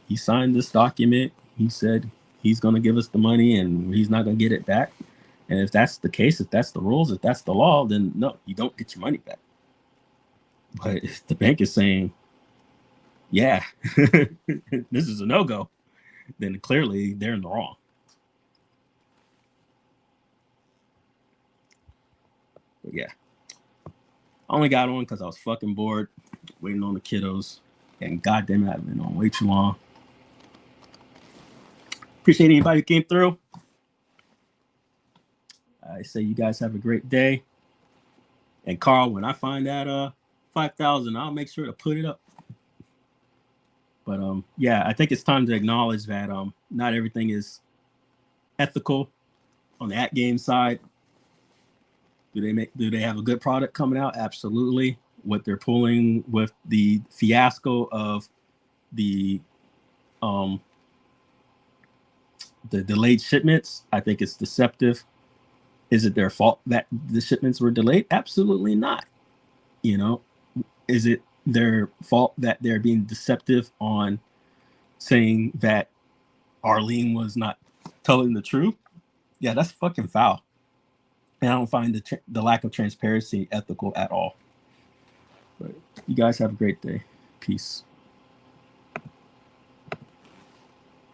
he signed this document. He said he's going to give us the money and he's not going to get it back. And if that's the case, if that's the rules, if that's the law, then no, you don't get your money back. But if the bank is saying, yeah, this is a no-go, then clearly they're in the wrong. But yeah, I only got on because I was fucking bored, waiting on the kiddos, and goddamn it, I've been on way too long. Appreciate anybody who came through. I say you guys have a great day. And Carl, when I find that 5,000, I'll make sure to put it up. But yeah, I think it's time to acknowledge that not everything is ethical on the At Games side. Do they have a good product coming out? Absolutely. What they're pulling with the fiasco of the The delayed shipments, I think it's deceptive. Is it their fault that the shipments were delayed? Absolutely not. You know, is it their fault that they're being deceptive on saying that Arlene was not telling the truth? Yeah, that's fucking foul. And I don't find the lack of transparency ethical at all. But you guys have a great day. Peace.